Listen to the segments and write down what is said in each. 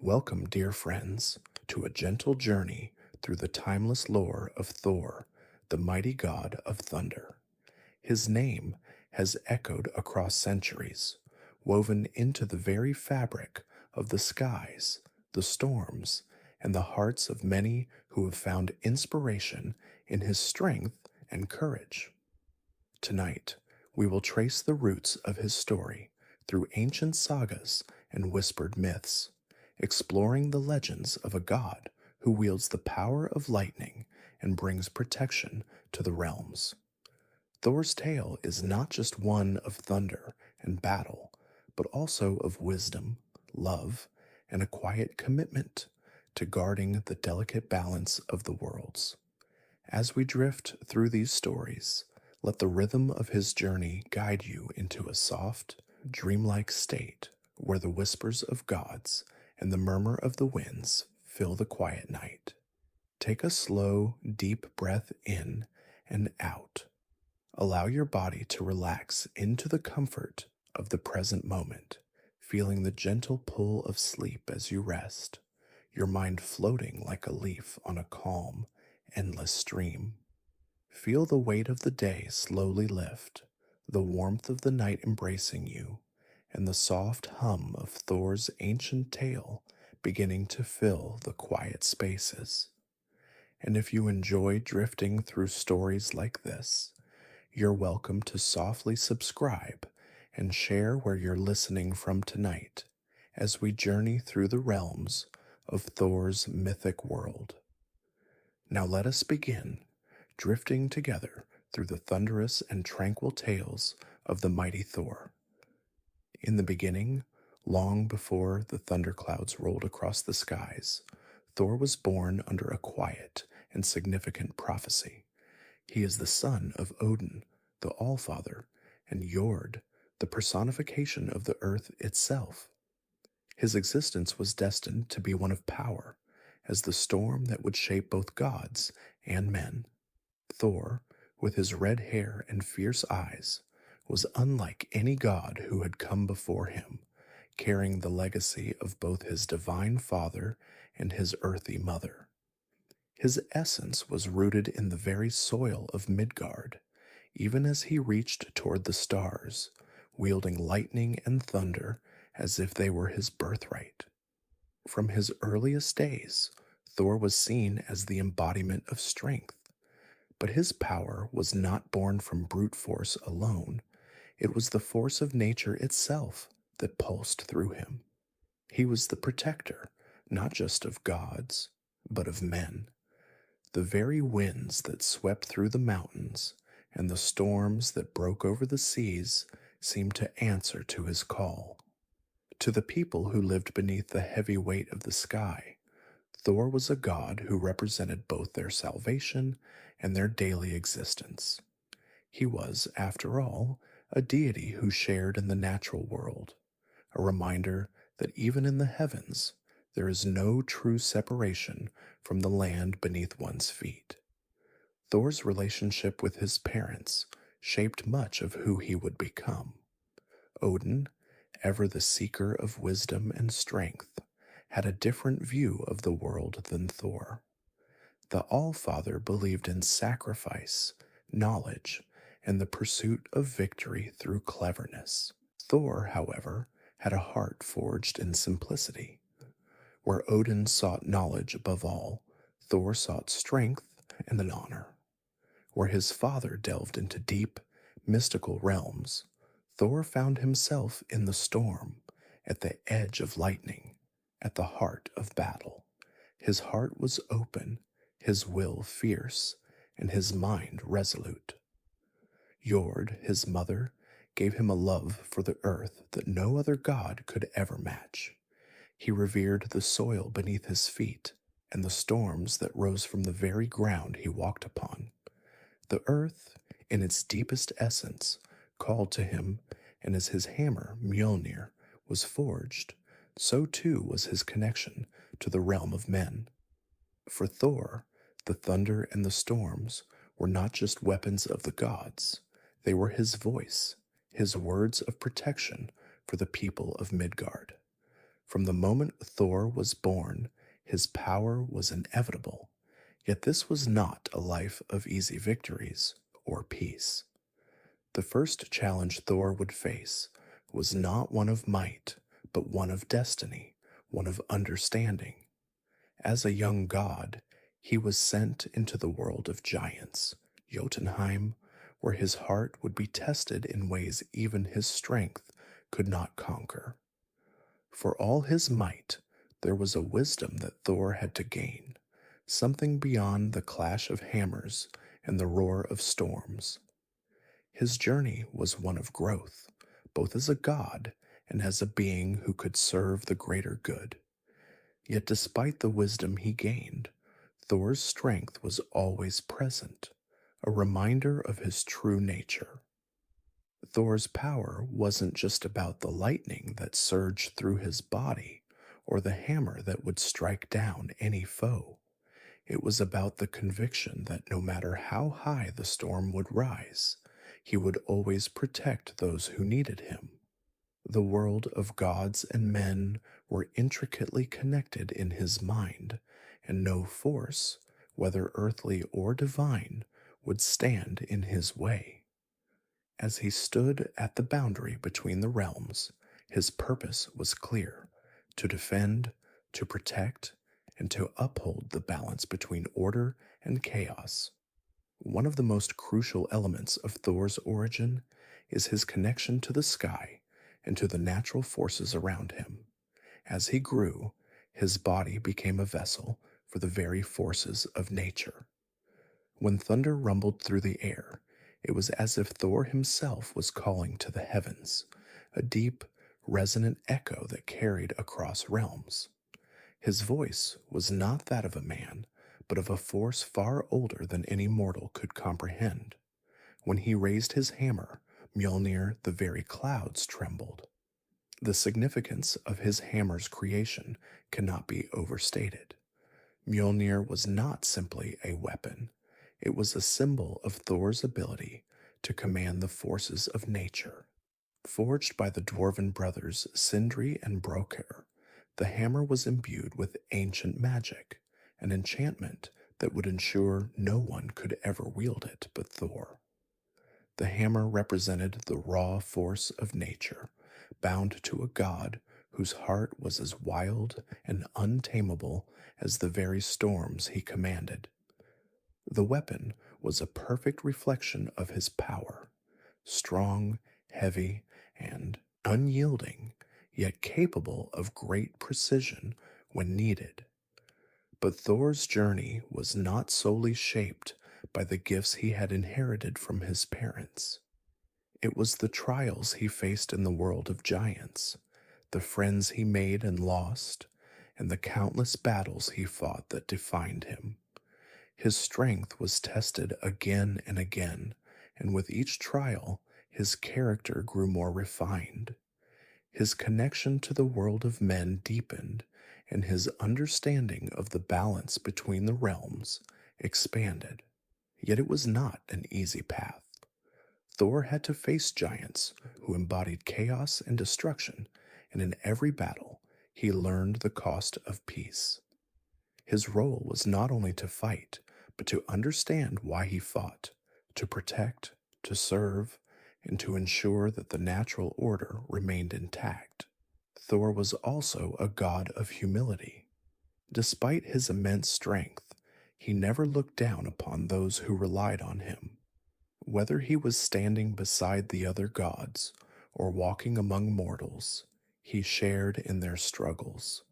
Welcome, dear friends, to a gentle journey through the timeless lore of Thor, the mighty god of thunder. His name has echoed across centuries, woven into the very fabric of the skies, the storms, and the hearts of many who have found inspiration in his strength and courage. Tonight, we will trace the roots of his story through ancient sagas and whispered myths, exploring the legends of a god who wields the power of lightning and brings protection to the realms. Thor's tale is not just one of thunder and battle, but also of wisdom, love, and a quiet commitment to guarding the delicate balance of the worlds. As we drift through these stories, let the rhythm of his journey guide you into a soft, dreamlike state where the whispers of gods and the murmur of the winds fill the quiet night. Take a slow, deep breath in and out. Allow your body to relax into the comfort of the present moment, feeling the gentle pull of sleep as you rest, your mind floating like a leaf on a calm, endless stream. Feel the weight of the day slowly lift, the warmth of the night embracing you, and the soft hum of Thor's ancient tale beginning to fill the quiet spaces. And if you enjoy drifting through stories like this, you're welcome to softly subscribe and share where you're listening from tonight as we journey through the realms of Thor's mythic world. Now let us begin drifting together through the thunderous and tranquil tales of the mighty Thor. In the beginning, long before the thunderclouds rolled across the skies, Thor was born under a quiet and significant prophecy. He is the son of Odin, the Allfather, and Jord, the personification of the earth itself. His existence was destined to be one of power, as the storm that would shape both gods and men. Thor, with his red hair and fierce eyes, was unlike any god who had come before him, carrying the legacy of both his divine father and his earthy mother. His essence was rooted in the very soil of Midgard, even as he reached toward the stars, wielding lightning and thunder as if they were his birthright. From his earliest days, Thor was seen as the embodiment of strength, but his power was not born from brute force alone. It was the force of nature itself that pulsed through him. He was the protector, not just of gods, but of men. The very winds that swept through the mountains and the storms that broke over the seas seemed to answer to his call. To the people who lived beneath the heavy weight of the sky, Thor was a god who represented both their salvation and their daily existence. He was, after all, a deity who shared in the natural world, a reminder that even in the heavens, there is no true separation from the land beneath one's feet. Thor's relationship with his parents shaped much of who he would become. Odin, ever the seeker of wisdom and strength, had a different view of the world than Thor. The Allfather believed in sacrifice, knowledge, and the pursuit of victory through cleverness. Thor, however, had a heart forged in simplicity. Where Odin sought knowledge above all, Thor sought strength and an honor. Where his father delved into deep, mystical realms, Thor found himself in the storm, at the edge of lightning, at the heart of battle. His heart was open, his will fierce, and his mind resolute. Jord, his mother, gave him a love for the earth that no other god could ever match. He revered the soil beneath his feet and the storms that rose from the very ground he walked upon. The earth, in its deepest essence, called to him, and as his hammer, Mjolnir, was forged, so too was his connection to the realm of men. For Thor, the thunder and the storms were not just weapons of the gods, they were his voice, his words of protection for the people of Midgard. From the moment Thor was born, his power was inevitable. Yet this was not a life of easy victories or peace. The first challenge Thor would face was not one of might, but one of destiny, one of understanding. As a young god, he was sent into the world of giants, Jotunheim, where his heart would be tested in ways even his strength could not conquer. For all his might, there was a wisdom that Thor had to gain, something beyond the clash of hammers and the roar of storms. His journey was one of growth, both as a god and as a being who could serve the greater good. Yet despite the wisdom he gained, Thor's strength was always present, a reminder of his true nature. Thor's power wasn't just about the lightning that surged through his body or the hammer that would strike down any foe. It was about the conviction that no matter how high the storm would rise, he would always protect those who needed him. The world of gods and men were intricately connected in his mind, and no force, whether earthly or divine, would stand in his way. As he stood at the boundary between the realms, his purpose was clear: to defend, to protect, and to uphold the balance between order and chaos. One of the most crucial elements of Thor's origin is his connection to the sky and to the natural forces around him. As he grew, his body became a vessel for the very forces of nature. When thunder rumbled through the air, it was as if Thor himself was calling to the heavens, a deep, resonant echo that carried across realms. His voice was not that of a man, but of a force far older than any mortal could comprehend. When he raised his hammer, Mjolnir, the very clouds trembled. The significance of his hammer's creation cannot be overstated. Mjolnir was not simply a weapon, it was a symbol of Thor's ability to command the forces of nature. Forged by the dwarven brothers Sindri and Brokr, the hammer was imbued with ancient magic, an enchantment that would ensure no one could ever wield it but Thor. The hammer represented the raw force of nature, bound to a god whose heart was as wild and untamable as the very storms he commanded. The weapon was a perfect reflection of his power, strong, heavy, and unyielding, yet capable of great precision when needed. But Thor's journey was not solely shaped by the gifts he had inherited from his parents. It was the trials he faced in the world of giants, the friends he made and lost, and the countless battles he fought that defined him. His strength was tested again and again, and with each trial, his character grew more refined. His connection to the world of men deepened, and his understanding of the balance between the realms expanded. Yet it was not an easy path. Thor had to face giants who embodied chaos and destruction, and in every battle, he learned the cost of peace. His role was not only to fight, but to understand why he fought, to protect, to serve, and to ensure that the natural order remained intact. Thor was also a god of humility. Despite his immense strength, he never looked down upon those who relied on him. Whether he was standing beside the other gods or walking among mortals, he shared in their struggles.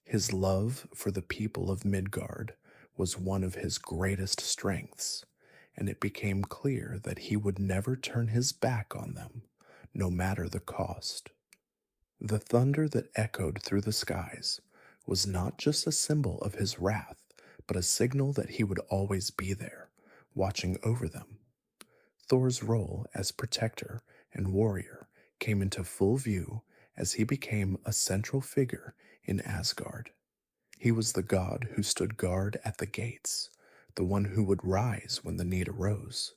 His love for the people of Midgard was one of his greatest strengths, and it became clear that he would never turn his back on them, no matter the cost. The thunder that echoed through the skies was not just a symbol of his wrath, but a signal that he would always be there, watching over them. Thor's role as protector and warrior came into full view as he became a central figure in Asgard. He was the god who stood guard at the gates, the one who would rise when the need arose.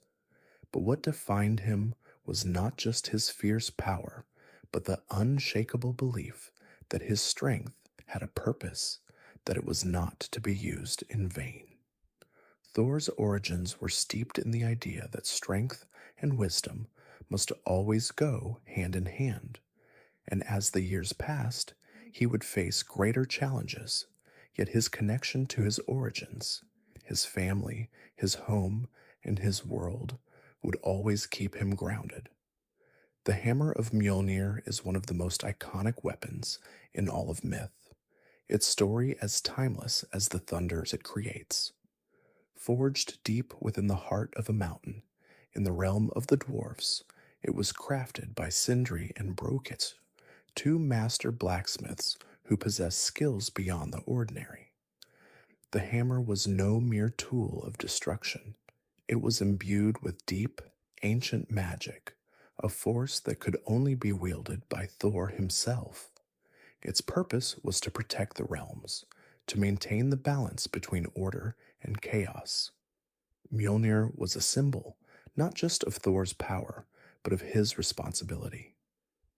But what defined him was not just his fierce power, but the unshakable belief that his strength had a purpose, that it was not to be used in vain. Thor's origins were steeped in the idea that strength and wisdom must always go hand in hand, and as the years passed, he would face greater challenges, yet his connection to his origins, his family, his home, and his world would always keep him grounded. The hammer of Mjolnir is one of the most iconic weapons in all of myth, its story as timeless as the thunders it creates. Forged deep within the heart of a mountain, in the realm of the dwarfs, it was crafted by Sindri and Brokit, two master blacksmiths who possessed skills beyond the ordinary. The hammer was no mere tool of destruction. It was imbued with deep, ancient magic, a force that could only be wielded by Thor himself. Its purpose was to protect the realms, to maintain the balance between order and chaos. Mjolnir was a symbol, not just of Thor's power, but of his responsibility.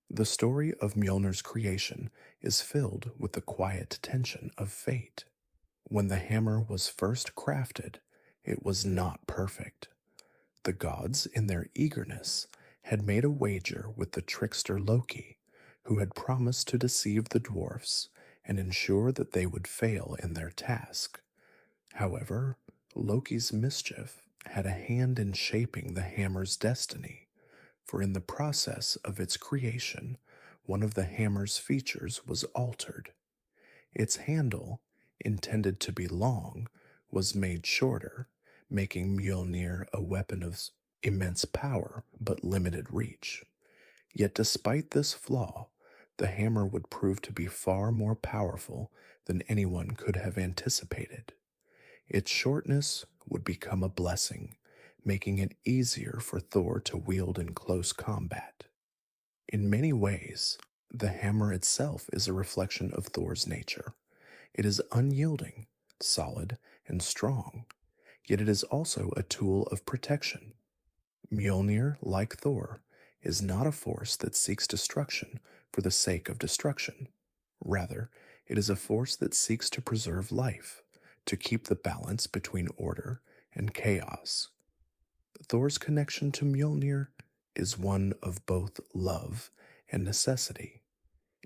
The story of Mjolnir's creation is filled with the quiet tension of fate. When the hammer was first crafted, it was not perfect. The gods, in their eagerness, had made a wager with the trickster Loki, who had promised to deceive the dwarfs and ensure that they would fail in their task. However, Loki's mischief had a hand in shaping the hammer's destiny, for in the process of its creation, one of the hammer's features was altered. Its handle, intended to be long, was made shorter, making Mjolnir a weapon of immense power but limited reach. Yet despite this flaw, the hammer would prove to be far more powerful than anyone could have anticipated. Its shortness would become a blessing, making it easier for Thor to wield in close combat. In many ways, the hammer itself is a reflection of Thor's nature. It is unyielding, solid, and strong, yet it is also a tool of protection. Mjolnir, like Thor, is not a force that seeks destruction for the sake of destruction. Rather, it is a force that seeks to preserve life, to keep the balance between order and chaos. Thor's connection to Mjolnir is one of both love and necessity.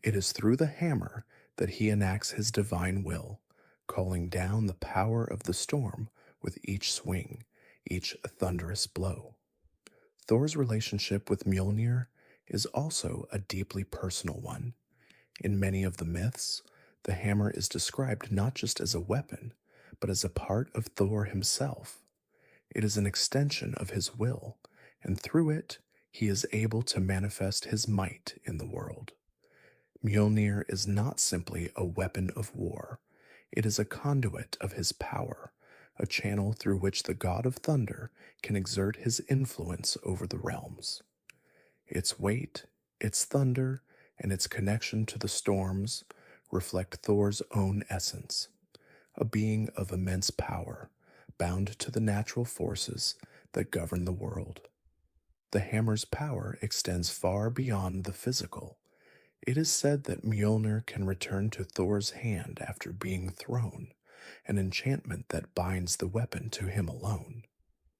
It is through the hammer that he enacts his divine will, calling down the power of the storm with each swing, each thunderous blow. Thor's relationship with Mjolnir is also a deeply personal one. In many of the myths, the hammer is described not just as a weapon, but as a part of Thor himself. It is an extension of his will, and through it, he is able to manifest his might in the world. Mjolnir is not simply a weapon of war, it is a conduit of his power, a channel through which the god of thunder can exert his influence over the realms. Its weight, its thunder, and its connection to the storms reflect Thor's own essence, a being of immense power, bound to the natural forces that govern the world. The hammer's power extends far beyond the physical. It is said that Mjolnir can return to Thor's hand after being thrown, an enchantment that binds the weapon to him alone.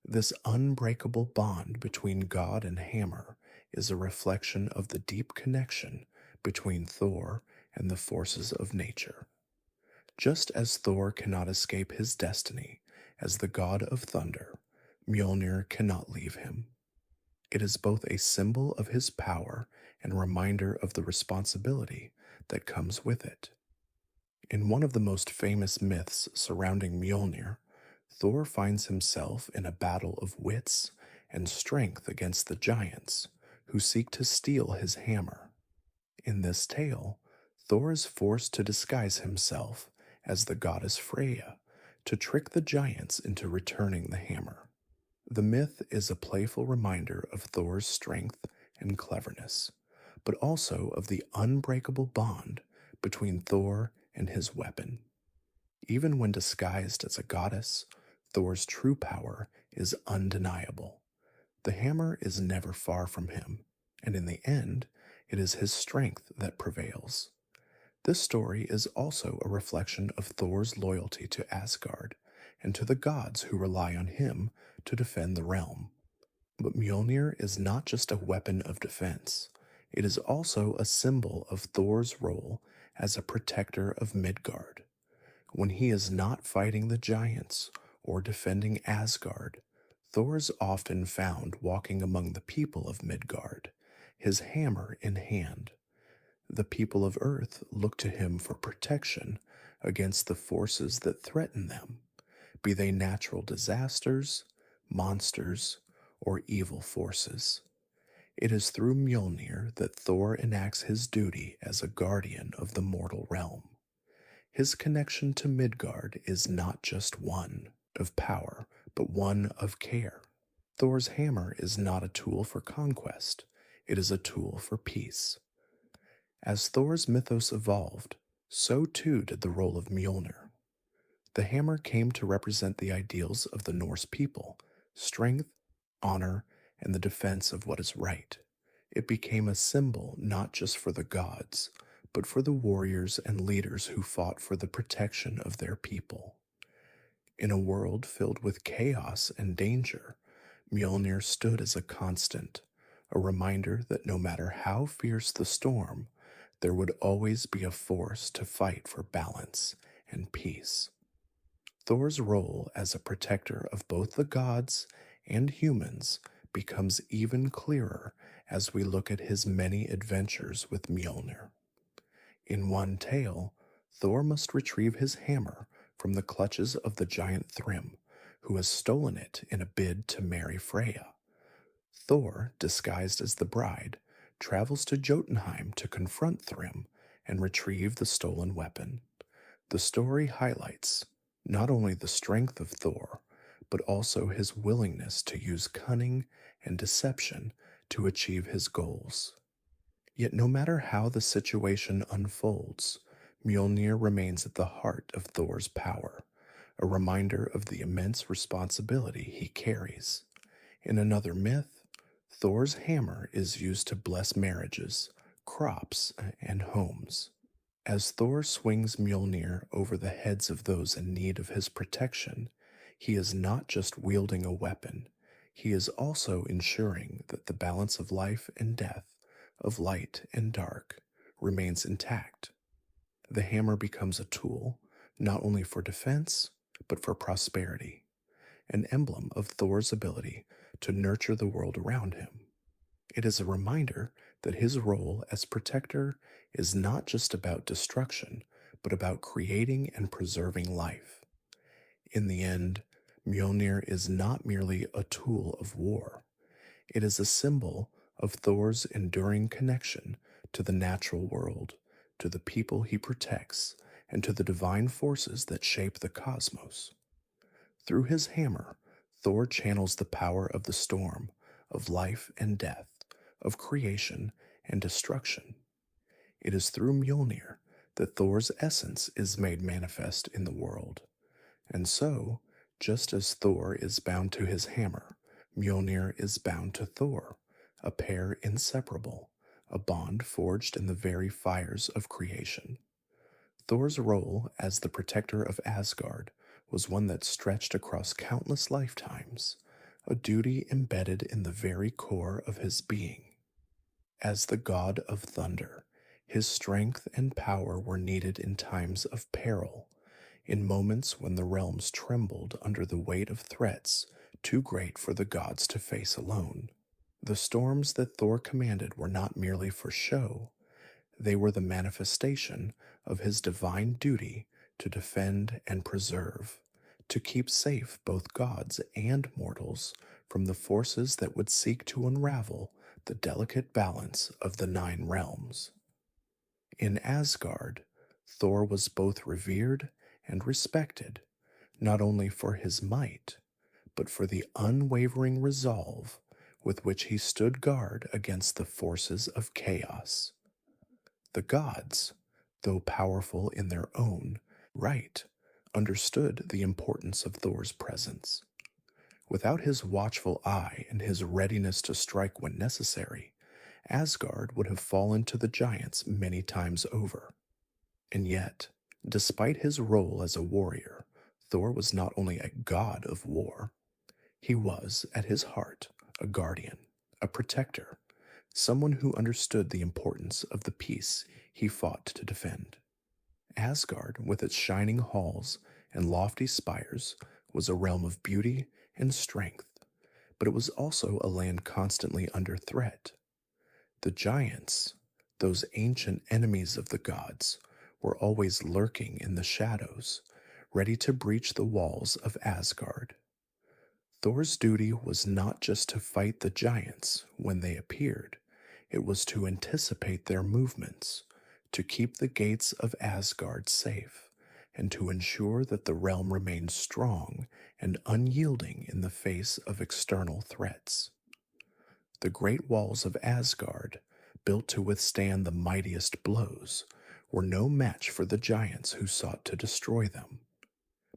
This unbreakable bond between god and hammer is a reflection of the deep connection between Thor and the forces of nature. Just as Thor cannot escape his destiny as the god of thunder, Mjolnir cannot leave him. It is both a symbol of his power and a reminder of the responsibility that comes with it. In one of the most famous myths surrounding Mjolnir, Thor finds himself in a battle of wits and strength against the giants who seek to steal his hammer. In this tale, Thor is forced to disguise himself as the goddess Freya to trick the giants into returning the hammer. The myth is a playful reminder of Thor's strength and cleverness, but also of the unbreakable bond between Thor and his weapon. Even when disguised as a goddess, Thor's true power is undeniable. The hammer is never far from him, and in the end, it is his strength that prevails. This story is also a reflection of Thor's loyalty to Asgard and to the gods who rely on him to defend the realm. But Mjolnir is not just a weapon of defense, it is also a symbol of Thor's role as a protector of Midgard. When he is not fighting the giants or defending Asgard, Thor is often found walking among the people of Midgard, his hammer in hand. The people of Earth look to him for protection against the forces that threaten them, be they natural disasters, monsters, or evil forces. It is through Mjolnir that Thor enacts his duty as a guardian of the mortal realm. His connection to Midgard is not just one of power, but one of care. Thor's hammer is not a tool for conquest, it is a tool for peace. As Thor's mythos evolved, so too did the role of Mjolnir. The hammer came to represent the ideals of the Norse people: strength, honor, and the defense of what is right. It became a symbol not just for the gods, but for the warriors and leaders who fought for the protection of their people. In a world filled with chaos and danger, Mjolnir stood as a constant, a reminder that no matter how fierce the storm, there would always be a force to fight for balance and peace. Thor's role as a protector of both the gods and humans becomes even clearer as we look at his many adventures with Mjolnir. In one tale, Thor must retrieve his hammer from the clutches of the giant Thrym, who has stolen it in a bid to marry Freya. Thor, disguised as the bride, travels to Jotunheim to confront Thrym and retrieve the stolen weapon. The story highlights not only the strength of Thor, but also his willingness to use cunning and deception to achieve his goals. Yet no matter how the situation unfolds, Mjolnir remains at the heart of Thor's power, a reminder of the immense responsibility he carries. In another myth, Thor's hammer is used to bless marriages, crops, and homes. As Thor swings Mjolnir over the heads of those in need of his protection, he is not just wielding a weapon, he is also ensuring that the balance of life and death, of light and dark, remains intact. The hammer becomes a tool, not only for defense, but for prosperity, an emblem of Thor's ability to nurture the world around him. It is a reminder that his role as protector is not just about destruction, but about creating and preserving life. In the end, Mjolnir is not merely a tool of war. It is a symbol of Thor's enduring connection to the natural world, to the people he protects, and to the divine forces that shape the cosmos. Through his hammer, Thor channels the power of the storm, of life and death, of creation and destruction. It is through Mjolnir that Thor's essence is made manifest in the world. And so, just as Thor is bound to his hammer, Mjolnir is bound to Thor, a pair inseparable, a bond forged in the very fires of creation. Thor's role as the protector of Asgard was one that stretched across countless lifetimes, a duty embedded in the very core of his being. As the god of thunder, his strength and power were needed in times of peril, in moments when the realms trembled under the weight of threats too great for the gods to face alone. The storms that Thor commanded were not merely for show, they were the manifestation of his divine duty to defend and preserve, to keep safe both gods and mortals from the forces that would seek to unravel the delicate balance of the 9 realms. In Asgard, Thor was both revered and respected, not only for his might, but for the unwavering resolve with which he stood guard against the forces of chaos. The gods, though powerful in their own right, understood the importance of Thor's presence. Without his watchful eye and his readiness to strike when necessary, Asgard would have fallen to the giants many times over. And yet, despite his role as a warrior, Thor was not only a god of war, he was, at his heart, a guardian, a protector, someone who understood the importance of the peace he fought to defend. Asgard, with its shining halls and lofty spires, was a realm of beauty and strength, but it was also a land constantly under threat. The giants, those ancient enemies of the gods, were always lurking in the shadows, ready to breach the walls of Asgard. Thor's duty was not just to fight the giants when they appeared, it was to anticipate their movements, to keep the gates of Asgard safe, and to ensure that the realm remained strong and unyielding in the face of external threats. The great walls of Asgard, built to withstand the mightiest blows, were no match for the giants who sought to destroy them.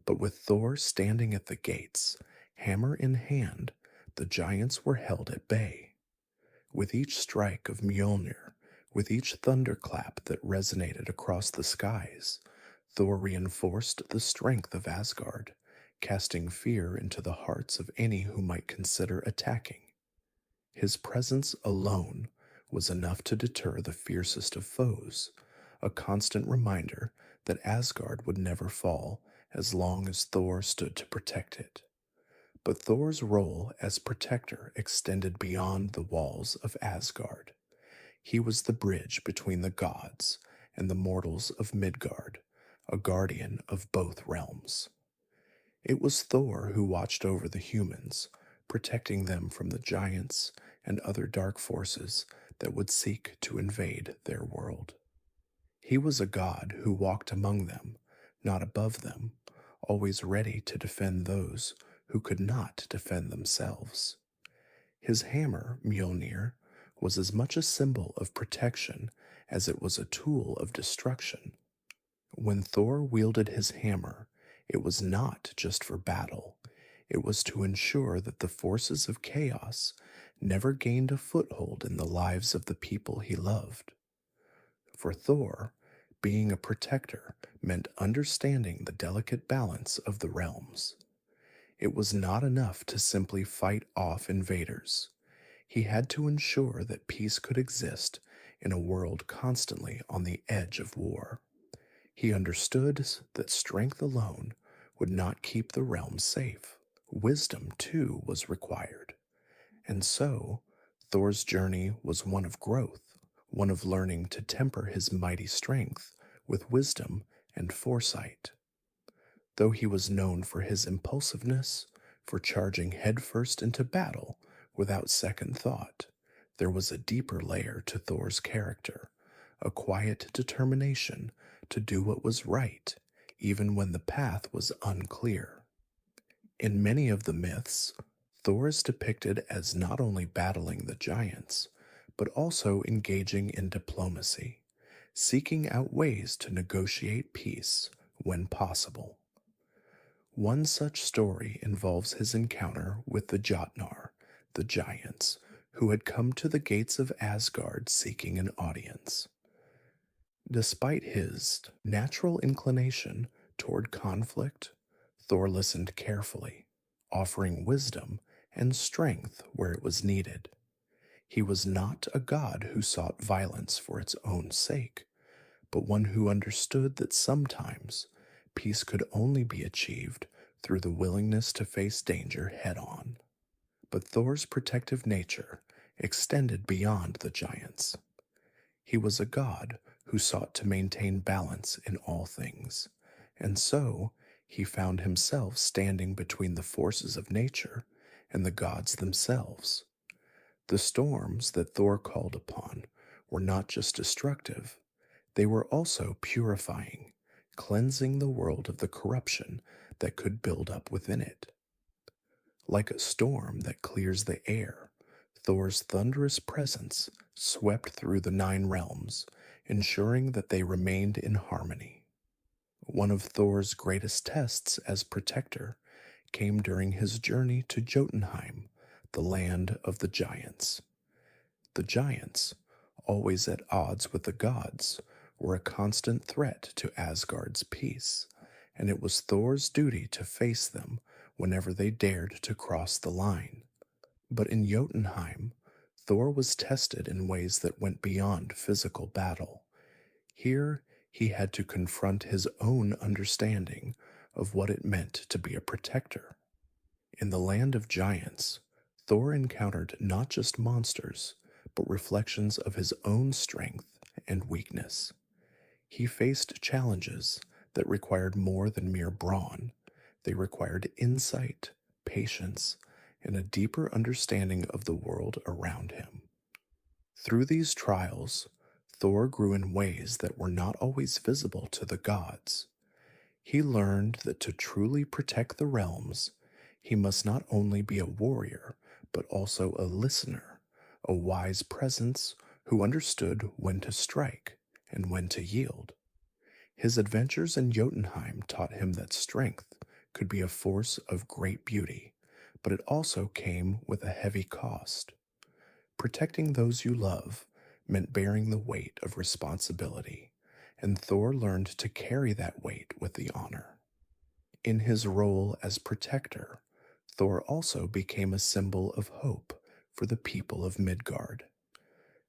But with Thor standing at the gates, hammer in hand, the giants were held at bay. With each strike of Mjolnir, with each thunderclap that resonated across the skies, Thor reinforced the strength of Asgard, casting fear into the hearts of any who might consider attacking. His presence alone was enough to deter the fiercest of foes, a constant reminder that Asgard would never fall as long as Thor stood to protect it. But Thor's role as protector extended beyond the walls of Asgard. He was the bridge between the gods and the mortals of Midgard, a guardian of both realms. It was Thor who watched over the humans, protecting them from the giants and other dark forces that would seek to invade their world. He was a god who walked among them, not above them, always ready to defend those who could not defend themselves. His hammer, Mjolnir, was as much a symbol of protection as it was a tool of destruction. When Thor wielded his hammer, it was not just for battle, it was to ensure that the forces of chaos never gained a foothold in the lives of the people he loved. For Thor, being a protector meant understanding the delicate balance of the realms. It was not enough to simply fight off invaders. He had to ensure that peace could exist in a world constantly on the edge of war. He understood that strength alone would not keep the realm safe. Wisdom, too, was required. And so, Thor's journey was one of growth, one of learning to temper his mighty strength with wisdom and foresight. Though he was known for his impulsiveness, for charging headfirst into battle without second thought, there was a deeper layer to Thor's character, a quiet determination to do what was right, even when the path was unclear. In many of the myths, Thor is depicted as not only battling the giants, but also engaging in diplomacy, seeking out ways to negotiate peace when possible. One such story involves his encounter with the Jotnar, the giants, who had come to the gates of Asgard seeking an audience. Despite his natural inclination toward conflict, Thor listened carefully, offering wisdom and strength where it was needed. He was not a god who sought violence for its own sake, but one who understood that sometimes peace could only be achieved through the willingness to face danger head on. But Thor's protective nature extended beyond the giants. He was a god who sought to maintain balance in all things, and so he found himself standing between the forces of nature and the gods themselves. The storms that Thor called upon were not just destructive, they were also purifying, cleansing the world of the corruption that could build up within it. Like a storm that clears the air, Thor's thunderous presence swept through the 9 realms, ensuring that they remained in harmony. One of Thor's greatest tests as protector came during his journey to Jotunheim, the land of the giants. The giants, always at odds with the gods, were a constant threat to Asgard's peace, and it was Thor's duty to face them whenever they dared to cross the line. But in Jotunheim, Thor was tested in ways that went beyond physical battle. Here, he had to confront his own understanding of what it meant to be a protector. In the land of giants, Thor encountered not just monsters, but reflections of his own strength and weakness. He faced challenges that required more than mere brawn. They required insight, patience, and a deeper understanding of the world around him. Through these trials, Thor grew in ways that were not always visible to the gods. He learned that to truly protect the realms, he must not only be a warrior, but also a listener, a wise presence who understood when to strike and when to yield. His adventures in Jotunheim taught him that strength could be a force of great beauty, but it also came with a heavy cost. Protecting those you love meant bearing the weight of responsibility, and Thor learned to carry that weight with the honor. In his role as protector, Thor also became a symbol of hope for the people of Midgard.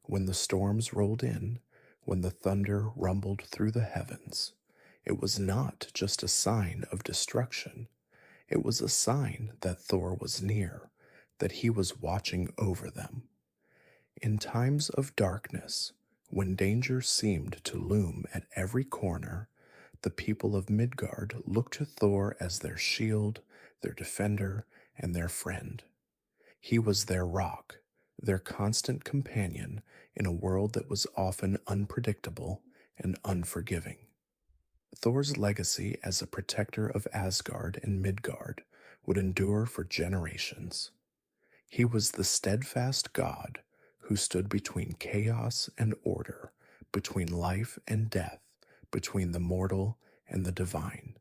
When the storms rolled in, when the thunder rumbled through the heavens, it was not just a sign of destruction, it was a sign that Thor was near, that he was watching over them. In times of darkness, when danger seemed to loom at every corner, the people of Midgard looked to Thor as their shield, their defender, and their friend. He was their rock, their constant companion in a world that was often unpredictable and unforgiving. Thor's legacy as a protector of Asgard and Midgard would endure for generations. He was the steadfast god who stood between chaos and order, between life and death, between the mortal and the divine.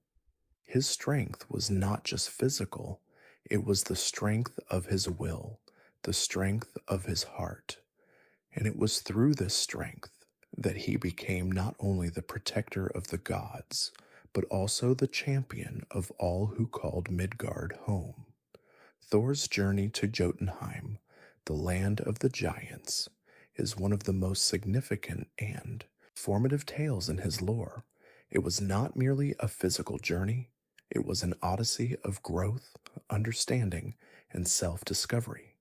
His strength was not just physical, it was the strength of his will, the strength of his heart. And it was through this strength that he became not only the protector of the gods, but also the champion of all who called Midgard home. Thor's journey to Jotunheim, the land of the giants, is one of the most significant and formative tales in his lore. It was not merely a physical journey, it was an odyssey of growth, understanding, and self discovery.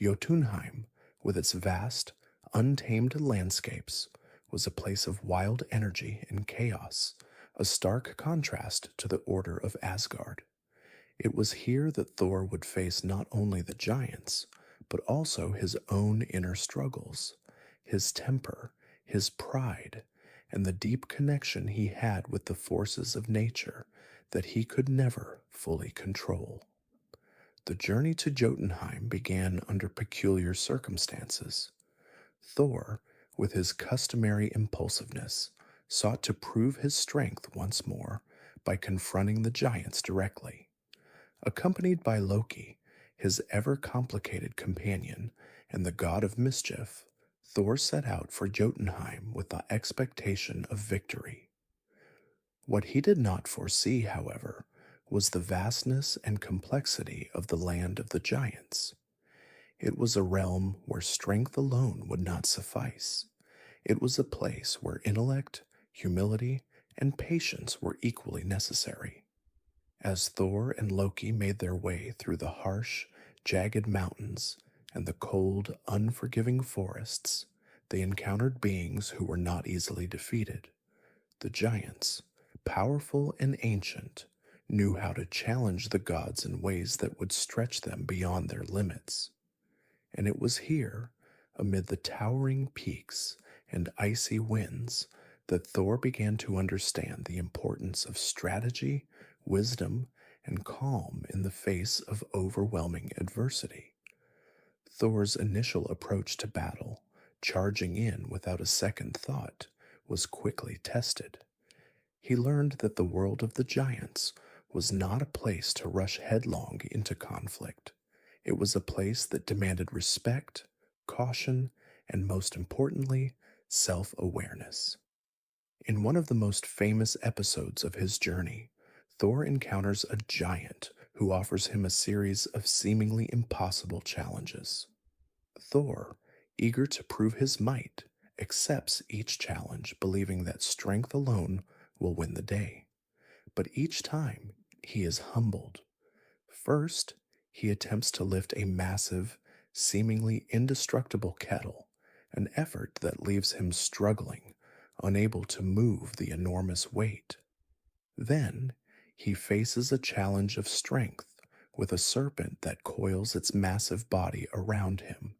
Jotunheim, with its vast, untamed landscapes, was a place of wild energy and chaos, a stark contrast to the order of Asgard. It was here that Thor would face not only the giants, but also his own inner struggles, his temper, his pride, and the deep connection he had with the forces of nature that he could never fully control. The journey to Jotunheim began under peculiar circumstances. Thor, with his customary impulsiveness, sought to prove his strength once more by confronting the giants directly. Accompanied by Loki, his ever complicated companion and the god of mischief, Thor set out for Jotunheim with the expectation of victory. What he did not foresee, however, was the vastness and complexity of the land of the giants. It was a realm where strength alone would not suffice. It was a place where intellect, humility, and patience were equally necessary. As Thor and Loki made their way through the harsh, jagged mountains and the cold, unforgiving forests, they encountered beings who were not easily defeated. The giants, powerful and ancient, knew how to challenge the gods in ways that would stretch them beyond their limits. And it was here, amid the towering peaks and icy winds, that Thor began to understand the importance of strategy, wisdom, and calm in the face of overwhelming adversity. Thor's initial approach to battle, charging in without a second thought, was quickly tested. He learned that the world of the giants was not a place to rush headlong into conflict. It was a place that demanded respect, caution, and most importantly, self-awareness. In one of the most famous episodes of his journey, Thor encounters a giant who offers him a series of seemingly impossible challenges. Thor, eager to prove his might, accepts each challenge, believing that strength alone will win the day. But each time, he is humbled. First, he attempts to lift a massive, seemingly indestructible kettle, an effort that leaves him struggling, unable to move the enormous weight. Then, he faces a challenge of strength with a serpent that coils its massive body around him,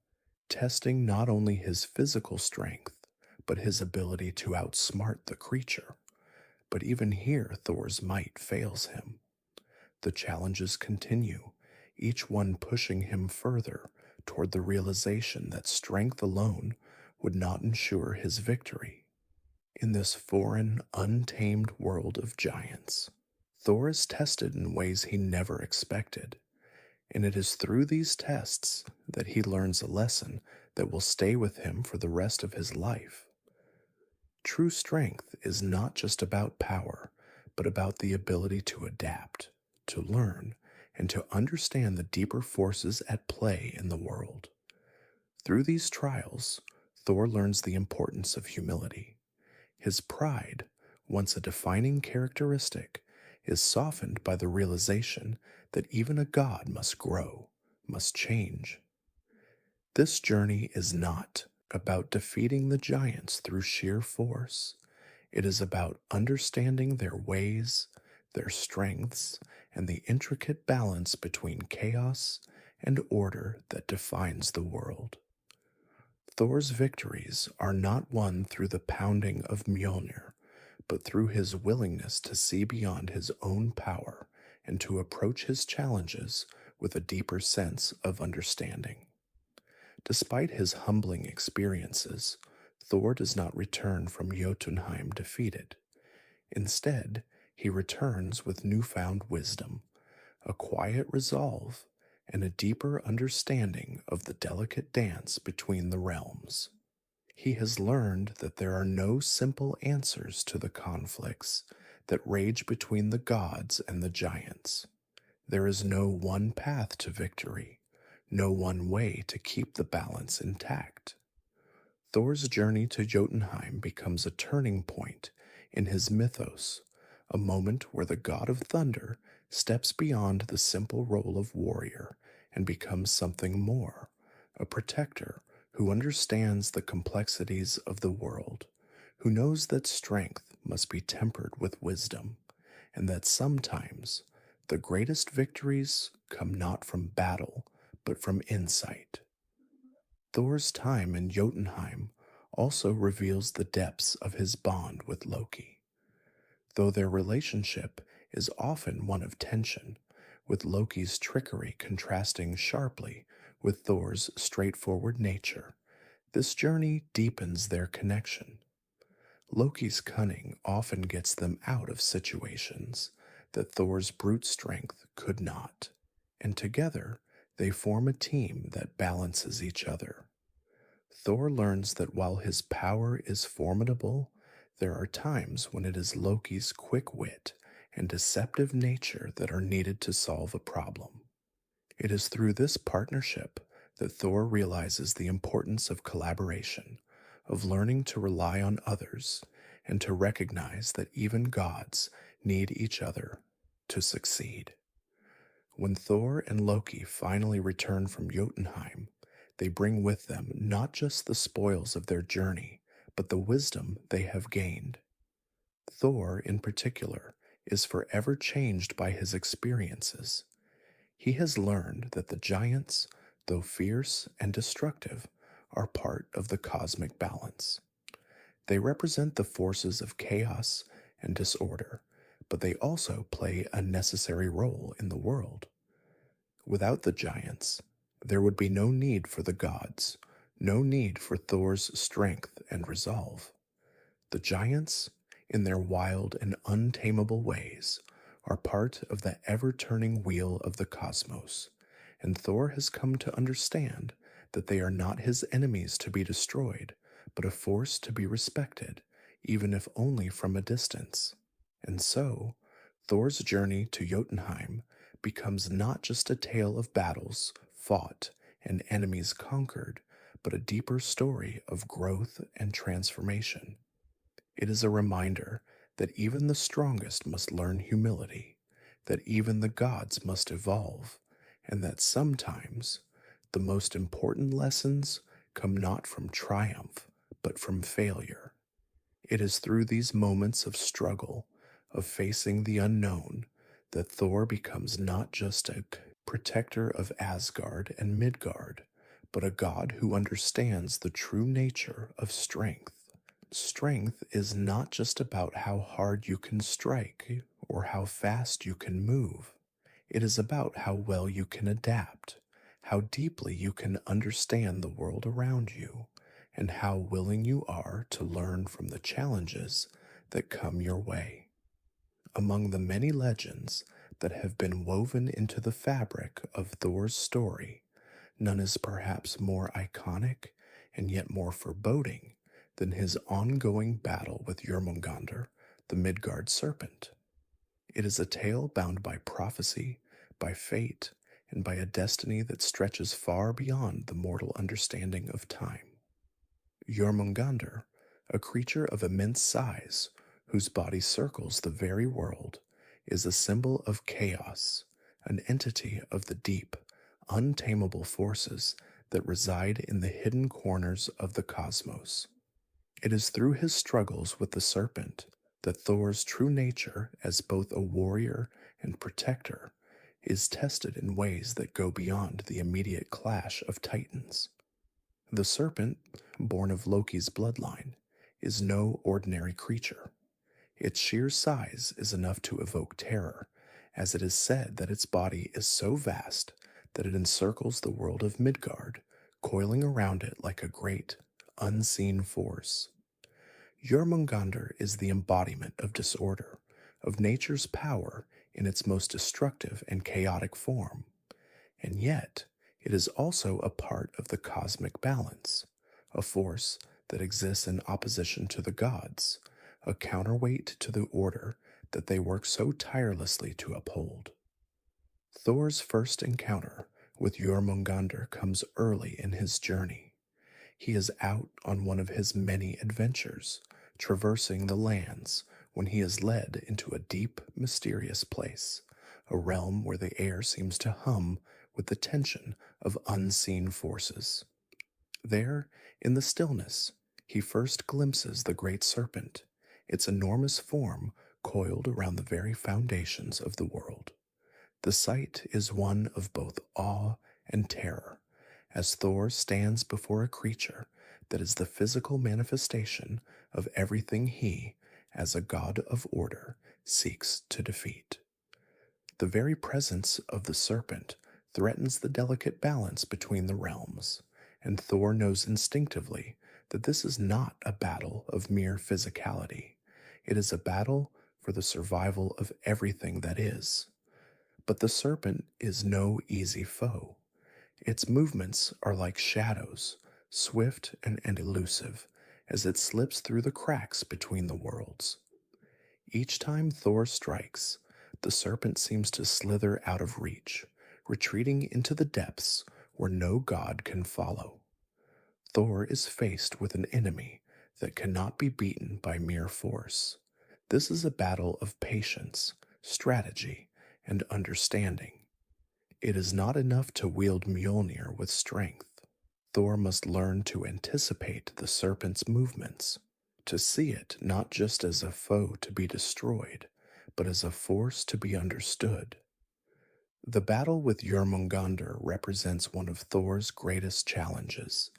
testing not only his physical strength, but his ability to outsmart the creature. But even here, Thor's might fails him. The challenges continue, each one pushing him further toward the realization that strength alone would not ensure his victory. In this foreign, untamed world of giants, Thor is tested in ways he never expected, and it is through these tests that he learns a lesson that will stay with him for the rest of his life. True strength is not just about power, but about the ability to adapt, to learn, and to understand the deeper forces at play in the world. Through these trials, Thor learns the importance of humility. His pride, once a defining characteristic, is softened by the realization that even a god must grow, must change. This journey is not about defeating the giants through sheer force. It is about understanding their ways, their strengths, and the intricate balance between chaos and order that defines the world. Thor's victories are not won through the pounding of Mjolnir, but through his willingness to see beyond his own power and to approach his challenges with a deeper sense of understanding. Despite his humbling experiences, Thor does not return from Jotunheim defeated. Instead, he returns with newfound wisdom, a quiet resolve, and a deeper understanding of the delicate dance between the realms. He has learned that there are no simple answers to the conflicts that rage between the gods and the giants. There is no one path to victory, no one way to keep the balance intact. Thor's journey to Jotunheim becomes a turning point in his mythos, a moment where the god of thunder steps beyond the simple role of warrior and becomes something more, a protector who understands the complexities of the world, who knows that strength must be tempered with wisdom, and that sometimes the greatest victories come not from battle, but from insight. Thor's time in Jotunheim also reveals the depths of his bond with Loki. Though their relationship is often one of tension, with Loki's trickery contrasting sharply with Thor's straightforward nature, this journey deepens their connection. Loki's cunning often gets them out of situations that Thor's brute strength could not, and together they form a team that balances each other. Thor learns that while his power is formidable, there are times when it is Loki's quick wit and deceptive nature that are needed to solve a problem. It is through this partnership that Thor realizes the importance of collaboration, of learning to rely on others, and to recognize that even gods need each other to succeed. When Thor and Loki finally return from Jotunheim, they bring with them not just the spoils of their journey, but the wisdom they have gained. Thor, in particular, is forever changed by his experiences. He has learned that the giants, though fierce and destructive, are part of the cosmic balance. They represent the forces of chaos and disorder, but they also play a necessary role in the world. Without the giants, there would be no need for the gods, no need for Thor's strength and resolve. The giants, in their wild and untamable ways, are part of the ever-turning wheel of the cosmos, and Thor has come to understand that they are not his enemies to be destroyed, but a force to be respected, even if only from a distance. And so, Thor's journey to Jotunheim becomes not just a tale of battles fought and enemies conquered, but a deeper story of growth and transformation. It is a reminder that even the strongest must learn humility, that even the gods must evolve, and that sometimes the most important lessons come not from triumph, but from failure. It is through these moments of struggle, of facing the unknown, that Thor becomes not just a protector of Asgard and Midgard, but a god who understands the true nature of strength. Strength is not just about how hard you can strike or how fast you can move. It is about how well you can adapt, how deeply you can understand the world around you, and how willing you are to learn from the challenges that come your way. Among the many legends that have been woven into the fabric of Thor's story, none is perhaps more iconic and yet more foreboding than his ongoing battle with Jormungandr, the Midgard serpent. It is a tale bound by prophecy, by fate, and by a destiny that stretches far beyond the mortal understanding of time. Jormungandr, a creature of immense size, whose body circles the very world, is a symbol of chaos, an entity of the deep, untamable forces that reside in the hidden corners of the cosmos. It is through his struggles with the serpent that Thor's true nature as both a warrior and protector is tested in ways that go beyond the immediate clash of titans. The serpent, born of Loki's bloodline, is no ordinary creature. Its sheer size is enough to evoke terror, as it is said that its body is so vast that it encircles the world of Midgard, coiling around it like a great, unseen force. Jormungandr is the embodiment of disorder, of nature's power in its most destructive and chaotic form. And yet, it is also a part of the cosmic balance, a force that exists in opposition to the gods, a counterweight to the order that they work so tirelessly to uphold. Thor's first encounter with Jormungandr comes early in his journey. He is out on one of his many adventures, traversing the lands when he is led into a deep, mysterious place, a realm where the air seems to hum with the tension of unseen forces. There, in the stillness, he first glimpses the great serpent, its enormous form coiled around the very foundations of the world. The sight is one of both awe and terror, as Thor stands before a creature that is the physical manifestation of everything he, as a god of order, seeks to defeat. The very presence of the serpent threatens the delicate balance between the realms, and Thor knows instinctively that this is not a battle of mere physicality. It is a battle for the survival of everything that is. But the serpent is no easy foe. Its movements are like shadows, swift and elusive, as it slips through the cracks between the worlds. Each time Thor strikes, the serpent seems to slither out of reach, retreating into the depths where no god can follow. Thor is faced with an enemy that cannot be beaten by mere force. This is a battle of patience, strategy, and understanding. It is not enough to wield Mjolnir with strength. Thor must learn to anticipate the serpent's movements, to see it not just as a foe to be destroyed, but as a force to be understood. The battle with Jormungandr represents one of Thor's greatest challenges,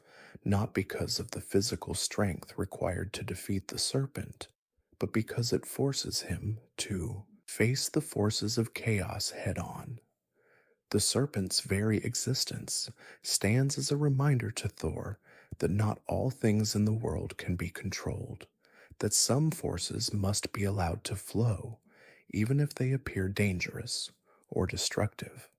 not because of the physical strength required to defeat the serpent, but because it forces him to face the forces of chaos head on. The serpent's very existence stands as a reminder to Thor that not all things in the world can be controlled, that some forces must be allowed to flow, even if they appear dangerous or destructive.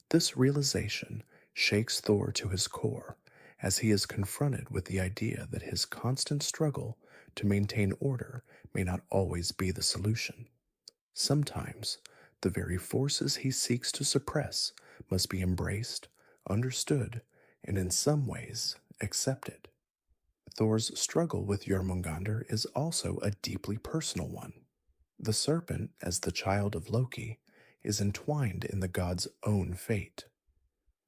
This realization shakes Thor to his core as he is confronted with the idea that his constant struggle to maintain order may not always be the solution. Sometimes, the very forces he seeks to suppress must be embraced, understood, and in some ways accepted. Thor's struggle with Jormungandr is also a deeply personal one. The serpent, as the child of Loki, is entwined in the god's own fate.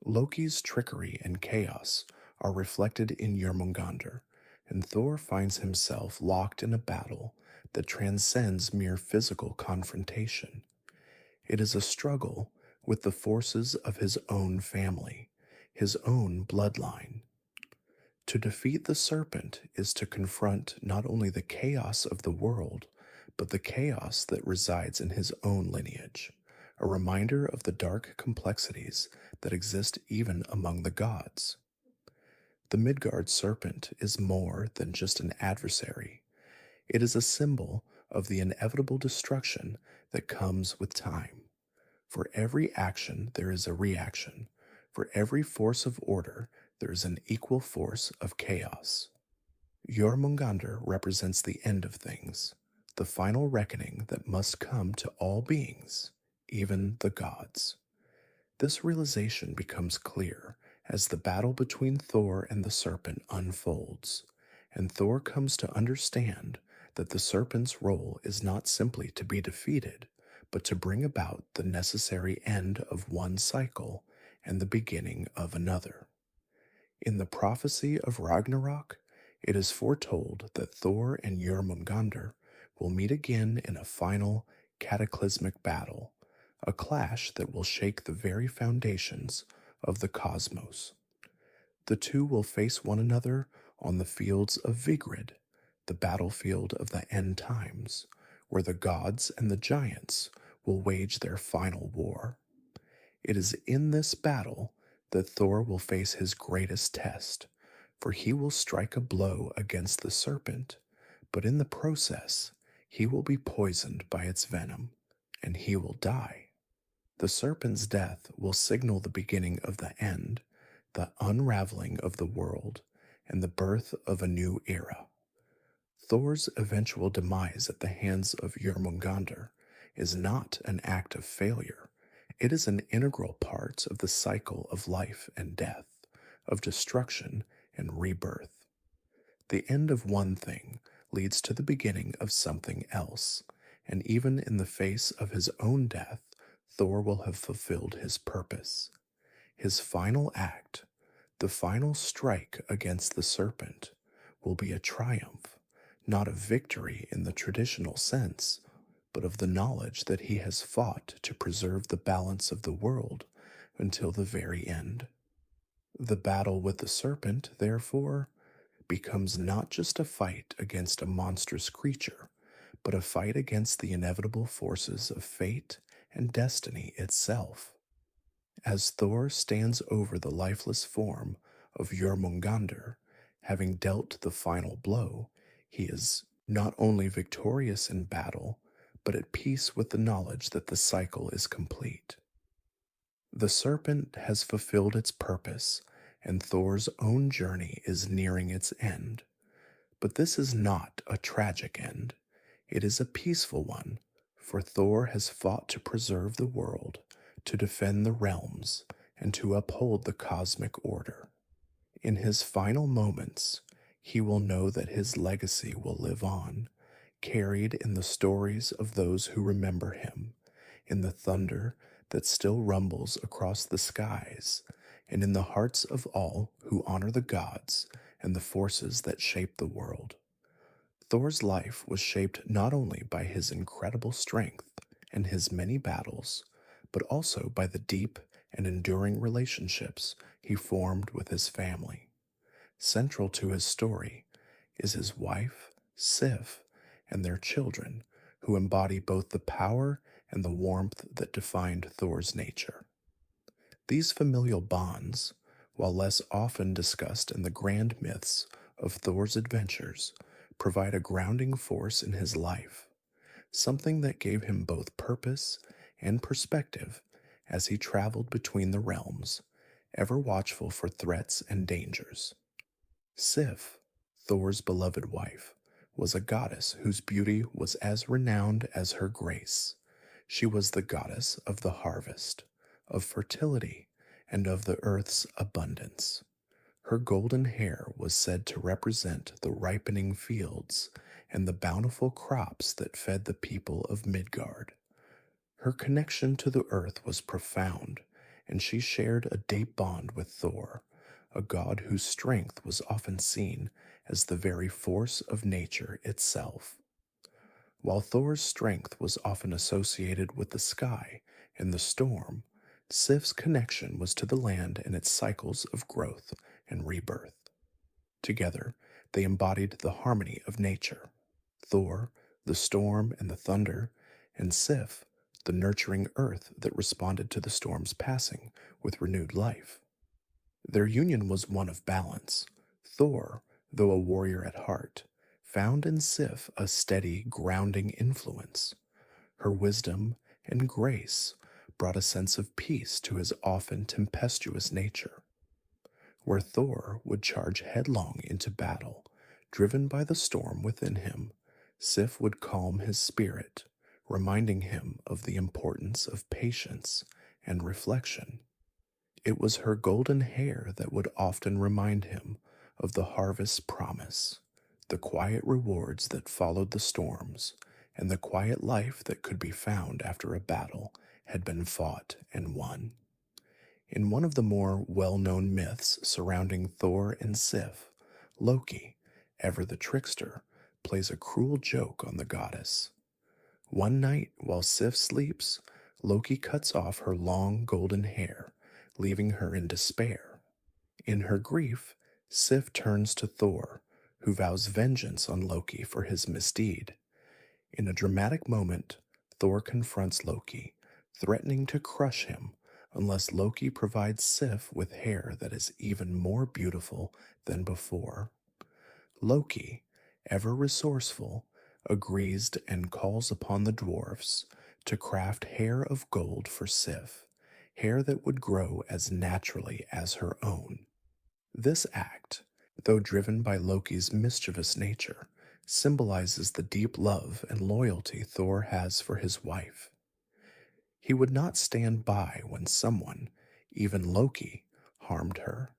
Loki's trickery and chaos are reflected in Jormungandr, and Thor finds himself locked in a battle that transcends mere physical confrontation. It is a struggle with the forces of his own family, his own bloodline. To defeat the serpent is to confront not only the chaos of the world, but the chaos that resides in his own lineage, a reminder of the dark complexities that exist even among the gods. The Midgard serpent is more than just an adversary. It is a symbol of the inevitable destruction that comes with time. For every action, there is a reaction. For every force of order, there is an equal force of chaos. Jormungandr represents the end of things, the final reckoning that must come to all beings, even the gods. This realization becomes clear as the battle between Thor and the serpent unfolds, and Thor comes to understand that the serpent's role is not simply to be defeated, but to bring about the necessary end of one cycle and the beginning of another. In the prophecy of Ragnarok, it is foretold that Thor and Jormungandr will meet again in a final cataclysmic battle, a clash that will shake the very foundations of the cosmos. The two will face one another on the fields of Vigrid, the battlefield of the end times, where the gods and the giants will wage their final war. It is in this battle that Thor will face his greatest test, for he will strike a blow against the serpent, but in the process, he will be poisoned by its venom, and he will die. The serpent's death will signal the beginning of the end, the unraveling of the world, and the birth of a new era. Thor's eventual demise at the hands of Jormungandr is not an act of failure. It is an integral part of the cycle of life and death, of destruction and rebirth. The end of one thing leads to the beginning of something else, and even in the face of his own death, Thor will have fulfilled his purpose. His final act, the final strike against the serpent, will be a triumph, not a victory in the traditional sense, but of the knowledge that he has fought to preserve the balance of the world until the very end. The battle with the serpent, therefore, becomes not just a fight against a monstrous creature, but a fight against the inevitable forces of fate and destiny itself. As Thor stands over the lifeless form of Jormungandr, having dealt the final blow, he is not only victorious in battle, but at peace with the knowledge that the cycle is complete. The serpent has fulfilled its purpose, and Thor's own journey is nearing its end. But this is not a tragic end. It is a peaceful one, for Thor has fought to preserve the world, to defend the realms, and to uphold the cosmic order. In his final moments, he will know that his legacy will live on, carried in the stories of those who remember him, in the thunder that still rumbles across the skies, and in the hearts of all who honor the gods and the forces that shape the world. Thor's life was shaped not only by his incredible strength and his many battles, but also by the deep and enduring relationships he formed with his family. Central to his story is his wife, Sif, and their children, who embody both the power and the warmth that defined Thor's nature. These familial bonds, while less often discussed in the grand myths of Thor's adventures, provide a grounding force in his life, something that gave him both purpose and perspective as he traveled between the realms, ever watchful for threats and dangers. Sif, Thor's beloved wife, was a goddess whose beauty was as renowned as her grace. She was the goddess of the harvest, of fertility, and of the earth's abundance. Her golden hair was said to represent the ripening fields and the bountiful crops that fed the people of Midgard. Her connection to the earth was profound, and she shared a deep bond with Thor, a god whose strength was often seen as the very force of nature itself. While Thor's strength was often associated with the sky and the storm, Sif's connection was to the land and its cycles of growth and rebirth. Together, they embodied the harmony of nature. Thor, the storm and the thunder, and Sif, the nurturing earth that responded to the storm's passing with renewed life. Their union was one of balance. Thor, though a warrior at heart, found in Sif a steady, grounding influence. Her wisdom and grace brought a sense of peace to his often tempestuous nature. Where Thor would charge headlong into battle, driven by the storm within him, Sif would calm his spirit, reminding him of the importance of patience and reflection. It was her golden hair that would often remind him of the harvest's promise, the quiet rewards that followed the storms, and the quiet life that could be found after a battle had been fought and won. In one of the more well-known myths surrounding Thor and Sif, Loki, ever the trickster, plays a cruel joke on the goddess. One night, while Sif sleeps, Loki cuts off her long golden hair, leaving her in despair. In her grief, Sif turns to Thor, who vows vengeance on Loki for his misdeed. In a dramatic moment, Thor confronts Loki, threatening to crush him unless Loki provides Sif with hair that is even more beautiful than before. Loki, ever resourceful, agrees and calls upon the dwarfs to craft hair of gold for Sif, hair that would grow as naturally as her own. This act, though driven by Loki's mischievous nature, symbolizes the deep love and loyalty Thor has for his wife. He would not stand by when someone, even Loki, harmed her.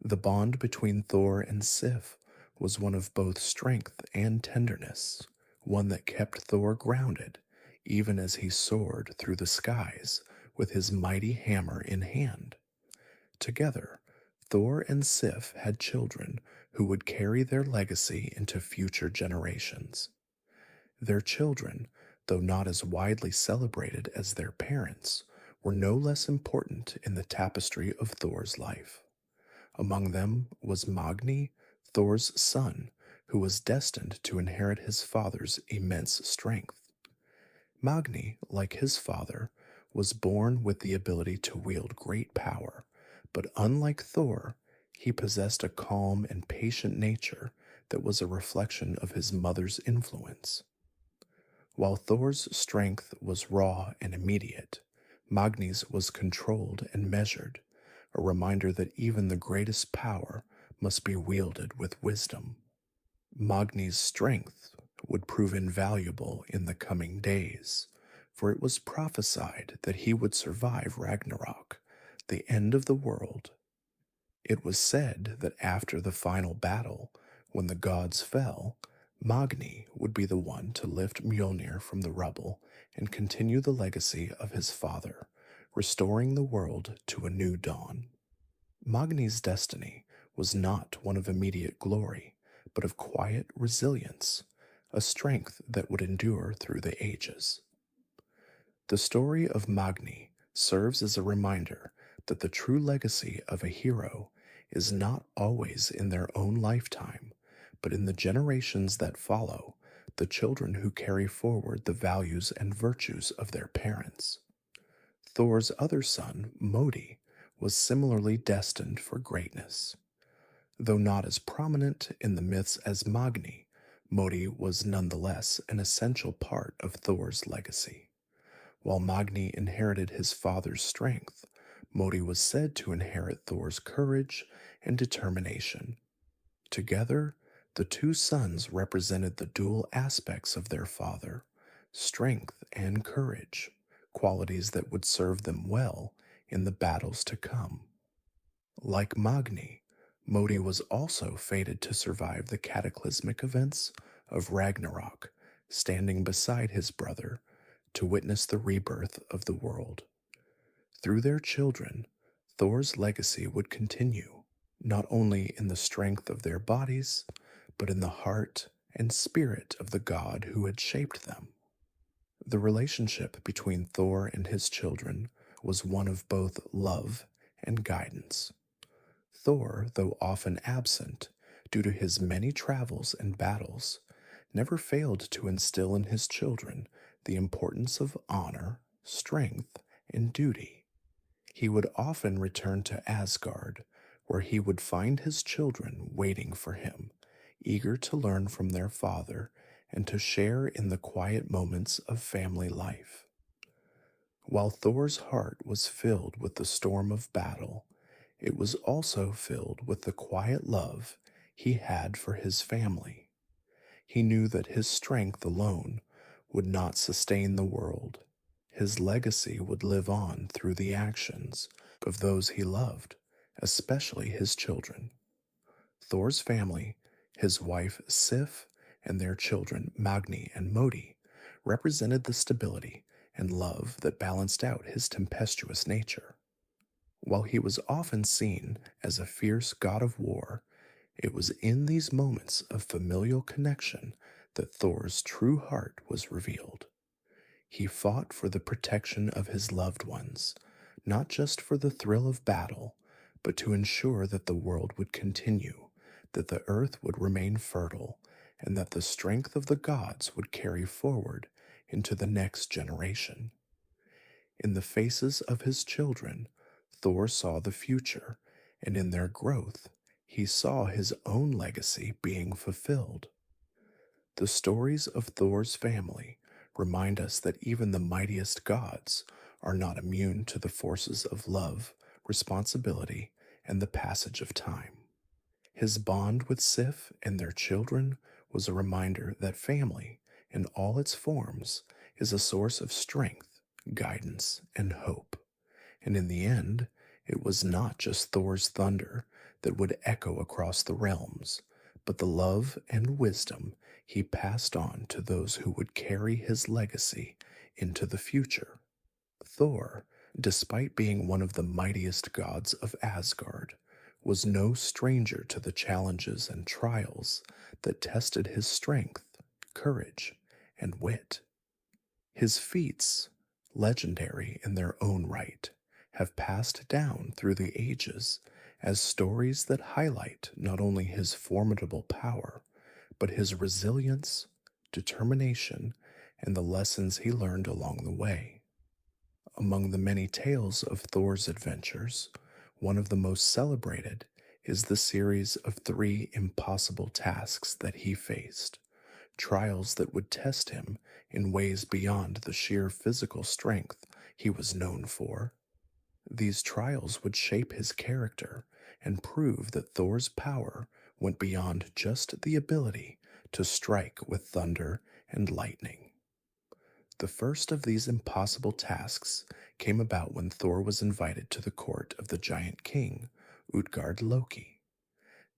The bond between Thor and Sif was one of both strength and tenderness, one that kept Thor grounded, even as he soared through the skies with his mighty hammer in hand. Together, Thor and Sif had children who would carry their legacy into future generations. Their children, though not as widely celebrated as their parents, were no less important in the tapestry of Thor's life. Among them was Magni, Thor's son, who was destined to inherit his father's immense strength. Magni, like his father, was born with the ability to wield great power, but unlike Thor, he possessed a calm and patient nature that was a reflection of his mother's influence. While Thor's strength was raw and immediate, Magni's was controlled and measured, a reminder that even the greatest power must be wielded with wisdom. Magni's strength would prove invaluable in the coming days, for it was prophesied that he would survive Ragnarok, the end of the world. It was said that after the final battle, when the gods fell, Magni would be the one to lift Mjolnir from the rubble and continue the legacy of his father, restoring the world to a new dawn. Magni's destiny was not one of immediate glory, but of quiet resilience, a strength that would endure through the ages. The story of Magni serves as a reminder that the true legacy of a hero is not always in their own lifetime, but in the generations that follow, the children who carry forward the values and virtues of their parents. Thor's other son, Modi, was similarly destined for greatness. Though not as prominent in the myths as Magni, Modi was nonetheless an essential part of Thor's legacy. While Magni inherited his father's strength, Modi was said to inherit Thor's courage and determination. Together, The two sons represented the dual aspects of their father, strength and courage, qualities that would serve them well in the battles to come. Like Magni, Modi was also fated to survive the cataclysmic events of Ragnarok, standing beside his brother to witness the rebirth of the world. Through their children, Thor's legacy would continue, not only in the strength of their bodies, but in the heart and spirit of the god who had shaped them. The relationship between Thor and his children was one of both love and guidance. Thor, though often absent due to his many travels and battles, never failed to instill in his children the importance of honor, strength, and duty. He would often return to Asgard, where he would find his children waiting for him, eager to learn from their father and to share in the quiet moments of family life. While Thor's heart was filled with the storm of battle, it was also filled with the quiet love he had for his family. He knew that his strength alone would not sustain the world. His legacy would live on through the actions of those he loved, especially his children. Thor's family, his wife Sif, and their children Magni and Modi, represented the stability and love that balanced out his tempestuous nature. While he was often seen as a fierce god of war, it was in these moments of familial connection that Thor's true heart was revealed. He fought for the protection of his loved ones, not just for the thrill of battle, but to ensure that the world would continue, that the earth would remain fertile, and that the strength of the gods would carry forward into the next generation. In the faces of his children, Thor saw the future, and in their growth, he saw his own legacy being fulfilled. The stories of Thor's family remind us that even the mightiest gods are not immune to the forces of love, responsibility, and the passage of time. His bond with Sif and their children was a reminder that family, in all its forms, is a source of strength, guidance, and hope. And in the end, it was not just Thor's thunder that would echo across the realms, but the love and wisdom he passed on to those who would carry his legacy into the future. Thor, despite being one of the mightiest gods of Asgard, was no stranger to the challenges and trials that tested his strength, courage, and wit. His feats, legendary in their own right, have passed down through the ages as stories that highlight not only his formidable power, but his resilience, determination, and the lessons he learned along the way. Among the many tales of Thor's adventures, one of the most celebrated is the series of 3 impossible tasks that he faced, trials that would test him in ways beyond the sheer physical strength he was known for. These trials would shape his character and prove that Thor's power went beyond just the ability to strike with thunder and lightning. The first of these impossible tasks came about when Thor was invited to the court of the giant king, Utgard Loki.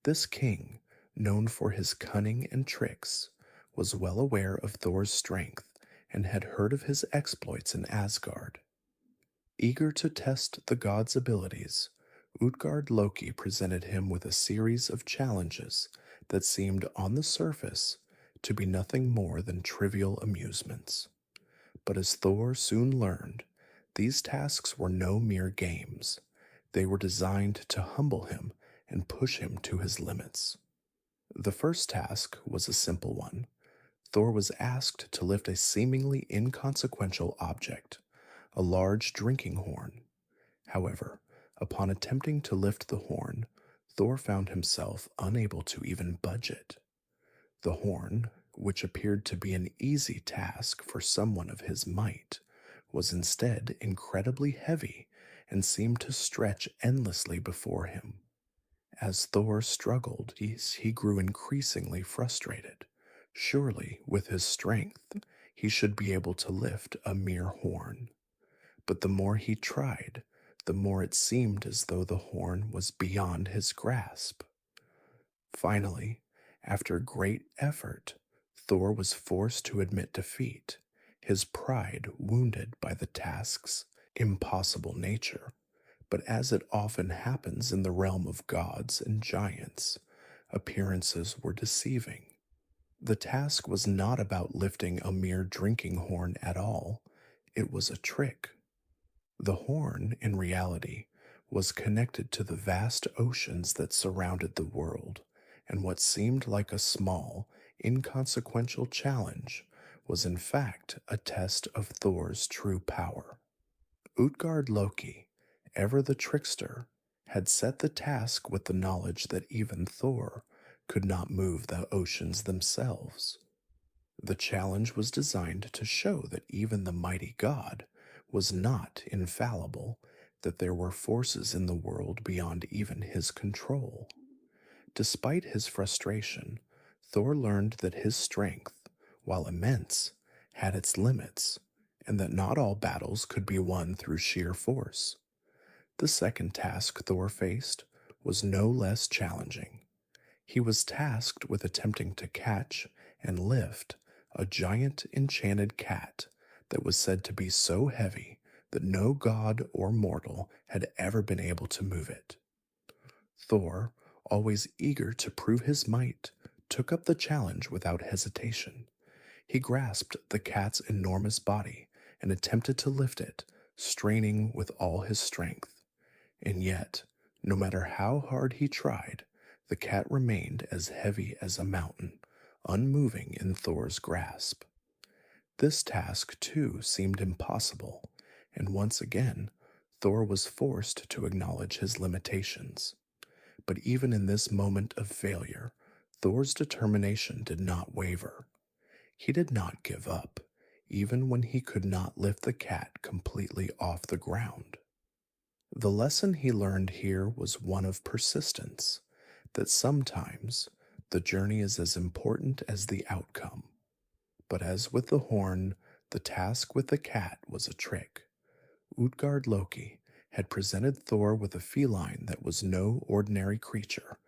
This king, known for his cunning and tricks, was well aware of Thor's strength and had heard of his exploits in Asgard. Eager to test the god's abilities, Utgard Loki presented him with a series of challenges that seemed on the surface to be nothing more than trivial amusements. But as Thor soon learned, these tasks were no mere games. They were designed to humble him and push him to his limits. The first task was a simple one. Thor was asked to lift a seemingly inconsequential object, a large drinking horn. However, upon attempting to lift the horn, Thor found himself unable to even budge it. The horn, which appeared to be an easy task for someone of his might, was instead incredibly heavy and seemed to stretch endlessly before him. As Thor struggled, he grew increasingly frustrated. Surely, with his strength, he should be able to lift a mere horn. But the more he tried, the more it seemed as though the horn was beyond his grasp. Finally, after great effort, Thor was forced to admit defeat, his pride wounded by the task's impossible nature. But as it often happens in the realm of gods and giants, appearances were deceiving. The task was not about lifting a mere drinking horn at all, it was a trick. The horn, in reality, was connected to the vast oceans that surrounded the world, and what seemed like a small, inconsequential challenge was in fact a test of Thor's true power. Utgard Loki, ever the trickster, had set the task with the knowledge that even Thor could not move the oceans themselves. The challenge was designed to show that even the mighty god was not infallible, that there were forces in the world beyond even his control. Despite his frustration, Thor learned that his strength, while immense, had its limits, and that not all battles could be won through sheer force. The second task Thor faced was no less challenging. He was tasked with attempting to catch and lift a giant enchanted cat that was said to be so heavy that no god or mortal had ever been able to move it. Thor, always eager to prove his might, took up the challenge without hesitation. He grasped the cat's enormous body and attempted to lift it, straining with all his strength. And yet, no matter how hard he tried, the cat remained as heavy as a mountain, unmoving in Thor's grasp. This task, too, seemed impossible, and once again, Thor was forced to acknowledge his limitations. But even in this moment of failure, Thor's determination did not waver. He did not give up, even when he could not lift the cat completely off the ground. The lesson he learned here was one of persistence, that sometimes the journey is as important as the outcome. But as with the horn, the task with the cat was a trick. Utgard Loki had presented Thor with a feline that was no ordinary creature,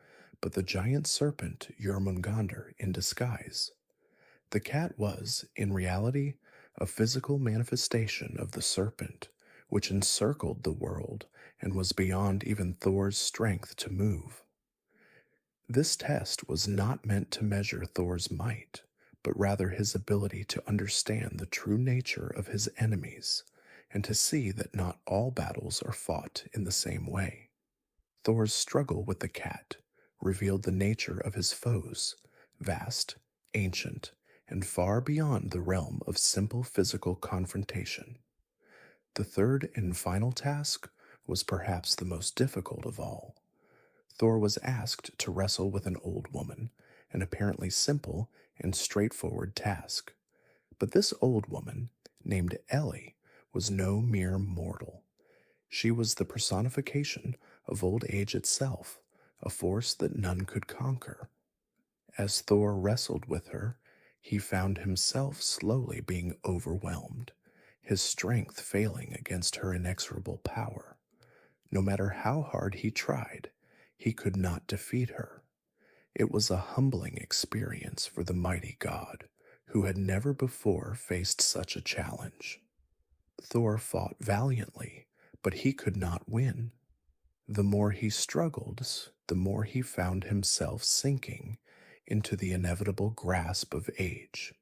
but the giant serpent Jormungandr in disguise. The cat was, in reality, a physical manifestation of the serpent, which encircled the world and was beyond even Thor's strength to move. This test was not meant to measure Thor's might, but rather his ability to understand the true nature of his enemies and to see that not all battles are fought in the same way. Thor's struggle with the cat revealed the nature of his foes, vast, ancient, and far beyond the realm of simple physical confrontation. The third and final task was perhaps the most difficult of all. Thor was asked to wrestle with an old woman, an apparently simple and straightforward task. But this old woman, named Ellie, was no mere mortal. She was the personification of old age itself, a force that none could conquer. As Thor wrestled with her, he found himself slowly being overwhelmed, his strength failing against her inexorable power. No matter how hard he tried, he could not defeat her. It was a humbling experience for the mighty god, who had never before faced such a challenge. Thor fought valiantly, but he could not win. The more he struggled, the more he found himself sinking into the inevitable grasp of age.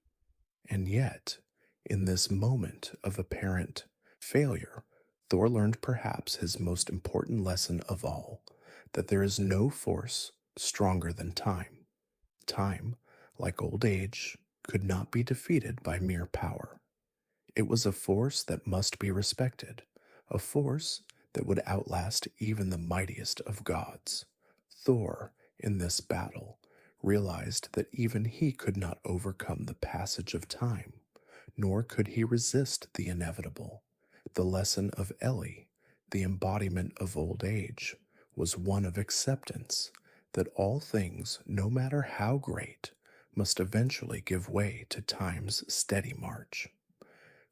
And yet, in this moment of apparent failure, Thor learned perhaps his most important lesson of all, that there is no force stronger than time. Time, like old age, could not be defeated by mere power. It was a force that must be respected, a force that would outlast even the mightiest of gods. Thor, in this battle, realized that even he could not overcome the passage of time, nor could he resist the inevitable. The lesson of Ellie, the embodiment of old age, was one of acceptance, that all things, no matter how great, must eventually give way to time's steady march.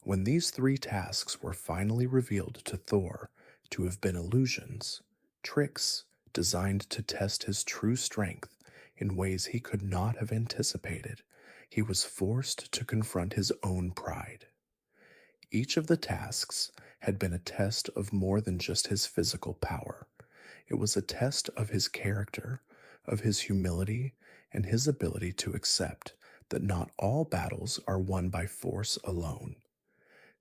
When these three tasks were finally revealed to Thor to have been illusions, tricks designed to test his true strength in ways he could not have anticipated, he was forced to confront his own pride. Each of the tasks had been a test of more than just his physical power. It was a test of his character, of his humility, and his ability to accept that not all battles are won by force alone.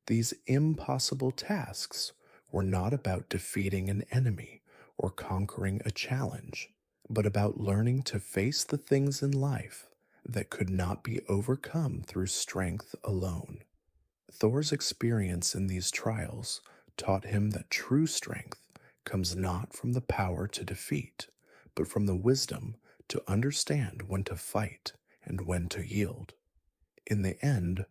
These impossible tasks were not about defeating an enemy or conquering a challenge, but about learning to face the things in life that could not be overcome through strength alone. Thor's experience in these trials taught him that true strength comes not from the power to defeat, but from the wisdom to understand when to fight and when to yield. In the end,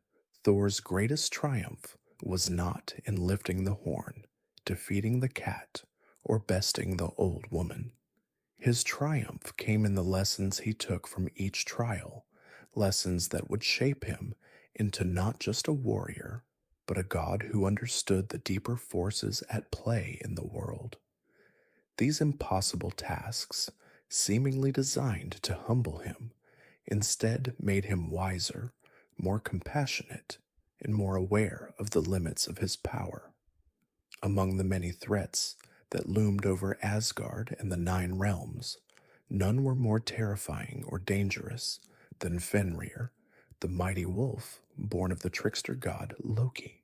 Thor's greatest triumph was not in lifting the horn, defeating the cat, or besting the old woman. His triumph came in the lessons he took from each trial, lessons that would shape him into not just a warrior, but a god who understood the deeper forces at play in the world. These impossible tasks, seemingly designed to humble him, instead made him wiser, more compassionate, and more aware of the limits of his power. Among the many threats that loomed over Asgard and the Nine Realms, none were more terrifying or dangerous than Fenrir, the mighty wolf born of the trickster god Loki.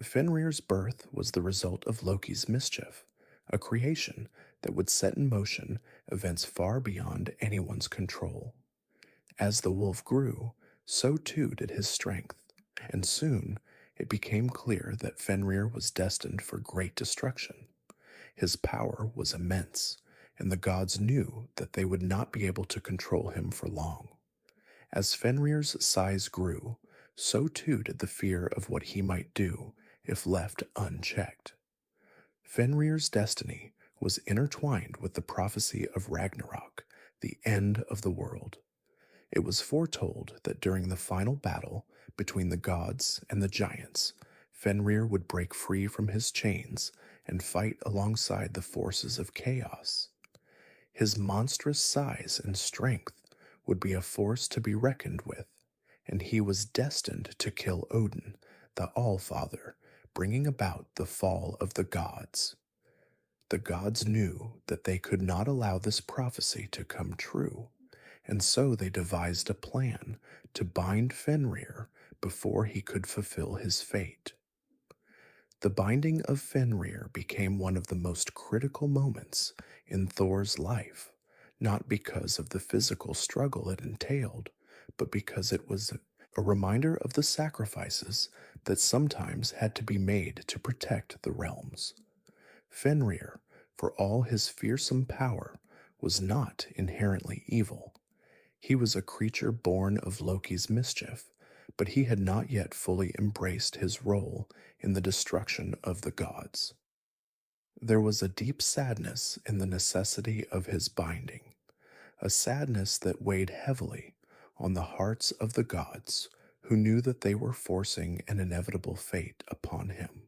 Fenrir's birth was the result of Loki's mischief, a creation that would set in motion events far beyond anyone's control. As the wolf grew, so too did his strength, and soon it became clear that Fenrir was destined for great destruction. His power was immense, and the gods knew that they would not be able to control him for long. As Fenrir's size grew, so too did the fear of what he might do if left unchecked. Fenrir's destiny was intertwined with the prophecy of Ragnarok, the end of the world. It was foretold that during the final battle between the gods and the giants, Fenrir would break free from his chains and fight alongside the forces of chaos. His monstrous size and strength would be a force to be reckoned with, and he was destined to kill Odin, the All-Father, bringing about the fall of the gods. The gods knew that they could not allow this prophecy to come true, and so they devised a plan to bind Fenrir before he could fulfill his fate. The binding of Fenrir became one of the most critical moments in Thor's life, not because of the physical struggle it entailed, but because it was a reminder of the sacrifices that sometimes had to be made to protect the realms. Fenrir, for all his fearsome power, was not inherently evil. He was a creature born of Loki's mischief, but he had not yet fully embraced his role in the destruction of the gods. There was a deep sadness in the necessity of his binding, a sadness that weighed heavily on the hearts of the gods who knew that they were forcing an inevitable fate upon him.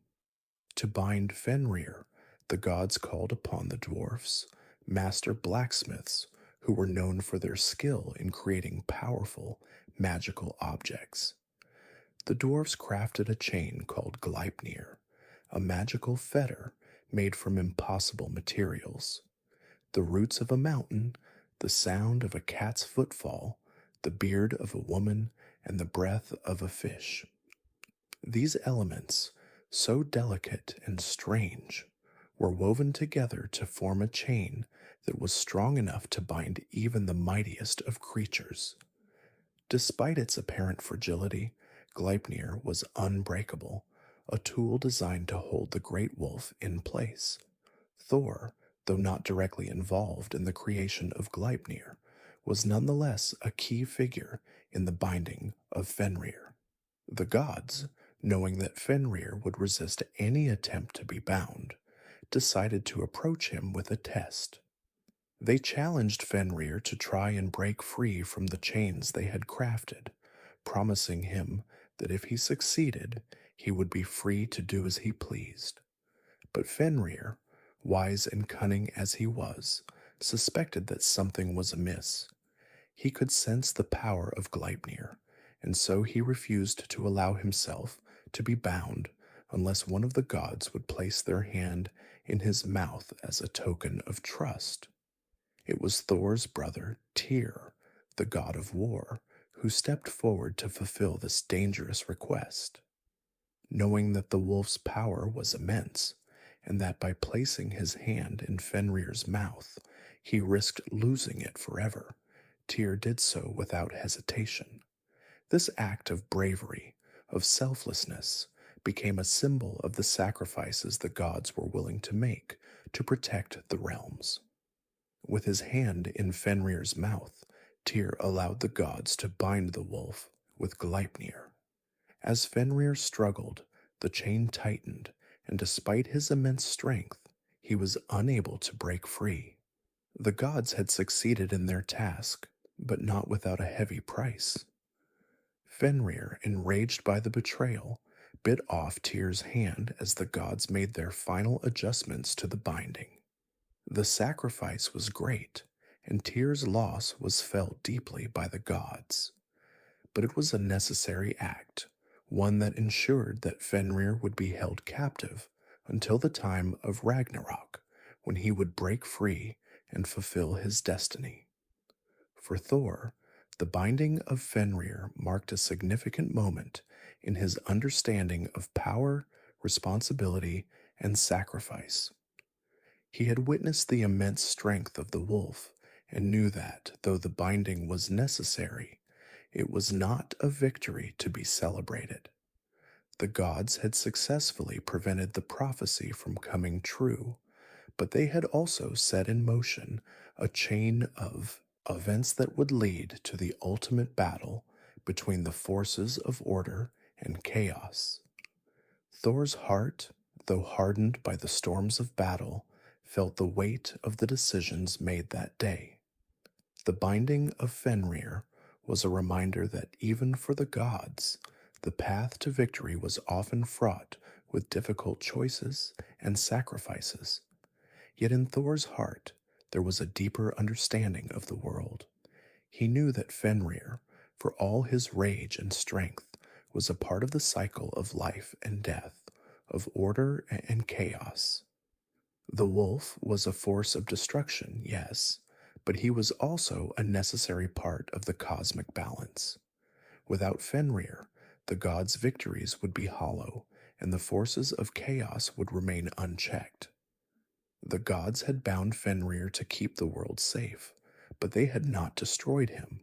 To bind Fenrir, the gods called upon the dwarfs, master blacksmiths, who were known for their skill in creating powerful, magical objects. The dwarfs crafted a chain called Gleipnir, a magical fetter made from impossible materials. The roots of a mountain, the sound of a cat's footfall, the beard of a woman, and the breath of a fish. These elements, so delicate and strange, were woven together to form a chain that was strong enough to bind even the mightiest of creatures. Despite its apparent fragility, Gleipnir was unbreakable, a tool designed to hold the great wolf in place. Thor, though not directly involved in the creation of Gleipnir, was nonetheless a key figure in the binding of Fenrir. The gods, knowing that Fenrir would resist any attempt to be bound, decided to approach him with a test. They challenged Fenrir to try and break free from the chains they had crafted, promising him that if he succeeded, he would be free to do as he pleased. But Fenrir, wise and cunning as he was, suspected that something was amiss. He could sense the power of Gleipnir, and so he refused to allow himself to be bound unless one of the gods would place their hand in his mouth as a token of trust. It was Thor's brother, Tyr, the god of war, who stepped forward to fulfill this dangerous request. Knowing that the wolf's power was immense, and that by placing his hand in Fenrir's mouth, he risked losing it forever, Tyr did so without hesitation. This act of bravery, of selflessness, became a symbol of the sacrifices the gods were willing to make to protect the realms. With his hand in Fenrir's mouth, Tyr allowed the gods to bind the wolf with Gleipnir. As Fenrir struggled, the chain tightened, and despite his immense strength, he was unable to break free. The gods had succeeded in their task, but not without a heavy price. Fenrir, enraged by the betrayal, bit off Tyr's hand as the gods made their final adjustments to the binding. The sacrifice was great, and Tyr's loss was felt deeply by the gods. But it was a necessary act, one that ensured that Fenrir would be held captive until the time of Ragnarok, when he would break free and fulfill his destiny. For Thor, the binding of Fenrir marked a significant moment in his understanding of power, responsibility, and sacrifice. He had witnessed the immense strength of the wolf and knew that, though the binding was necessary, it was not a victory to be celebrated. The gods had successfully prevented the prophecy from coming true, but they had also set in motion a chain of events that would lead to the ultimate battle between the forces of order and chaos. Thor's heart, though hardened by the storms of battle, felt the weight of the decisions made that day. The binding of Fenrir was a reminder that even for the gods, the path to victory was often fraught with difficult choices and sacrifices. Yet in Thor's heart, there was a deeper understanding of the world. He knew that Fenrir, for all his rage and strength, was a part of the cycle of life and death, of order and chaos. The wolf was a force of destruction, yes, but he was also a necessary part of the cosmic balance. Without Fenrir, the gods' victories would be hollow, and the forces of chaos would remain unchecked. The gods had bound Fenrir to keep the world safe, but they had not destroyed him.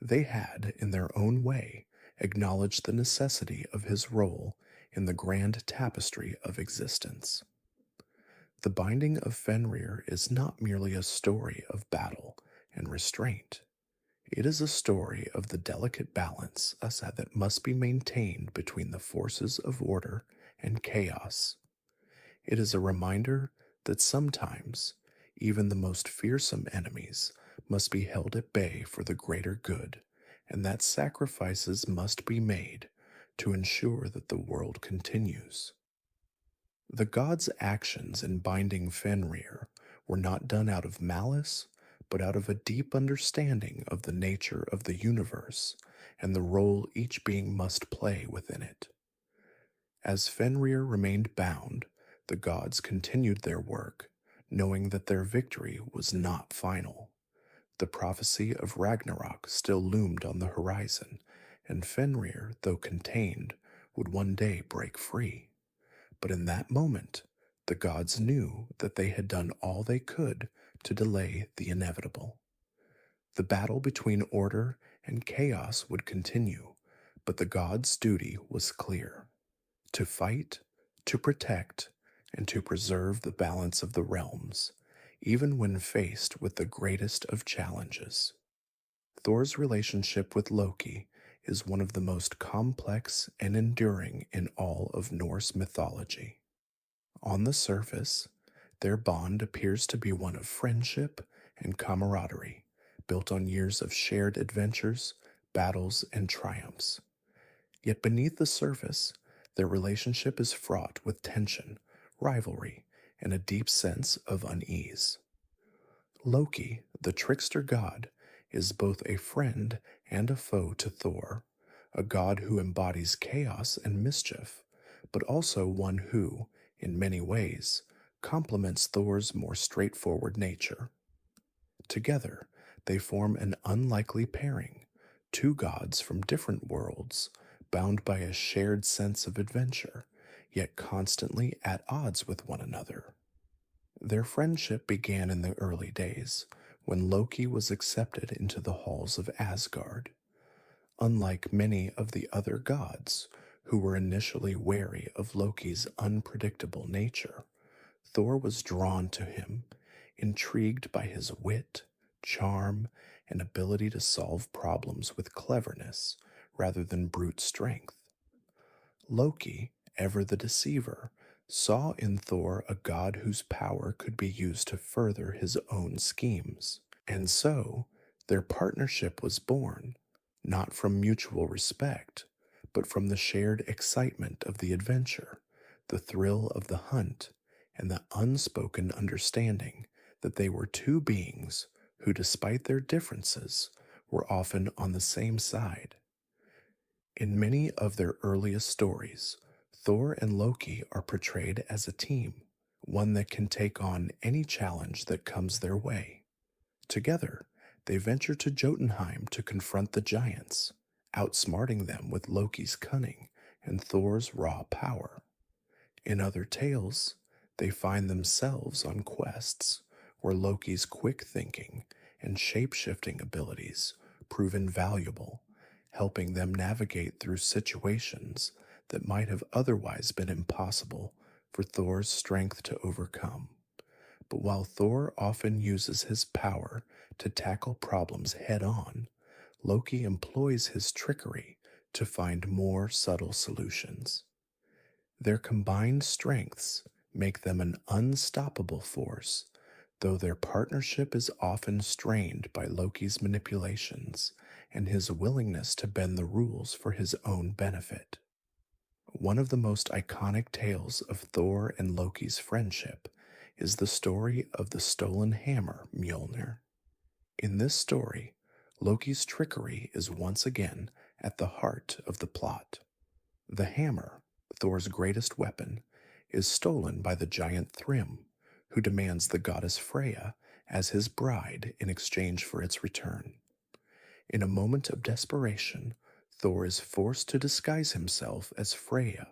They had, in their own way, acknowledged the necessity of his role in the grand tapestry of existence. The binding of Fenrir is not merely a story of battle and restraint. It is a story of the delicate balance that must be maintained between the forces of order and chaos. It is a reminder that sometimes even the most fearsome enemies must be held at bay for the greater good, and that sacrifices must be made to ensure that the world continues. The gods' actions in binding Fenrir were not done out of malice, but out of a deep understanding of the nature of the universe and the role each being must play within it. As Fenrir remained bound, the gods continued their work, knowing that their victory was not final. The prophecy of Ragnarok still loomed on the horizon, and Fenrir, though contained, would one day break free. But in that moment, the gods knew that they had done all they could to delay the inevitable. The battle between order and chaos would continue, but the gods' duty was clear: to fight, to protect, and to preserve the balance of the realms, even when faced with the greatest of challenges. Thor's relationship with Loki is one of the most complex and enduring in all of Norse mythology. On the surface, their bond appears to be one of friendship and camaraderie, built on years of shared adventures, battles, and triumphs. Yet beneath the surface, their relationship is fraught with tension, rivalry, and a deep sense of unease. Loki, the trickster god, is both a friend and a foe to Thor, a god who embodies chaos and mischief, but also one who, in many ways, complements Thor's more straightforward nature. Together, they form an unlikely pairing, two gods from different worlds, bound by a shared sense of adventure, yet constantly at odds with one another. Their friendship began in the early days, when Loki was accepted into the halls of Asgard. Unlike many of the other gods, who were initially wary of Loki's unpredictable nature, Thor was drawn to him, intrigued by his wit, charm, and ability to solve problems with cleverness rather than brute strength. Loki, ever the deceiver, saw in Thor a god whose power could be used to further his own schemes. And so, their partnership was born, not from mutual respect, but from the shared excitement of the adventure, the thrill of the hunt, and the unspoken understanding that they were two beings who, despite their differences, were often on the same side. In many of their earliest stories, Thor and Loki are portrayed as a team, one that can take on any challenge that comes their way. Together, they venture to Jotunheim to confront the giants, outsmarting them with Loki's cunning and Thor's raw power. In other tales, they find themselves on quests where Loki's quick thinking and shape shifting abilities prove invaluable, helping them navigate through situations that might have otherwise been impossible for Thor's strength to overcome. But while Thor often uses his power to tackle problems head on, Loki employs his trickery to find more subtle solutions. Their combined strengths make them an unstoppable force, though their partnership is often strained by Loki's manipulations and his willingness to bend the rules for his own benefit. One of the most iconic tales of Thor and Loki's friendship is the story of the stolen hammer Mjolnir. In this story, Loki's trickery is once again at the heart of the plot. The hammer, Thor's greatest weapon, is stolen by the giant Thrym, who demands the goddess Freya as his bride in exchange for its return. In a moment of desperation, Thor is forced to disguise himself as Freya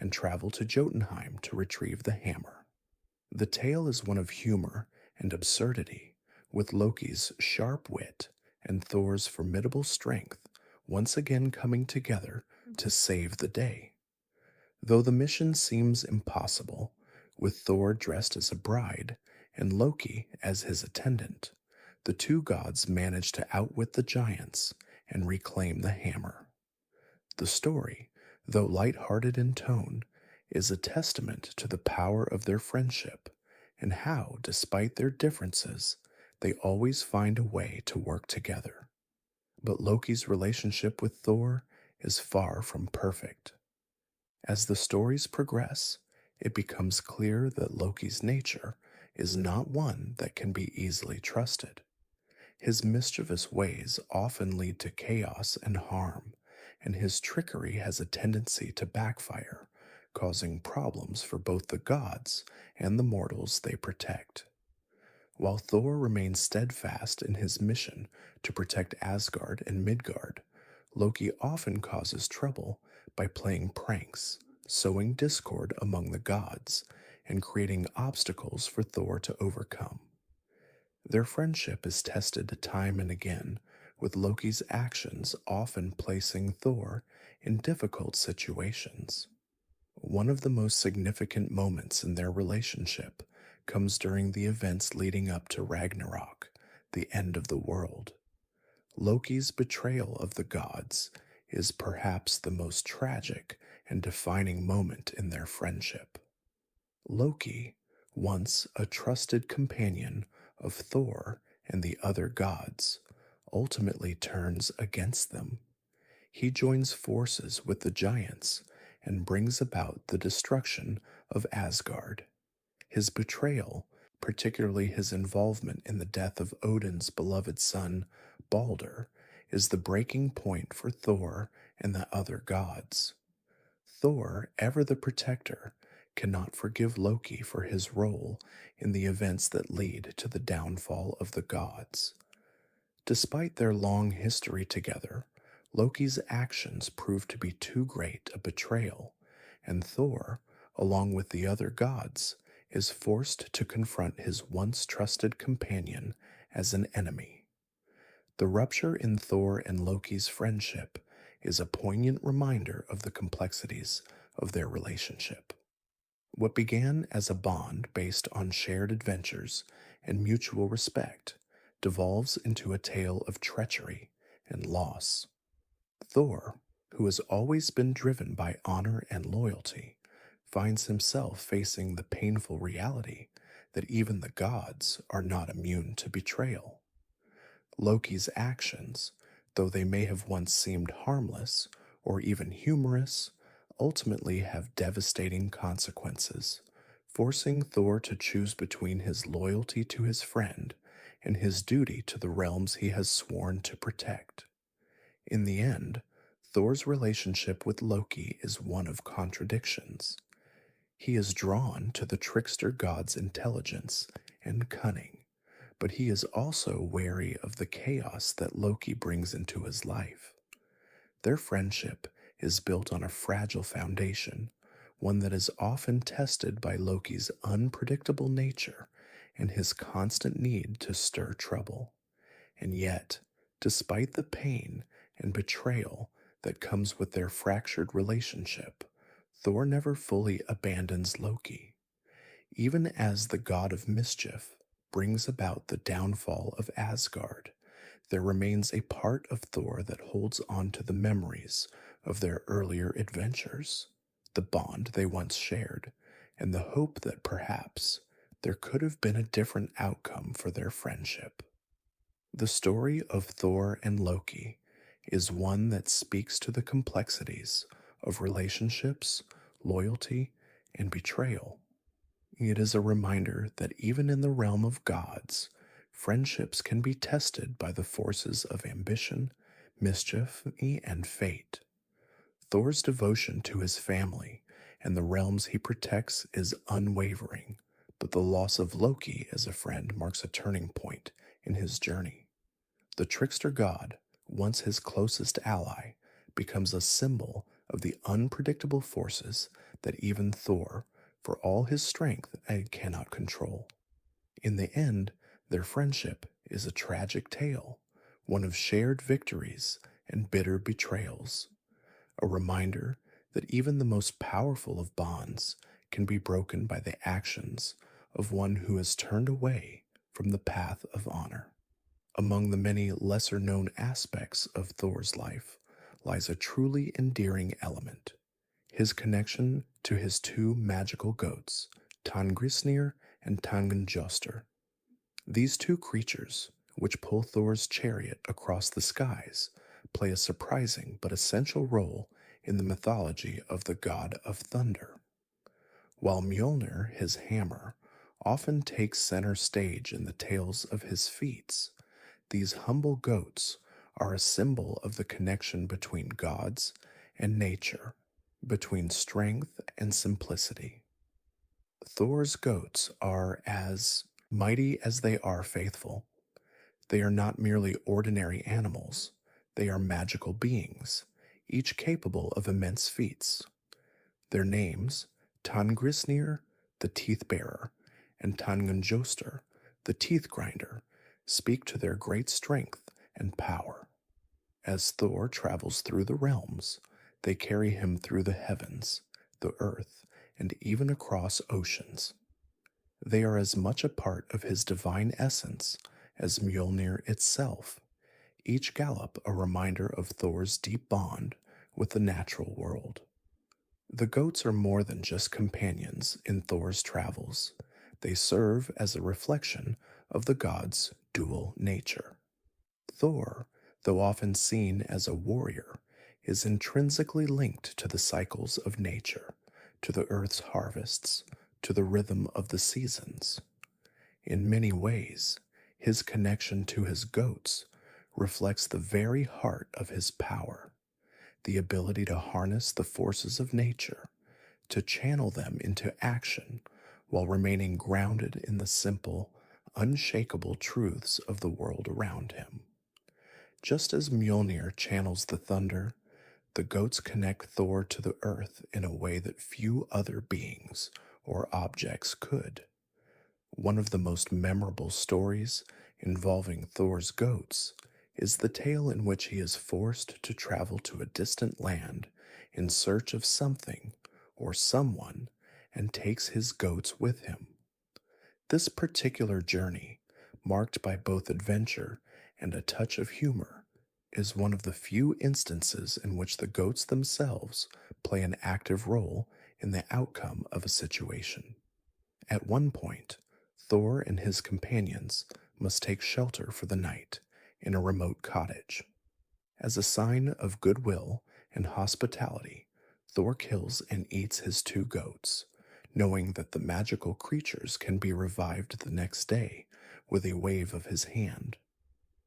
and travel to Jotunheim to retrieve the hammer. The tale is one of humor and absurdity, with Loki's sharp wit and Thor's formidable strength once again coming together to save the day. Though the mission seems impossible, with Thor dressed as a bride and Loki as his attendant, the two gods manage to outwit the giants and reclaim the hammer. The story, though light-hearted in tone, is a testament to the power of their friendship and how, despite their differences, they always find a way to work together. But Loki's relationship with Thor is far from perfect. As the stories progress, it becomes clear that Loki's nature is not one that can be easily trusted. His mischievous ways often lead to chaos and harm, and his trickery has a tendency to backfire, causing problems for both the gods and the mortals they protect. While Thor remains steadfast in his mission to protect Asgard and Midgard, Loki often causes trouble by playing pranks, sowing discord among the gods, and creating obstacles for Thor to overcome. Their friendship is tested time and again, with Loki's actions often placing Thor in difficult situations. One of the most significant moments in their relationship comes during the events leading up to Ragnarok, the end of the world. Loki's betrayal of the gods is perhaps the most tragic and defining moment in their friendship. Loki, once a trusted companion of Thor and the other gods, ultimately turns against them. He joins forces with the giants and brings about the destruction of Asgard. His betrayal, particularly his involvement in the death of Odin's beloved son, Balder, is the breaking point for Thor and the other gods. Thor, ever the protector, cannot forgive Loki for his role in the events that lead to the downfall of the gods. Despite their long history together, Loki's actions prove to be too great a betrayal, and Thor, along with the other gods, is forced to confront his once trusted companion as an enemy. The rupture in Thor and Loki's friendship is a poignant reminder of the complexities of their relationship. What began as a bond based on shared adventures and mutual respect devolves into a tale of treachery and loss. Thor, who has always been driven by honor and loyalty, finds himself facing the painful reality that even the gods are not immune to betrayal. Loki's actions, though they may have once seemed harmless or even humorous, ultimately have devastating consequences, forcing Thor to choose between his loyalty to his friend and his duty to the realms he has sworn to protect. In the end, Thor's relationship with Loki is one of contradictions. He is drawn to the trickster god's intelligence and cunning, but he is also wary of the chaos that Loki brings into his life. Their friendship is built on a fragile foundation, one that is often tested by Loki's unpredictable nature and his constant need to stir trouble. And yet, despite the pain and betrayal that comes with their fractured relationship, Thor never fully abandons Loki. Even as the god of mischief brings about the downfall of Asgard, there remains a part of Thor that holds on to the memories of their earlier adventures, the bond they once shared, and the hope that perhaps there could have been a different outcome for their friendship. The story of Thor and Loki is one that speaks to the complexities of relationships, loyalty, and betrayal. It is a reminder that even in the realm of gods, friendships can be tested by the forces of ambition, mischief, and fate. Thor's devotion to his family and the realms he protects is unwavering, but the loss of Loki as a friend marks a turning point in his journey. The trickster god, once his closest ally, becomes a symbol of the unpredictable forces that even Thor, for all his strength, cannot control. In the end, their friendship is a tragic tale, one of shared victories and bitter betrayals, a reminder that even the most powerful of bonds can be broken by the actions of one who has turned away from the path of honor. Among the many lesser known aspects of Thor's life lies a truly endearing element: his connection to his two magical goats, Tangrisnir and Tangenjoster. These two creatures, which pull Thor's chariot across the skies, play a surprising but essential role in the mythology of the god of thunder. While Mjolnir, his hammer, often takes center stage in the tales of his feats, these humble goats are a symbol of the connection between gods and nature, between strength and simplicity. Thor's goats are as mighty as they are faithful. They are not merely ordinary animals, they are magical beings, each capable of immense feats. Their names, Tangrisnir, the Teeth Bearer, and Tangenjoster, the Teeth Grinder, speak to their great strength and power. As Thor travels through the realms, they carry him through the heavens, the earth, and even across oceans. They are as much a part of his divine essence as Mjolnir itself, each gallop a reminder of Thor's deep bond with the natural world. The goats are more than just companions in Thor's travels. They serve as a reflection of the god's dual nature. Thor, though often seen as a warrior, is intrinsically linked to the cycles of nature, to the earth's harvests, to the rhythm of the seasons. In many ways, his connection to his goats reflects the very heart of his power, the ability to harness the forces of nature, to channel them into action while remaining grounded in the simple, unshakable truths of the world around him. Just as Mjolnir channels the thunder, the goats connect Thor to the earth in a way that few other beings or objects could. One of the most memorable stories involving Thor's goats is the tale in which he is forced to travel to a distant land in search of something or someone and takes his goats with him. This particular journey, marked by both adventure and a touch of humor, is one of the few instances in which the goats themselves play an active role in the outcome of a situation. At one point, Thor and his companions must take shelter for the night in a remote cottage. As a sign of goodwill and hospitality, Thor kills and eats his two goats, knowing that the magical creatures can be revived the next day with a wave of his hand.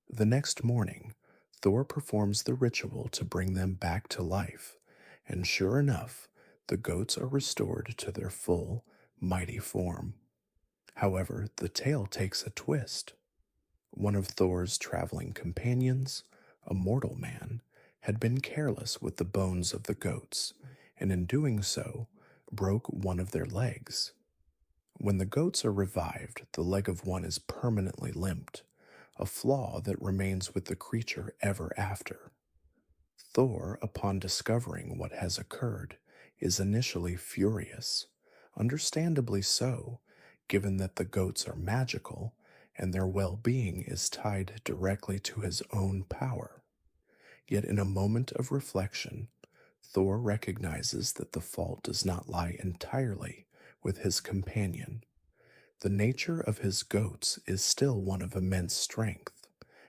The next morning, Thor performs the ritual to bring them back to life, and sure enough, the goats are restored to their full, mighty form. However, the tale takes a twist. One of Thor's traveling companions, a mortal man, had been careless with the bones of the goats, and in doing so, broke one of their legs. When the goats are revived, the leg of one is permanently limped, a flaw that remains with the creature ever after. Thor, upon discovering what has occurred, is initially furious, understandably so, given that the goats are magical and their well-being is tied directly to his own power. Yet in a moment of reflection, Thor recognizes that the fault does not lie entirely with his companion. The nature of his goats is still one of immense strength,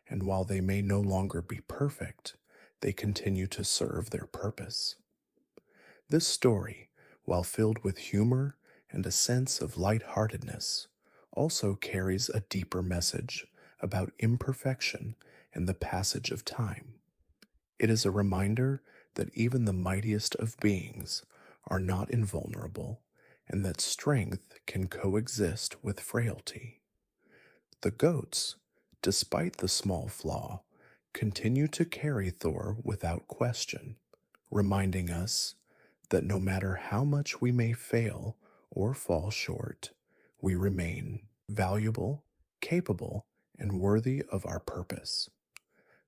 and while they may no longer be perfect, they continue to serve their purpose. This story, while filled with humor and a sense of lightheartedness, also carries a deeper message about imperfection and the passage of time. It is a reminder that even the mightiest of beings are not invulnerable, and that strength can coexist with frailty. The goats, despite the small flaw, continue to carry Thor without question, reminding us that no matter how much we may fail or fall short, we remain valuable, capable, and worthy of our purpose.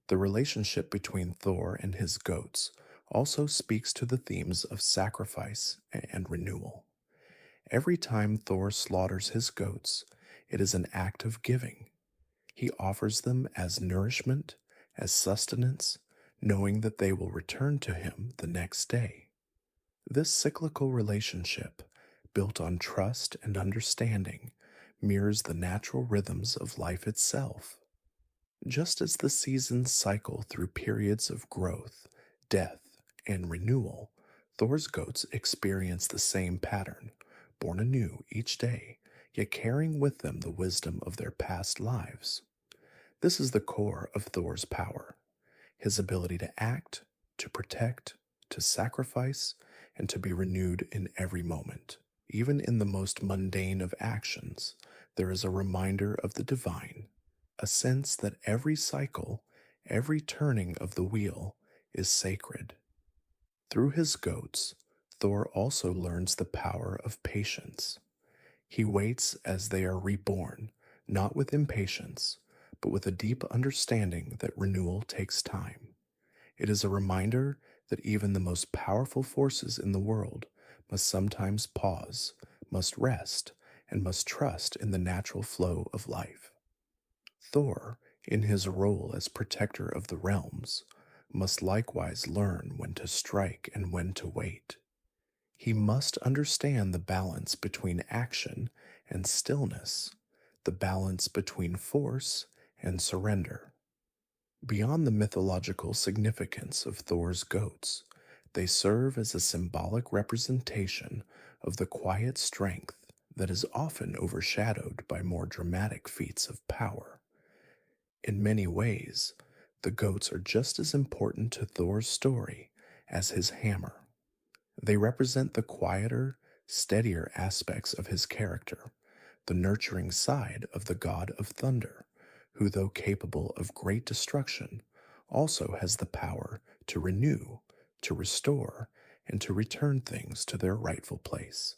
The relationship between Thor and his goats also speaks to the themes of sacrifice and renewal. Every time Thor slaughters his goats, it is an act of giving. He offers them as nourishment, as sustenance, knowing that they will return to him the next day. This cyclical relationship, built on trust and understanding, mirrors the natural rhythms of life itself. Just as the seasons cycle through periods of growth, death, and renewal, Thor's goats experience the same pattern, born anew each day, yet carrying with them the wisdom of their past lives. This is the core of Thor's power, his ability to act, to protect, to sacrifice, and to be renewed in every moment. Even in the most mundane of actions, there is a reminder of the divine, a sense that every cycle, every turning of the wheel is sacred. Through his goats, Thor also learns the power of patience. He waits as they are reborn, not with impatience, but with a deep understanding that renewal takes time. It is a reminder that even the most powerful forces in the world must sometimes pause, must rest, and must trust in the natural flow of life. Thor, in his role as protector of the realms, must likewise learn when to strike and when to wait. He must understand the balance between action and stillness, the balance between force and surrender. Beyond the mythological significance of Thor's goats, they serve as a symbolic representation of the quiet strength that is often overshadowed by more dramatic feats of power. In many ways, the goats are just as important to Thor's story as his hammer. They represent the quieter, steadier aspects of his character, the nurturing side of the god of thunder, who, though capable of great destruction, also has the power to renew, to restore, and to return things to their rightful place.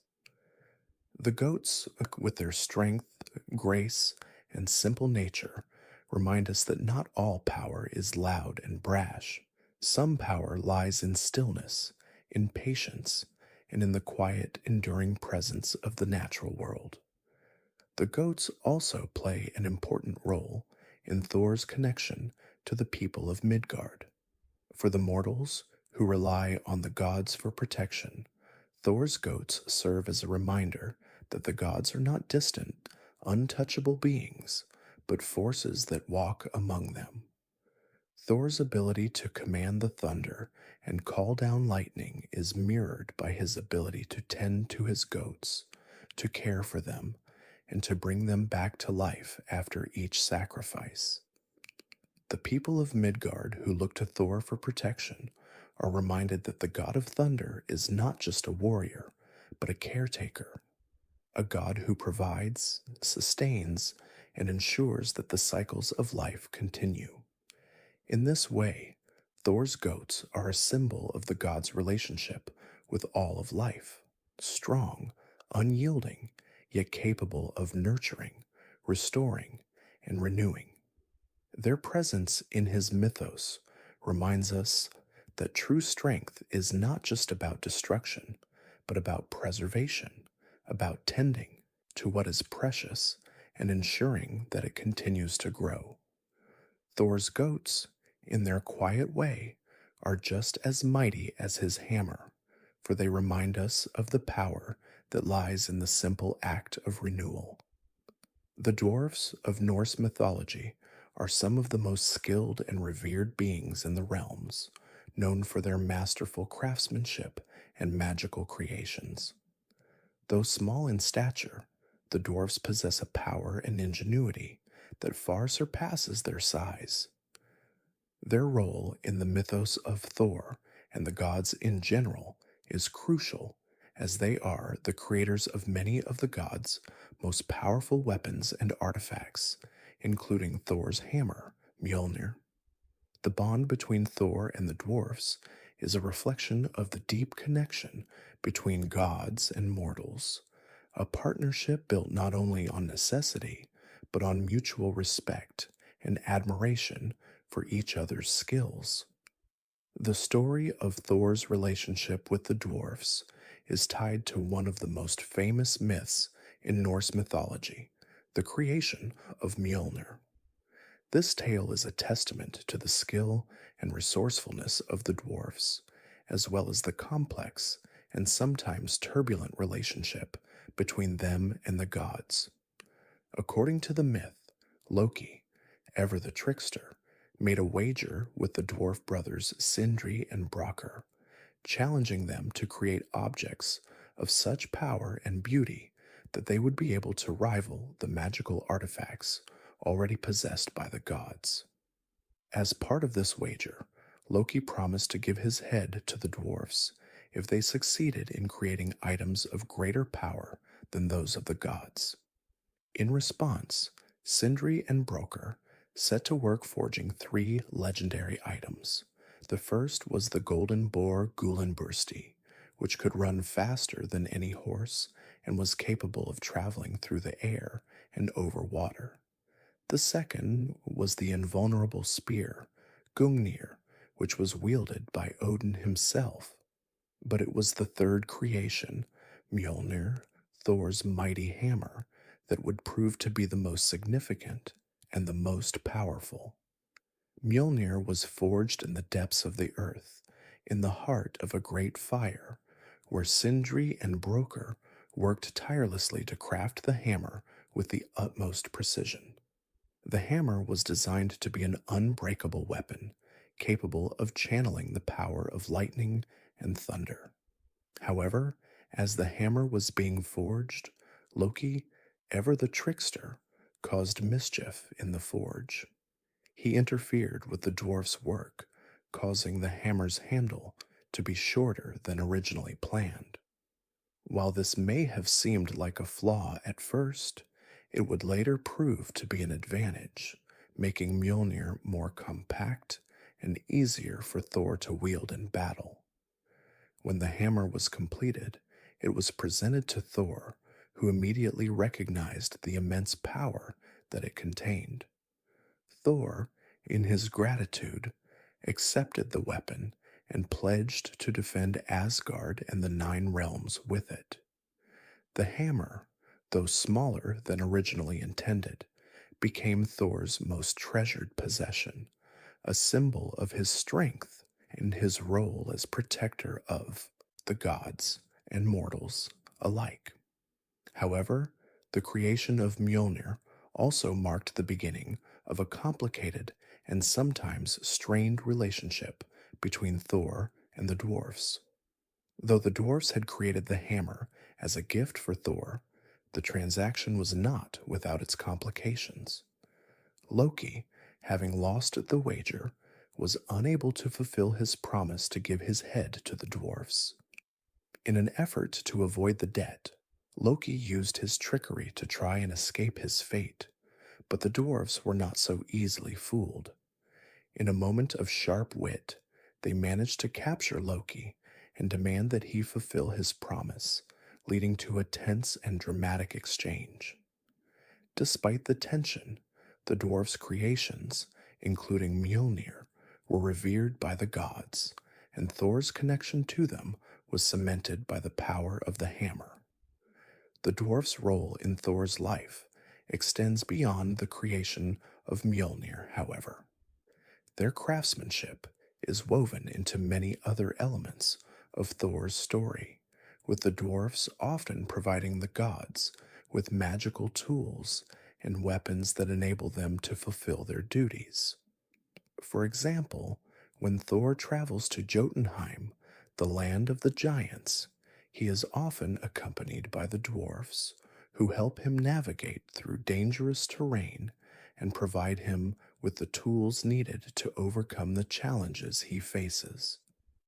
The goats, with their strength, grace, and simple nature, remind us that not all power is loud and brash. Some power lies in stillness, in patience, and in the quiet, enduring presence of the natural world. The goats also play an important role in Thor's connection to the people of Midgard. For the mortals who rely on the gods for protection, Thor's goats serve as a reminder that the gods are not distant, untouchable beings, but forces that walk among them. Thor's ability to command the thunder and call down lightning is mirrored by his ability to tend to his goats, to care for them, and to bring them back to life after each sacrifice. The people of Midgard who look to Thor for protection are reminded that the god of thunder is not just a warrior, but a caretaker, a god who provides, sustains, and ensures that the cycles of life continue. In this way, Thor's goats are a symbol of the god's relationship with all of life, strong, unyielding, yet capable of nurturing, restoring, and renewing. Their presence in his mythos reminds us that true strength is not just about destruction, but about preservation, about tending to what is precious and ensuring that it continues to grow. Thor's goats, in their quiet way, are just as mighty as his hammer, for they remind us of the power that lies in the simple act of renewal. The dwarfs of Norse mythology are some of the most skilled and revered beings in the realms, known for their masterful craftsmanship and magical creations. Though small in stature, the dwarfs possess a power and ingenuity that far surpasses their size. Their role in the mythos of Thor and the gods in general is crucial, as they are the creators of many of the gods' most powerful weapons and artifacts, including Thor's hammer, Mjolnir. The bond between Thor and the dwarfs is a reflection of the deep connection between gods and mortals, a partnership built not only on necessity, but on mutual respect and admiration for each other's skills. The story of Thor's relationship with the dwarfs is tied to one of the most famous myths in Norse mythology, the creation of Mjolnir. This tale is a testament to the skill and resourcefulness of the dwarfs, as well as the complex and sometimes turbulent relationship between them and the gods. According to the myth, Loki, ever the trickster, made a wager with the dwarf brothers Sindri and Brokkr, challenging them to create objects of such power and beauty that they would be able to rival the magical artifacts already possessed by the gods. As part of this wager, Loki promised to give his head to the dwarfs if they succeeded in creating items of greater power than those of the gods. In response, Sindri and Brokkr set to work forging 3 legendary items. The first was the golden boar Gulenbursti, which could run faster than any horse and was capable of traveling through the air and over water. The second was the invulnerable spear, Gungnir, which was wielded by Odin himself. But it was the third creation, Mjolnir, Thor's mighty hammer, that would prove to be the most significant and the most powerful. Mjolnir was forged in the depths of the earth, in the heart of a great fire, where Sindri and Brokkr worked tirelessly to craft the hammer with the utmost precision. The hammer was designed to be an unbreakable weapon, capable of channeling the power of lightning and thunder. However, as the hammer was being forged, Loki, ever the trickster, caused mischief in the forge. He interfered with the dwarf's work, causing the hammer's handle to be shorter than originally planned. While this may have seemed like a flaw at first, it would later prove to be an advantage, making Mjolnir more compact and easier for Thor to wield in battle. When the hammer was completed, it was presented to Thor, who immediately recognized the immense power that it contained. Thor, in his gratitude, accepted the weapon and pledged to defend Asgard and the Nine Realms with it. The hammer, though smaller than originally intended, became Thor's most treasured possession, a symbol of his strength and his role as protector of the gods and mortals alike. However, the creation of Mjolnir also marked the beginning of a complicated and sometimes strained relationship between Thor and the dwarfs. Though the dwarfs had created the hammer as a gift for Thor, the transaction was not without its complications. Loki, having lost the wager, was unable to fulfill his promise to give his head to the dwarfs. In an effort to avoid the debt, Loki used his trickery to try and escape his fate, but the dwarfs were not so easily fooled. In a moment of sharp wit, they managed to capture Loki and demand that he fulfill his promise, leading to a tense and dramatic exchange. Despite the tension, the dwarfs' creations, including Mjolnir, were revered by the gods, and Thor's connection to them was cemented by the power of the hammer. The dwarfs' role in Thor's life extends beyond the creation of Mjolnir, however. Their craftsmanship is woven into many other elements of Thor's story, with the dwarfs often providing the gods with magical tools and weapons that enable them to fulfill their duties. For example, when Thor travels to Jotunheim, the land of the giants, he is often accompanied by the dwarfs, who help him navigate through dangerous terrain and provide him with the tools needed to overcome the challenges he faces.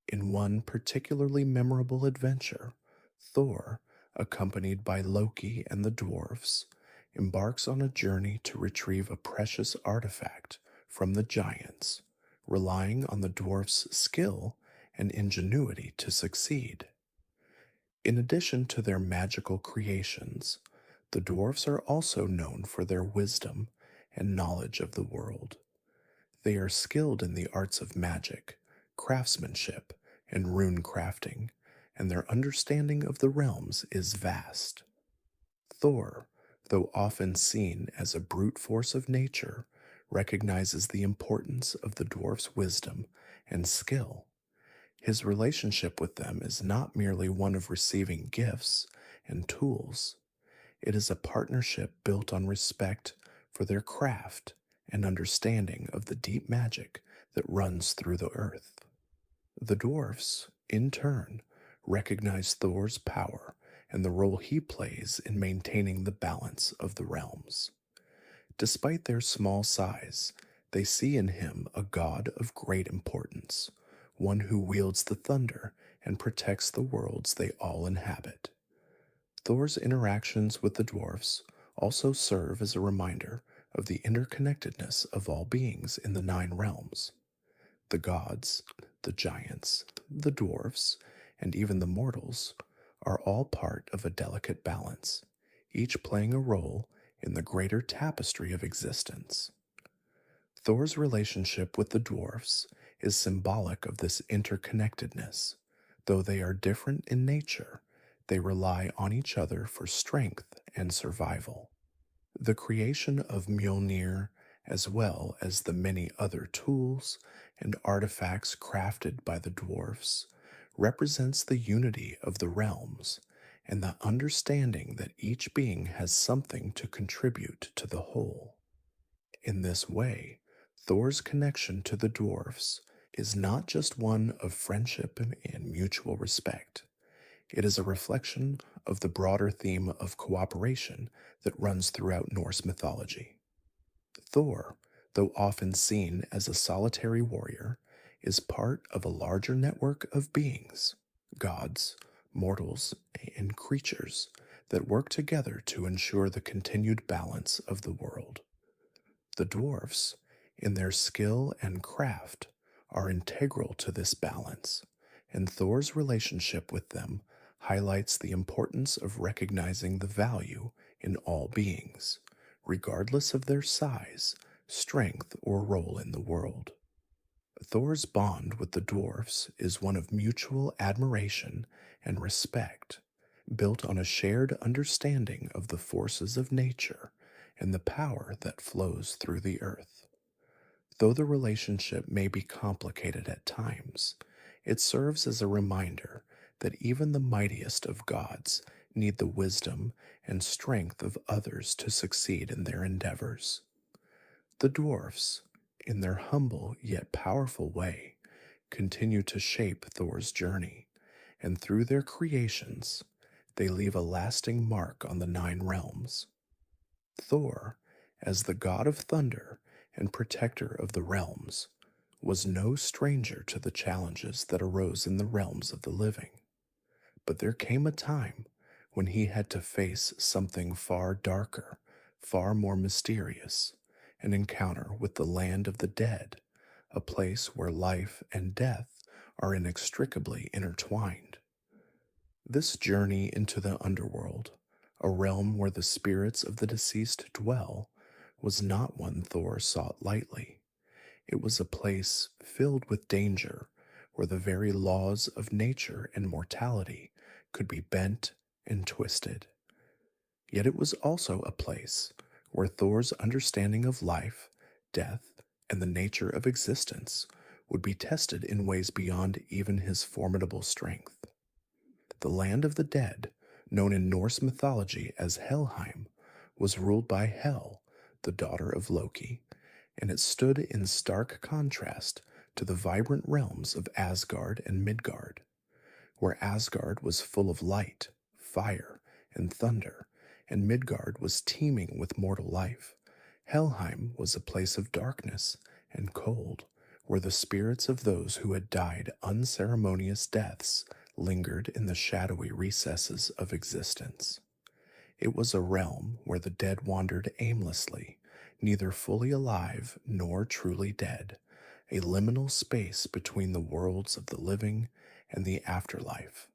In one particularly memorable adventure, Thor, accompanied by Loki and the dwarfs, embarks on a journey to retrieve a precious artifact from the giants, relying on the dwarfs' skill and ingenuity to succeed. In addition to their magical creations, the dwarfs are also known for their wisdom and knowledge of the world. They are skilled in the arts of magic, craftsmanship, and rune crafting, and their understanding of the realms is vast. Thor, though often seen as a brute force of nature, recognizes the importance of the dwarf's wisdom and skill. His relationship with them is not merely one of receiving gifts and tools. It is a partnership built on respect for their craft and understanding of the deep magic that runs through the earth. The dwarfs, in turn, recognize Thor's power and the role he plays in maintaining the balance of the realms. Despite their small size, they see in him a god of great importance, one who wields the thunder and protects the worlds they all inhabit. Thor's interactions with the dwarfs also serve as a reminder of the interconnectedness of all beings in the Nine Realms. The gods, the giants, the dwarfs, and even the mortals are all part of a delicate balance, each playing a role in the greater tapestry of existence. Thor's relationship with the dwarfs is symbolic of this interconnectedness. Though they are different in nature, they rely on each other for strength and survival. The creation of Mjolnir, as well as the many other tools and artifacts crafted by the dwarfs, represents the unity of the realms and the understanding that each being has something to contribute to the whole. In this way, Thor's connection to the dwarfs is not just one of friendship and mutual respect. It is a reflection of the broader theme of cooperation that runs throughout Norse mythology. Thor, though often seen as a solitary warrior, is part of a larger network of beings, gods, mortals, and creatures that work together to ensure the continued balance of the world. The dwarfs, in their skill and craft, are integral to this balance, and Thor's relationship with them highlights the importance of recognizing the value in all beings, regardless of their size, strength, or role in the world. Thor's bond with the dwarfs is one of mutual admiration and respect, built on a shared understanding of the forces of nature and the power that flows through the earth. Though the relationship may be complicated at times, it serves as a reminder that even the mightiest of gods need the wisdom and strength of others to succeed in their endeavors. The dwarfs, in their humble yet powerful way, continue to shape Thor's journey, and through their creations, they leave a lasting mark on the nine realms. Thor, as the god of thunder and protector of the realms, was no stranger to the challenges that arose in the realms of the living. But there came a time when he had to face something far darker, far more mysterious, an encounter with the land of the dead, a place where life and death are inextricably intertwined. This journey into the underworld, a realm where the spirits of the deceased dwell, was not one Thor sought lightly. It was a place filled with danger, where the very laws of nature and mortality could be bent and twisted. Yet it was also a place where Thor's understanding of life, death, and the nature of existence would be tested in ways beyond even his formidable strength. The land of the dead, known in Norse mythology as Helheim, was ruled by Hel, the daughter of Loki, and it stood in stark contrast to the vibrant realms of Asgard and Midgard. Where Asgard was full of light, fire, and thunder, and Midgard was teeming with mortal life, Helheim was a place of darkness and cold, where the spirits of those who had died unceremonious deaths lingered in the shadowy recesses of existence. It was a realm where the dead wandered aimlessly, neither fully alive nor truly dead, a liminal space between the worlds of the living and the afterlife.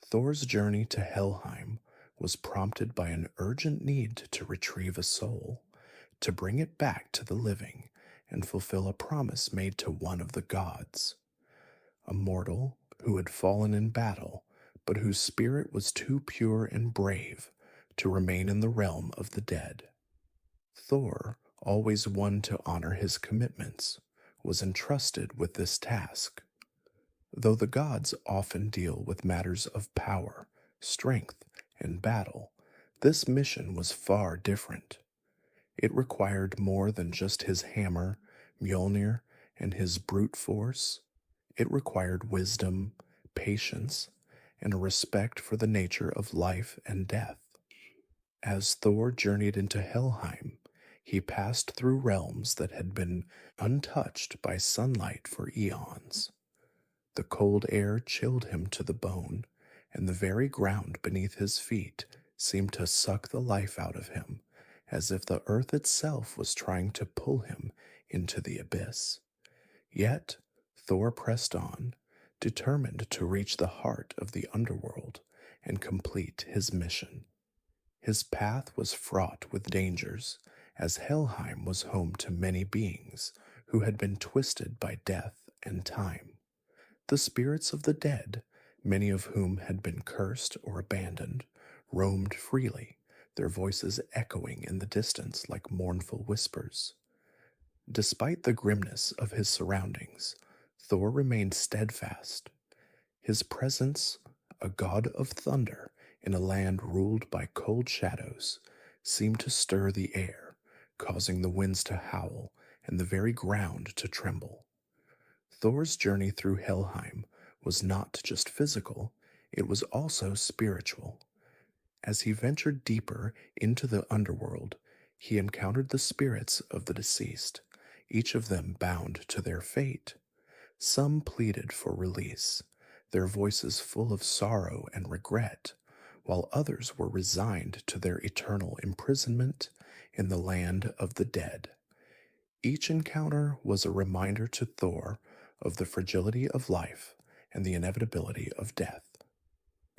Thor's journey to Helheim was prompted by an urgent need to retrieve a soul, to bring it back to the living and fulfill a promise made to one of the gods. A mortal who had fallen in battle, but whose spirit was too pure and brave to remain in the realm of the dead. Thor, always one to honor his commitments, was entrusted with this task. Though the gods often deal with matters of power, strength, and battle, this mission was far different. It required more than just his hammer, Mjolnir, and his brute force. It required wisdom, patience, and a respect for the nature of life and death. As Thor journeyed into Helheim, he passed through realms that had been untouched by sunlight for eons. The cold air chilled him to the bone, and the very ground beneath his feet seemed to suck the life out of him, as if the earth itself was trying to pull him into the abyss. Yet Thor pressed on, determined to reach the heart of the underworld and complete his mission. His path was fraught with dangers, as Helheim was home to many beings who had been twisted by death and time. The spirits of the dead, many of whom had been cursed or abandoned, roamed freely, their voices echoing in the distance like mournful whispers. Despite the grimness of his surroundings, Thor remained steadfast. His presence, a god of thunder in a land ruled by cold shadows, seemed to stir the air, causing the winds to howl and the very ground to tremble. Thor's journey through Helheim was not just physical, it was also spiritual. As he ventured deeper into the underworld, he encountered the spirits of the deceased, each of them bound to their fate. Some pleaded for release, their voices full of sorrow and regret, while others were resigned to their eternal imprisonment in the land of the dead. Each encounter was a reminder to Thor of the fragility of life and the inevitability of death.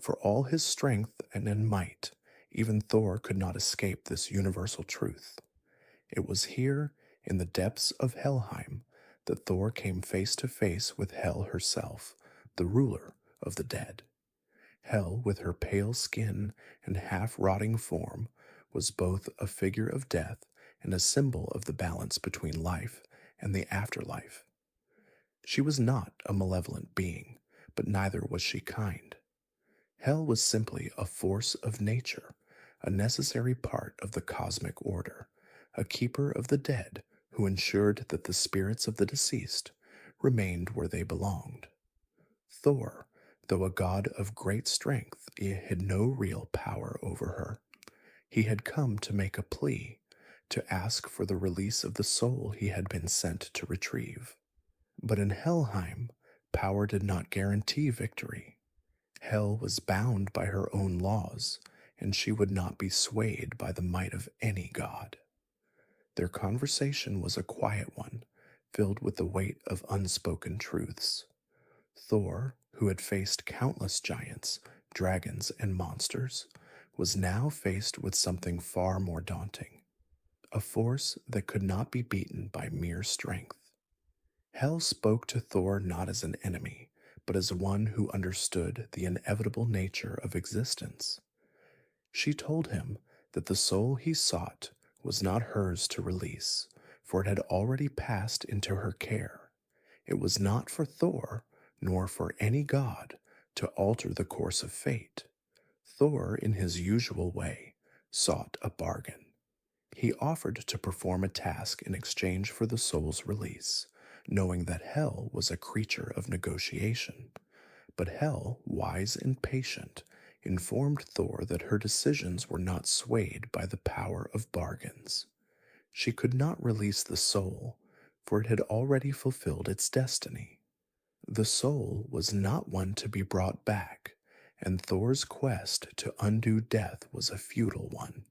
For all his strength and in might, even Thor could not escape this universal truth. It was here, in the depths of Helheim, that Thor came face to face with Hel herself, the ruler of the dead. Hel, with her pale skin and half-rotting form, was both a figure of death and a symbol of the balance between life and the afterlife. She was not a malevolent being, but neither was she kind. Hel was simply a force of nature, a necessary part of the cosmic order, a keeper of the dead who ensured that the spirits of the deceased remained where they belonged. Thor, though a god of great strength, had no real power over her. He had come to make a plea, to ask for the release of the soul he had been sent to retrieve. But in Helheim, power did not guarantee victory. Hel was bound by her own laws, and she would not be swayed by the might of any god. Their conversation was a quiet one, filled with the weight of unspoken truths. Thor, who had faced countless giants, dragons, and monsters, was now faced with something far more daunting, a force that could not be beaten by mere strength. Hel spoke to Thor not as an enemy, but as one who understood the inevitable nature of existence. She told him that the soul he sought was not hers to release, for it had already passed into her care. It was not for Thor, nor for any god, to alter the course of fate. Thor, in his usual way, sought a bargain. He offered to perform a task in exchange for the soul's release, knowing that Hel was a creature of negotiation. But Hel, wise and patient, informed Thor that her decisions were not swayed by the power of bargains. She could not release the soul, for it had already fulfilled its destiny. The soul was not one to be brought back, and Thor's quest to undo death was a futile one.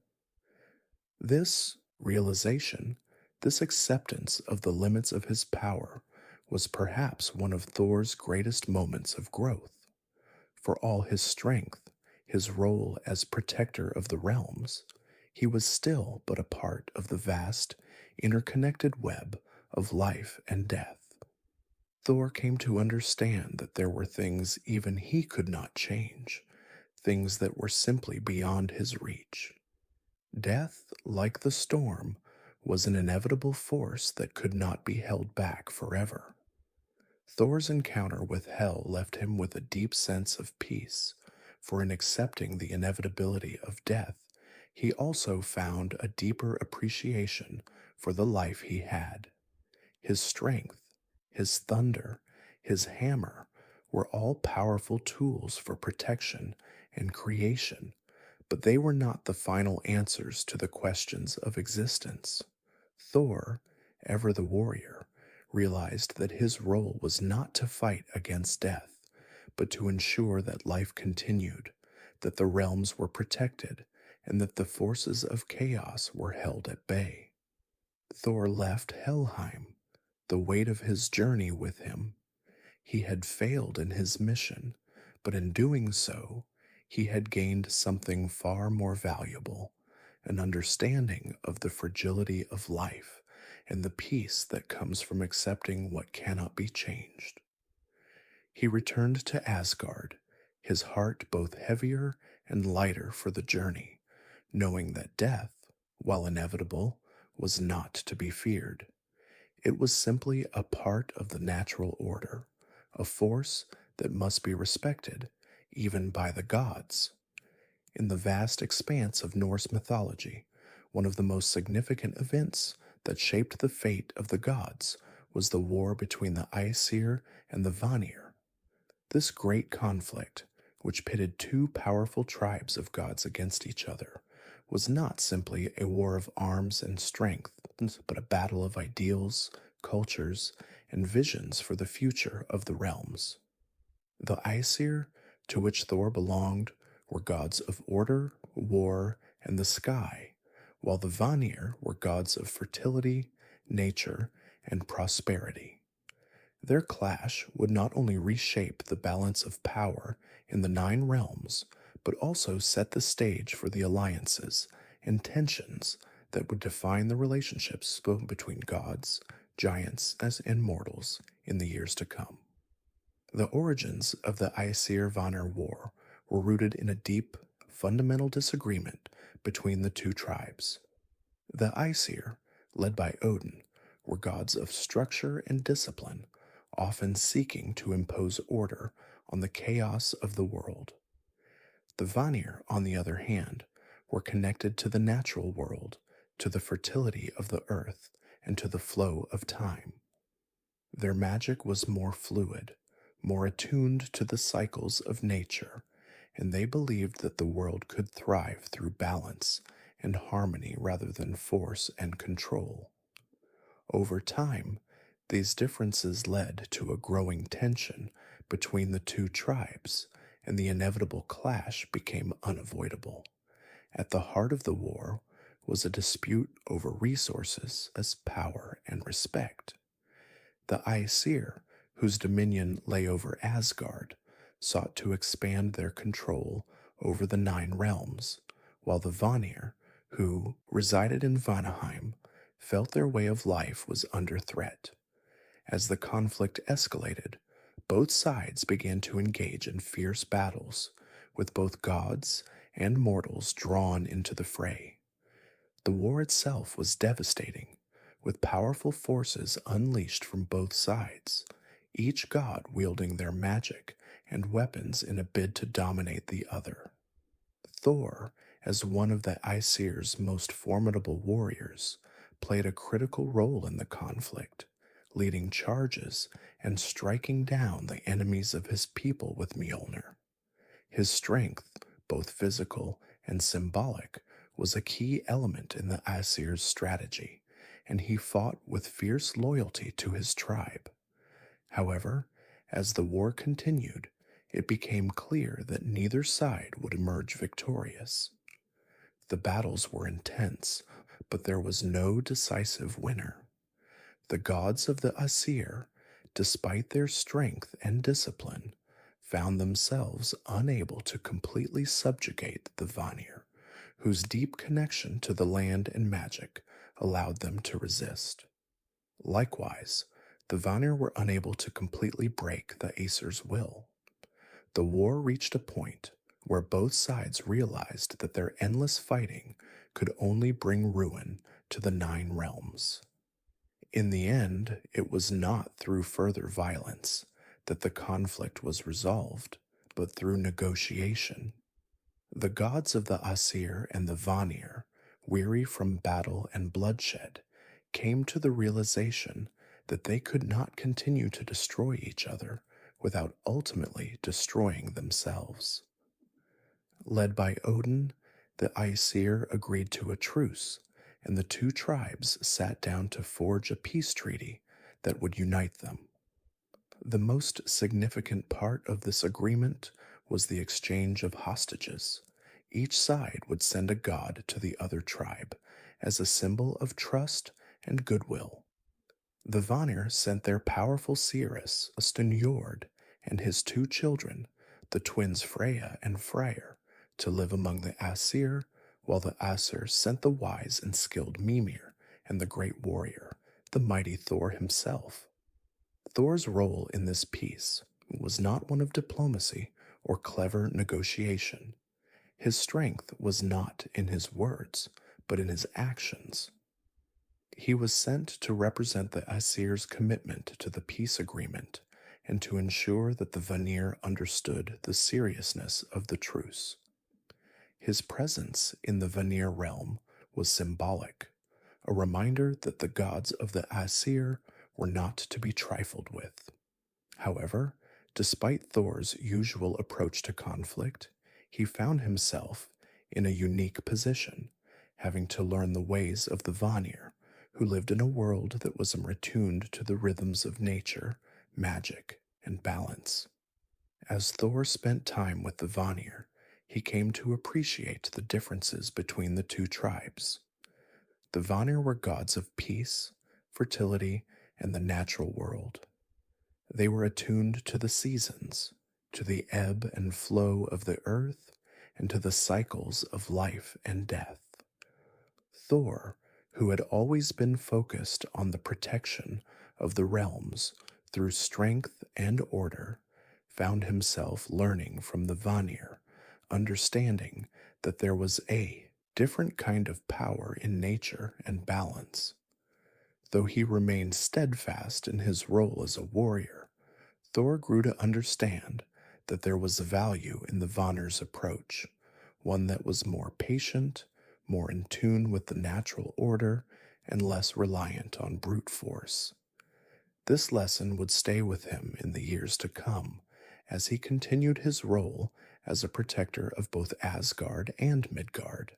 This realization, this acceptance of the limits of his power, was perhaps one of Thor's greatest moments of growth. For all his strength, his role as protector of the realms, he was still but a part of the vast, interconnected web of life and death. Thor came to understand that there were things even he could not change, things that were simply beyond his reach. Death, like the storm, was an inevitable force that could not be held back forever. Thor's encounter with Hel left him with a deep sense of peace, for in accepting the inevitability of death, he also found a deeper appreciation for the life he had. His strength, his thunder, his hammer were all powerful tools for protection and creation, but they were not the final answers to the questions of existence. Thor, ever the warrior, realized that his role was not to fight against death, but to ensure that life continued, that the realms were protected, and that the forces of chaos were held at bay. Thor left Helheim, the weight of his journey with him. He had failed in his mission, but in doing so, he had gained something far more valuable, an understanding of the fragility of life and the peace that comes from accepting what cannot be changed. He returned to Asgard, his heart both heavier and lighter for the journey, knowing that death, while inevitable, was not to be feared. It was simply a part of the natural order, a force that must be respected, even by the gods. In the vast expanse of Norse mythology, One of the most significant events that shaped the fate of the gods was the war between the Aesir and the Vanir. This great conflict, which pitted two powerful tribes of gods against each other, was not simply a war of arms and strength, but a battle of ideals, cultures, and visions for the future of the realms. The Aesir, to which Thor belonged, were gods of order, war, and the sky, while the Vanir were gods of fertility, nature, and prosperity. Their clash would not only reshape the balance of power in the nine realms, but also set the stage for the alliances and tensions that would define the relationships between gods, giants, and mortals in the years to come. The origins of the Aesir Vanir War were rooted in a deep, fundamental disagreement between the two tribes. The Aesir, led by Odin, were gods of structure and discipline, often seeking to impose order on the chaos of the world. The Vanir, on the other hand, were connected to the natural world, to the fertility of the earth, and to the flow of time. Their magic was more fluid, more attuned to the cycles of nature, and they believed that the world could thrive through balance and harmony rather than force and control. Over time, these differences led to a growing tension between the two tribes, and the inevitable clash became unavoidable. At the heart of the war was a dispute over resources as power and respect. The Aesir, whose dominion lay over Asgard, sought to expand their control over the nine realms, while the Vanir, who resided in Vanaheim, felt their way of life was under threat. As the conflict escalated, both sides began to engage in fierce battles, with both gods and mortals drawn into the fray. The war itself was devastating, with powerful forces unleashed from both sides, each god wielding their magic and weapons in a bid to dominate the other. Thor, as one of the Aesir's most formidable warriors, played a critical role in the conflict, leading charges and striking down the enemies of his people with Mjolnir. His strength, both physical and symbolic, was a key element in the Aesir's strategy, and he fought with fierce loyalty to his tribe. However, as the war continued, it became clear that neither side would emerge victorious. The battles were intense, but there was no decisive winner. The gods of the Aesir, despite their strength and discipline, found themselves unable to completely subjugate the Vanir, whose deep connection to the land and magic allowed them to resist. Likewise, the Vanir were unable to completely break the Aesir's will. The war reached a point where both sides realized that their endless fighting could only bring ruin to the nine realms. In the end, it was not through further violence that the conflict was resolved, but through negotiation. The gods of the Aesir and the Vanir, weary from battle and bloodshed, came to the realization that they could not continue to destroy each other without ultimately destroying themselves. Led by Odin, the Aesir agreed to a truce, and the two tribes sat down to forge a peace treaty that would unite them. The most significant part of this agreement was the exchange of hostages. Each side would send a god to the other tribe as a symbol of trust and goodwill. The Vanir sent their powerful seeress, Njord, and his two children, the twins Freya and Freyr, to live among the Aesir, while the Aesir sent the wise and skilled Mimir and the great warrior, the mighty Thor himself. Thor's role in this peace was not one of diplomacy or clever negotiation. His strength was not in his words, but in his actions. He was sent to represent the Aesir's commitment to the peace agreement and to ensure that the Vanir understood the seriousness of the truce. His presence in the Vanir realm was symbolic, a reminder that the gods of the Aesir were not to be trifled with. However, despite Thor's usual approach to conflict, he found himself in a unique position, having to learn the ways of the Vanir, who lived in a world that was attuned to the rhythms of nature, magic, and balance. As Thor spent time with the Vanir, he came to appreciate the differences between the two tribes. The Vanir were gods of peace, fertility, and the natural world. They were attuned to the seasons, to the ebb and flow of the earth, and to the cycles of life and death. Thor, who had always been focused on the protection of the realms through strength and order, found himself learning from the Vanir, understanding that there was a different kind of power in nature and balance. Though he remained steadfast in his role as a warrior, Thor grew to understand that there was a value in the Vanir's approach, one that was more patient, more in tune with the natural order, and less reliant on brute force. This lesson would stay with him in the years to come as he continued his role as a protector of both Asgard and Midgard.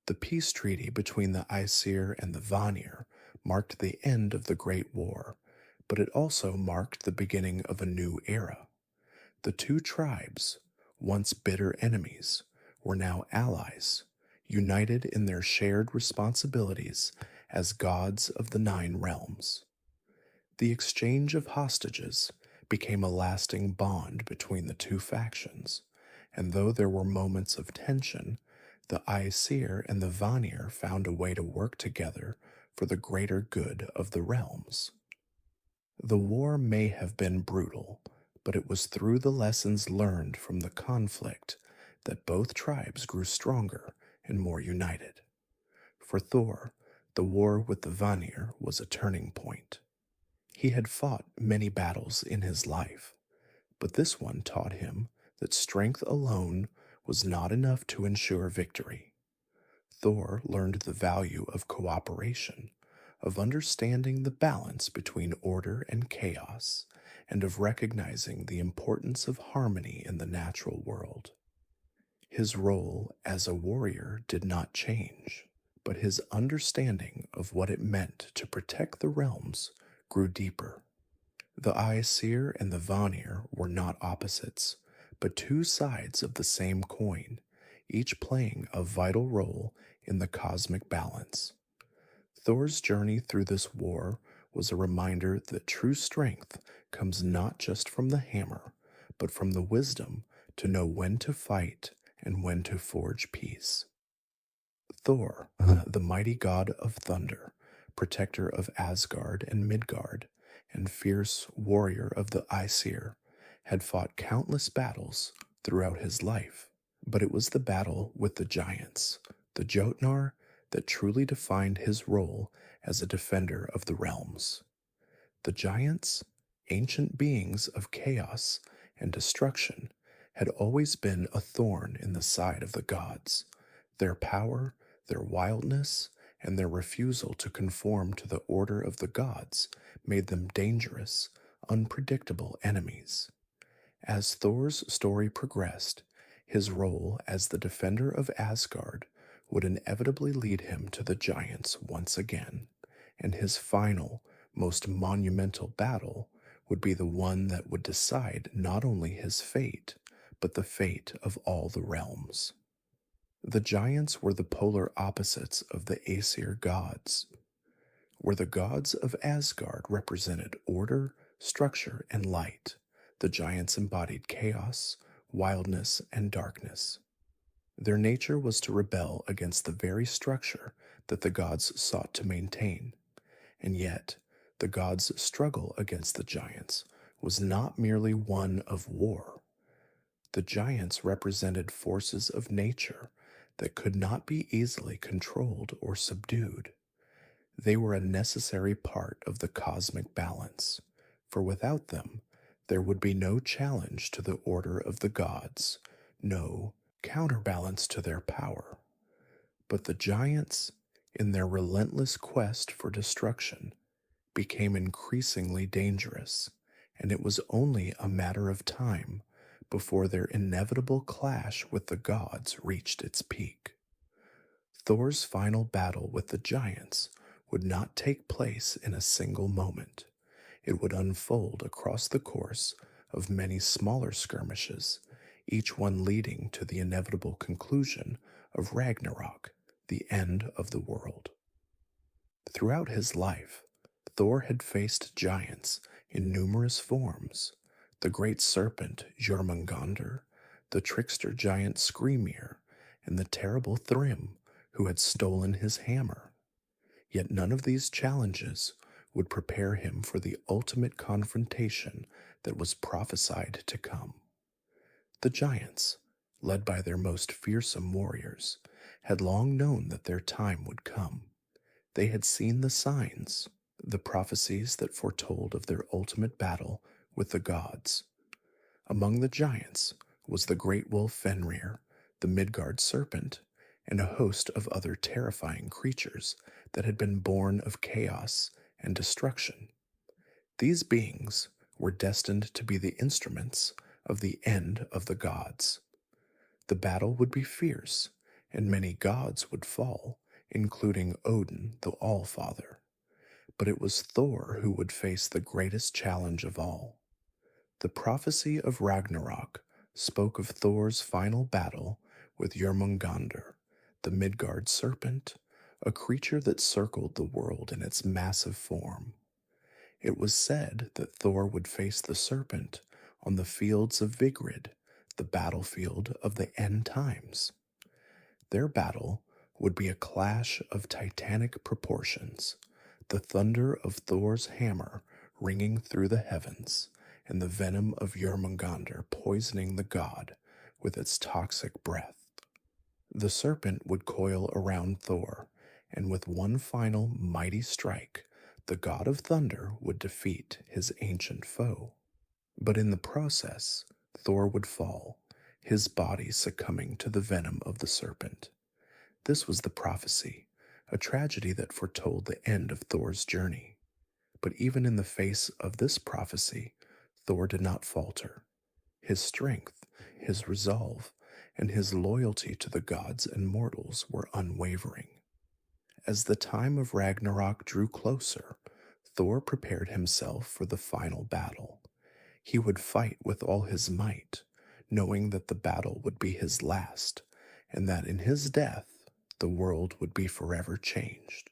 The peace treaty between the Aesir and the Vanir marked the end of the Great War, but it also marked the beginning of a new era. The two tribes, once bitter enemies, were now allies, united in their shared responsibilities as gods of the Nine Realms. The exchange of hostages became a lasting bond between the two factions, and though there were moments of tension, the Aesir and the Vanir found a way to work together for the greater good of the realms. The war may have been brutal, but it was through the lessons learned from the conflict that both tribes grew stronger and more united. For Thor, the war with the Vanir was a turning point. He had fought many battles in his life, but this one taught him that strength alone was not enough to ensure victory. Thor learned the value of cooperation, of understanding the balance between order and chaos, and of recognizing the importance of harmony in the natural world. His role as a warrior did not change, but his understanding of what it meant to protect the realms grew deeper. The Aesir and the Vanir were not opposites, but two sides of the same coin, each playing a vital role in the cosmic balance. Thor's journey through this war was a reminder that true strength comes not just from the hammer, but from the wisdom to know when to fight and when to forge peace. Thor, the mighty god of thunder, protector of Asgard and Midgard, and fierce warrior of the Aesir, had fought countless battles throughout his life. But it was the battle with the giants, the Jotnar, that truly defined his role as a defender of the realms. The giants, ancient beings of chaos and destruction, had always been a thorn in the side of the gods. Their power, their wildness, and their refusal to conform to the order of the gods made them dangerous, unpredictable enemies. As Thor's story progressed, his role as the defender of Asgard would inevitably lead him to the giants once again, and his final, most monumental battle would be the one that would decide not only his fate, but the fate of all the realms. The giants were the polar opposites of the Aesir gods. Where the gods of Asgard represented order, structure, and light, the giants embodied chaos, wildness, and darkness. Their nature was to rebel against the very structure that the gods sought to maintain. And yet, the gods' struggle against the giants was not merely one of war. The giants represented forces of nature that could not be easily controlled or subdued. They were a necessary part of the cosmic balance, for without them, there would be no challenge to the order of the gods, no counterbalance to their power. But the giants, in their relentless quest for destruction, became increasingly dangerous, and it was only a matter of time before their inevitable clash with the gods reached its peak. Thor's final battle with the giants would not take place in a single moment. It would unfold across the course of many smaller skirmishes, each one leading to the inevitable conclusion of Ragnarok, the end of the world. Throughout his life, Thor had faced giants in numerous forms: the great serpent Jormungandr, the trickster giant Skrymir, and the terrible Thrym, who had stolen his hammer. Yet none of these challenges would prepare him for the ultimate confrontation that was prophesied to come. The giants, led by their most fearsome warriors, had long known that their time would come. They had seen the signs, the prophecies that foretold of their ultimate battle with the gods. Among the giants was the great wolf Fenrir, the Midgard serpent, and a host of other terrifying creatures that had been born of chaos and destruction. These beings were destined to be the instruments of the end of the gods. The battle would be fierce, and many gods would fall, including Odin, the All-Father. But it was Thor who would face the greatest challenge of all. The prophecy of Ragnarok spoke of Thor's final battle with Jormungandr, the Midgard serpent, a creature that circled the world in its massive form. It was said that Thor would face the serpent on the fields of Vigrid, the battlefield of the end times. Their battle would be a clash of titanic proportions, the thunder of Thor's hammer ringing through the heavens, and the venom of Jormungandr poisoning the god with its toxic breath. The serpent would coil around Thor, and with one final mighty strike, the god of thunder would defeat his ancient foe. But in the process, Thor would fall, his body succumbing to the venom of the serpent. This was the prophecy, a tragedy that foretold the end of Thor's journey. But even in the face of this prophecy, Thor did not falter. His strength, his resolve, and his loyalty to the gods and mortals were unwavering. As the time of Ragnarok drew closer, Thor prepared himself for the final battle. He would fight with all his might, knowing that the battle would be his last, and that in his death, the world would be forever changed.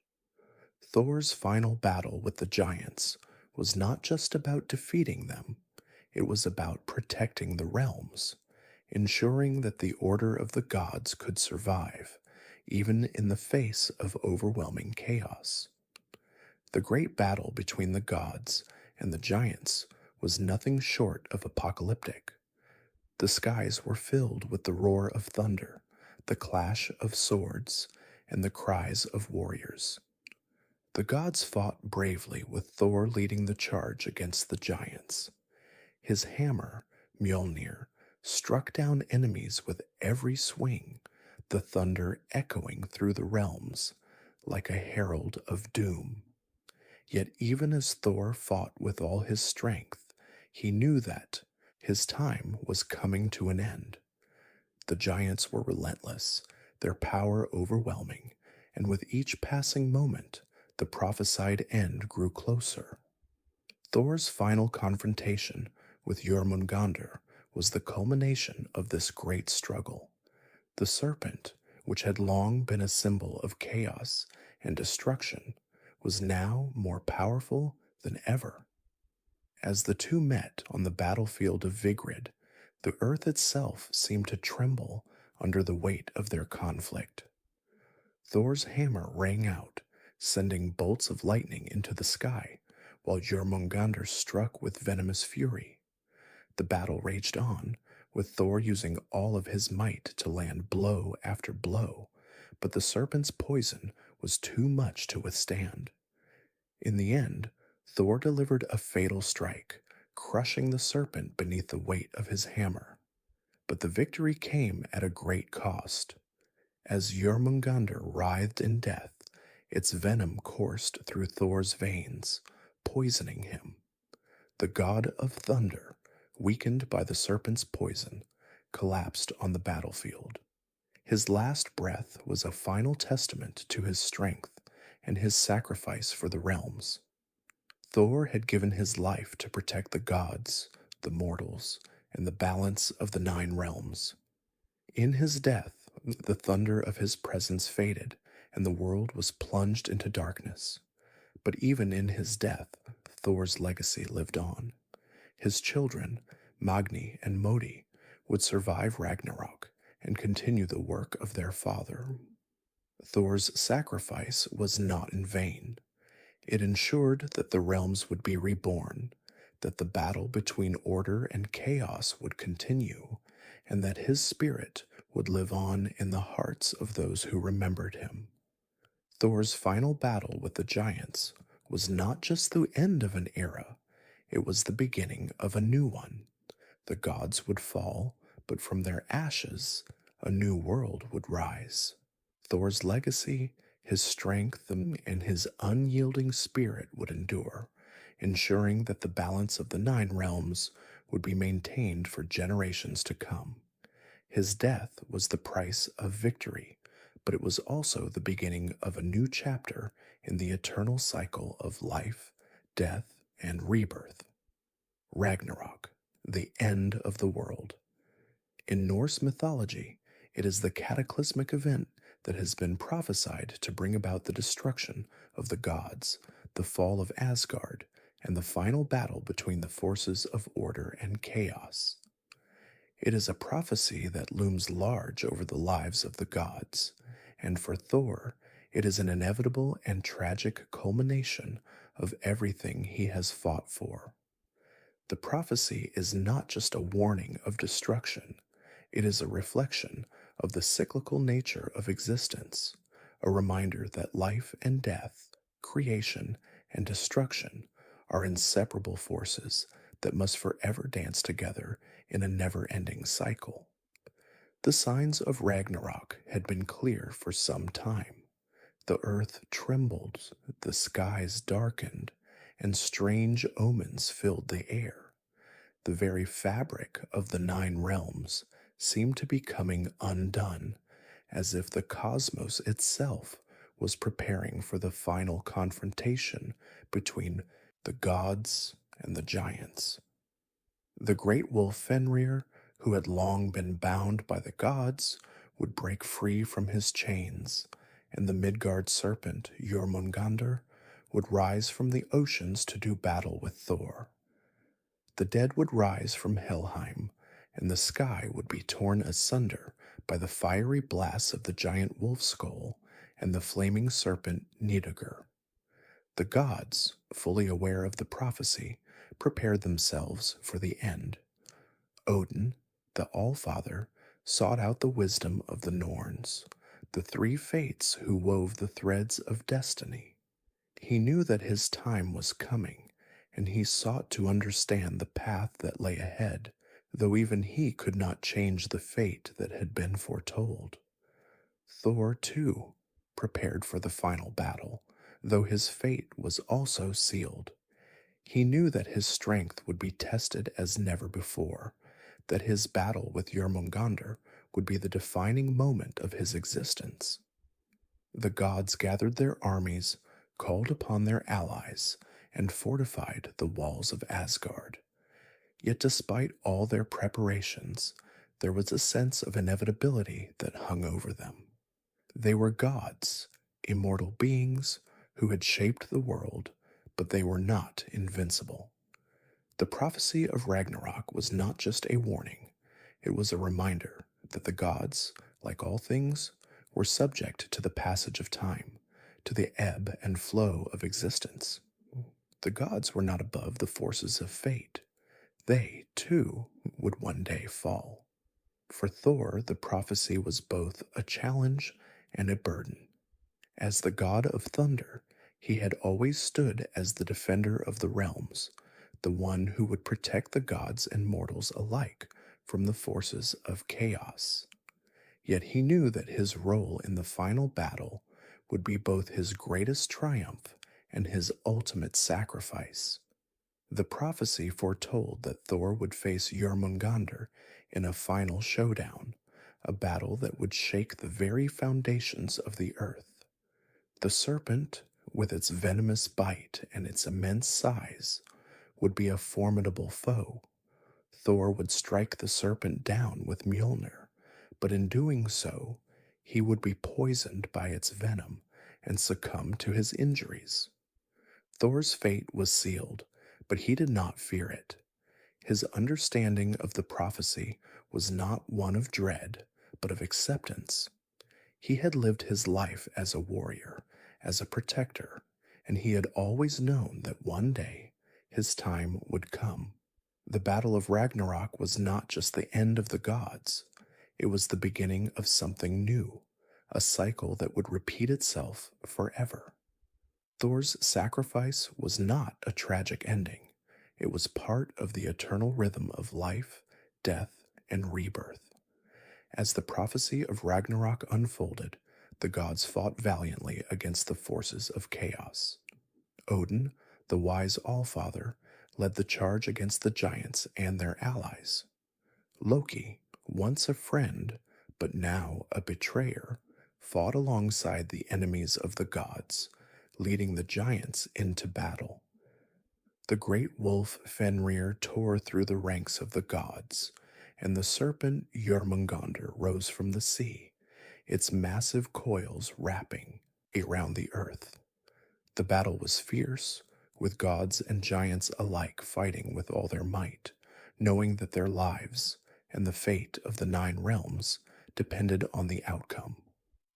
Thor's final battle with the giants was not just about defeating them, it was about protecting the realms, ensuring that the order of the gods could survive, even in the face of overwhelming chaos. The great battle between the gods and the giants was nothing short of apocalyptic. The skies were filled with the roar of thunder, the clash of swords, and the cries of warriors. The gods fought bravely, with Thor leading the charge against the giants. His hammer, Mjolnir, struck down enemies with every swing, the thunder echoing through the realms like a herald of doom. Yet even as Thor fought with all his strength, he knew that his time was coming to an end. The giants were relentless, their power overwhelming, and with each passing moment, the prophesied end grew closer. Thor's final confrontation with Jormungandr was the culmination of this great struggle. The serpent, which had long been a symbol of chaos and destruction, was now more powerful than ever. As the two met on the battlefield of Vigrid, the earth itself seemed to tremble under the weight of their conflict. Thor's hammer rang out, sending bolts of lightning into the sky, while Jormungandr struck with venomous fury. The battle raged on, with Thor using all of his might to land blow after blow, but the serpent's poison was too much to withstand. In the end, Thor delivered a fatal strike, crushing the serpent beneath the weight of his hammer. But the victory came at a great cost. As Jormungandr writhed in death, its venom coursed through Thor's veins, poisoning him. The god of thunder, weakened by the serpent's poison, collapsed on the battlefield. His last breath was a final testament to his strength and his sacrifice for the realms. Thor had given his life to protect the gods, the mortals, and the balance of the nine realms. In his death, the thunder of his presence faded, and the world was plunged into darkness. But even in his death, Thor's legacy lived on. His children, Magni and Modi, would survive Ragnarok and continue the work of their father. Thor's sacrifice was not in vain. It ensured that the realms would be reborn, that the battle between order and chaos would continue, and that his spirit would live on in the hearts of those who remembered him. Thor's final battle with the giants was not just the end of an era, it was the beginning of a new one. The gods would fall, but from their ashes, a new world would rise. Thor's legacy, his strength, and his unyielding spirit would endure, ensuring that the balance of the nine realms would be maintained for generations to come. His death was the price of victory, but it was also the beginning of a new chapter in the eternal cycle of life, death, and rebirth. Ragnarok, the end of the world. In Norse mythology, it is the cataclysmic event that has been prophesied to bring about the destruction of the gods, the fall of Asgard, and the final battle between the forces of order and chaos. It is a prophecy that looms large over the lives of the gods, and for Thor, it is an inevitable and tragic culmination of everything he has fought for. The prophecy is not just a warning of destruction, it is a reflection of the cyclical nature of existence, a reminder that life and death, creation and destruction are inseparable forces that must forever dance together in a never-ending cycle. The signs of Ragnarok had been clear for some time. The earth trembled, the skies darkened, and strange omens filled the air. The very fabric of the nine realms seemed to be coming undone, as if the cosmos itself was preparing for the final confrontation between the gods and the giants. The great wolf Fenrir, who had long been bound by the gods, would break free from his chains, and the Midgard serpent Jormungandr would rise from the oceans to do battle with Thor. The dead would rise from Helheim, and the sky would be torn asunder by the fiery blasts of the giant wolf skull and the flaming serpent Nidogr. The gods, fully aware of the prophecy, prepared themselves for the end. Odin, the Allfather, sought out the wisdom of the Norns, the three fates who wove the threads of destiny. He knew that his time was coming, and he sought to understand the path that lay ahead, though even he could not change the fate that had been foretold. Thor, too, prepared for the final battle, though his fate was also sealed. He knew that his strength would be tested as never before, that his battle with Jormungandr would be the defining moment of his existence. The gods gathered their armies, called upon their allies, and fortified the walls of Asgard. Yet despite all their preparations, there was a sense of inevitability that hung over them. They were gods, immortal beings who had shaped the world, but they were not invincible. The prophecy of Ragnarok was not just a warning, it was a reminder that the gods, like all things, were subject to the passage of time, to the ebb and flow of existence. The gods were not above the forces of fate. They, too, would one day fall. For Thor, the prophecy was both a challenge and a burden. As the god of thunder, he had always stood as the defender of the realms, the one who would protect the gods and mortals alike from the forces of chaos. Yet he knew that his role in the final battle would be both his greatest triumph and his ultimate sacrifice. The prophecy foretold that Thor would face Jormungandr in a final showdown, a battle that would shake the very foundations of the earth. The serpent, with its venomous bite and its immense size, would be a formidable foe. Thor would strike the serpent down with Mjolnir, but in doing so, he would be poisoned by its venom and succumb to his injuries. Thor's fate was sealed, but he did not fear it. His understanding of the prophecy was not one of dread, but of acceptance. He had lived his life as a warrior, as a protector, and he had always known that one day his time would come. The Battle of Ragnarok was not just the end of the gods, it was the beginning of something new, a cycle that would repeat itself forever. Thor's sacrifice was not a tragic ending. It was part of the eternal rhythm of life, death, and rebirth. As the prophecy of Ragnarok unfolded, the gods fought valiantly against the forces of chaos. Odin, the wise Allfather, led the charge against the giants and their allies. Loki, once a friend, but now a betrayer, fought alongside the enemies of the gods, leading the giants into battle. The great wolf Fenrir tore through the ranks of the gods, and the serpent Jormungandr rose from the sea, its massive coils wrapping around the earth. The battle was fierce, with gods and giants alike fighting with all their might, knowing that their lives and the fate of the 9 realms depended on the outcome.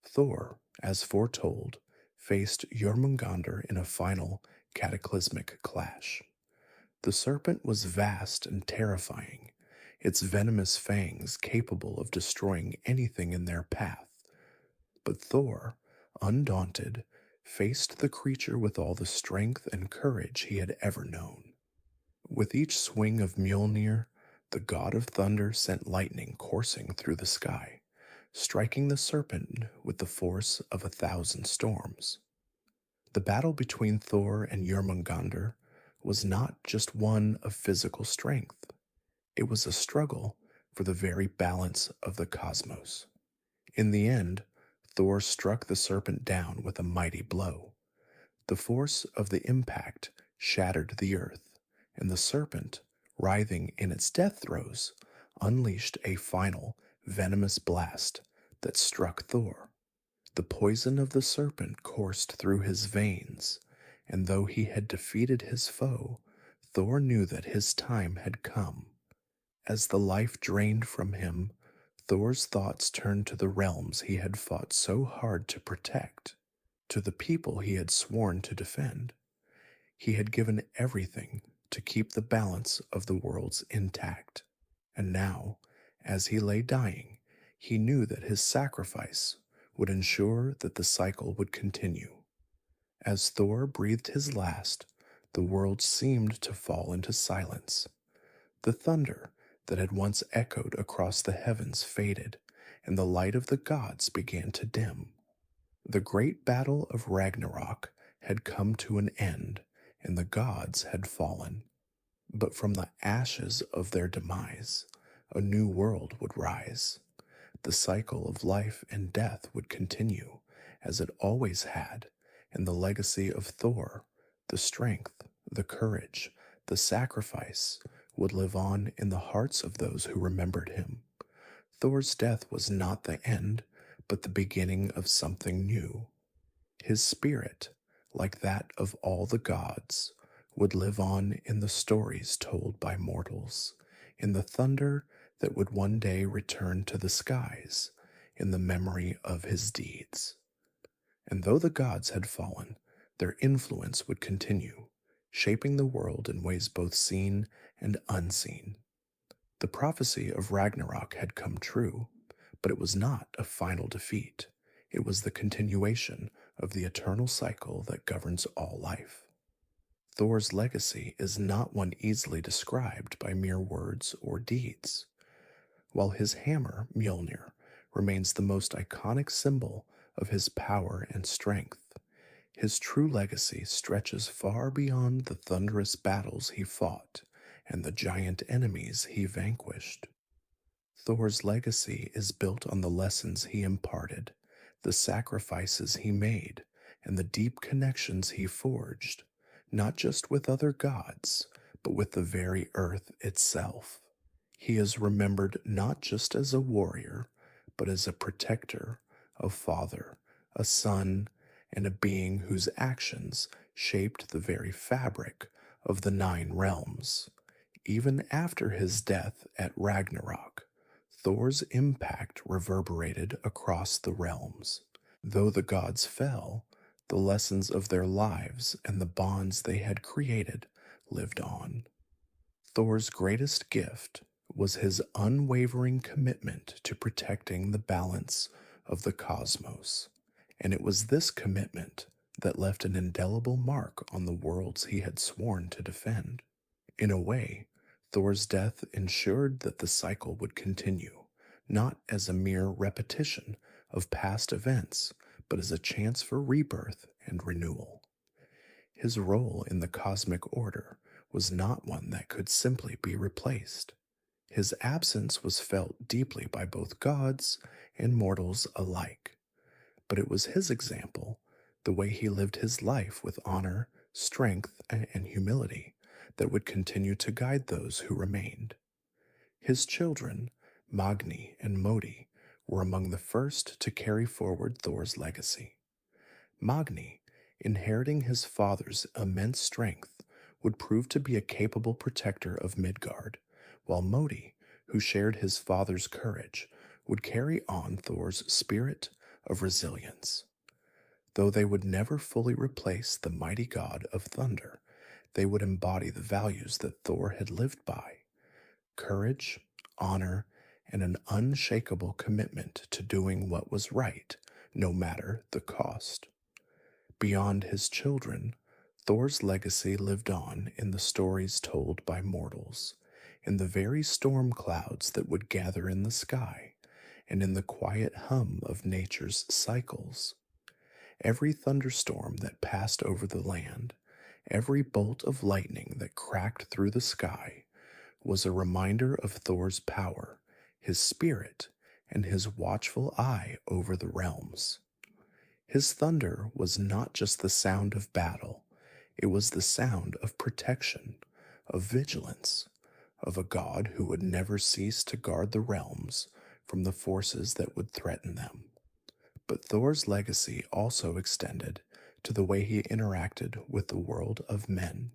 Thor, as foretold, faced Jormungandr in a final cataclysmic clash. The serpent was vast and terrifying, its venomous fangs capable of destroying anything in their path. But Thor, undaunted, faced the creature with all the strength and courage he had ever known. With each swing of Mjolnir, the god of thunder sent lightning coursing through the sky, striking the serpent with the force of 1,000 storms. The battle between Thor and Jormungandr was not just one of physical strength. It was a struggle for the very balance of the cosmos. In the end, Thor struck the serpent down with a mighty blow. The force of the impact shattered the earth, and the serpent, writhing in its death throes, unleashed a final venomous blast that struck Thor. The poison of the serpent coursed through his veins, and though he had defeated his foe, Thor knew that his time had come. As the life drained from him, Thor's thoughts turned to the realms he had fought so hard to protect, to the people he had sworn to defend. He had given everything to keep the balance of the worlds intact, and now, as he lay dying, he knew that his sacrifice would ensure that the cycle would continue. As Thor breathed his last, the world seemed to fall into silence. The thunder that had once echoed across the heavens faded, and the light of the gods began to dim. The great battle of Ragnarok had come to an end, and the gods had fallen. But from the ashes of their demise, a new world would rise. The cycle of life and death would continue, as it always had, and the legacy of Thor, the strength, the courage, the sacrifice, would live on in the hearts of those who remembered him. Thor's death was not the end, but the beginning of something new. His spirit, like that of all the gods, would live on in the stories told by mortals, in the thunder that would one day return to the skies, in the memory of his deeds. And though the gods had fallen, their influence would continue, shaping the world in ways both seen and unseen. The prophecy of Ragnarok had come true, but it was not a final defeat. It was the continuation of the eternal cycle that governs all life. Thor's legacy is not one easily described by mere words or deeds. While his hammer, Mjolnir, remains the most iconic symbol of his power and strength. His true legacy stretches far beyond the thunderous battles he fought and the giant enemies he vanquished. Thor's legacy is built on the lessons he imparted, the sacrifices he made, and the deep connections he forged, not just with other gods, but with the very earth itself. He is remembered not just as a warrior, but as a protector, a father, a son, and a being whose actions shaped the very fabric of the nine realms. Even after his death at Ragnarok, Thor's impact reverberated across the realms. Though the gods fell, the lessons of their lives and the bonds they had created lived on. Thor's greatest gift was his unwavering commitment to protecting the balance of the cosmos, and it was this commitment that left an indelible mark on the worlds he had sworn to defend. In a way, Thor's death ensured that the cycle would continue, not as a mere repetition of past events, but as a chance for rebirth and renewal. His role in the cosmic order was not one that could simply be replaced. His absence was felt deeply by both gods and mortals alike, but it was his example, the way he lived his life with honor, strength, and humility, that would continue to guide those who remained. His children, Magni and Modi, were among the first to carry forward Thor's legacy. Magni, inheriting his father's immense strength, would prove to be a capable protector of Midgard, while Modi, who shared his father's courage, would carry on Thor's spirit of resilience. Though they would never fully replace the mighty god of thunder, they would embody the values that Thor had lived by: courage, honor, and an unshakable commitment to doing what was right, no matter the cost. Beyond his children, Thor's legacy lived on in the stories told by mortals, in the very storm clouds that would gather in the sky, and in the quiet hum of nature's cycles. Every thunderstorm that passed over the land, every bolt of lightning that cracked through the sky, was a reminder of Thor's power, his spirit, and his watchful eye over the realms. His thunder was not just the sound of battle, it was the sound of protection, of vigilance, of a god who would never cease to guard the realms from the forces that would threaten them. But Thor's legacy also extended to the way he interacted with the world of men.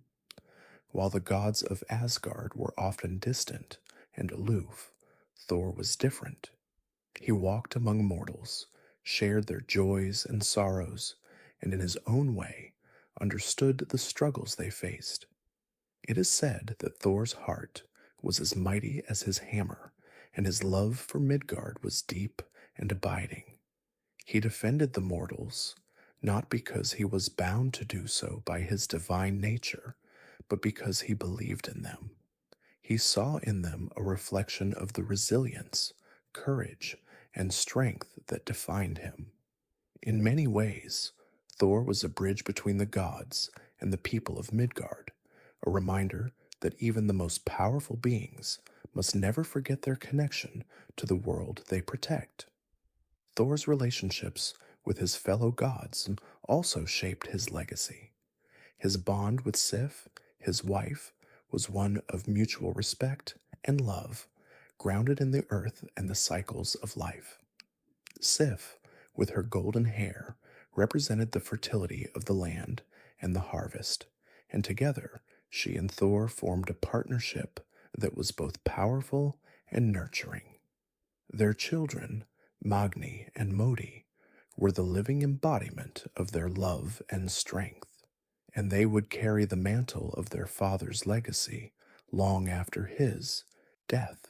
While the gods of Asgard were often distant and aloof, Thor was different. He walked among mortals, shared their joys and sorrows, and in his own way understood the struggles they faced. It is said that Thor's heart was as mighty as his hammer, and his love for Midgard was deep and abiding. He defended the mortals, not because he was bound to do so by his divine nature, but because he believed in them. He saw in them a reflection of the resilience, courage, and strength that defined him. In many ways, Thor was a bridge between the gods and the people of Midgard, a reminder that even the most powerful beings must never forget their connection to the world they protect. Thor's relationships with his fellow gods also shaped his legacy. His bond with Sif, his wife, was one of mutual respect and love, grounded in the earth and the cycles of life. Sif, with her golden hair, represented the fertility of the land and the harvest, and together she and Thor formed a partnership that was both powerful and nurturing. Their children, Magni and Modi, were the living embodiment of their love and strength, and they would carry the mantle of their father's legacy long after his death.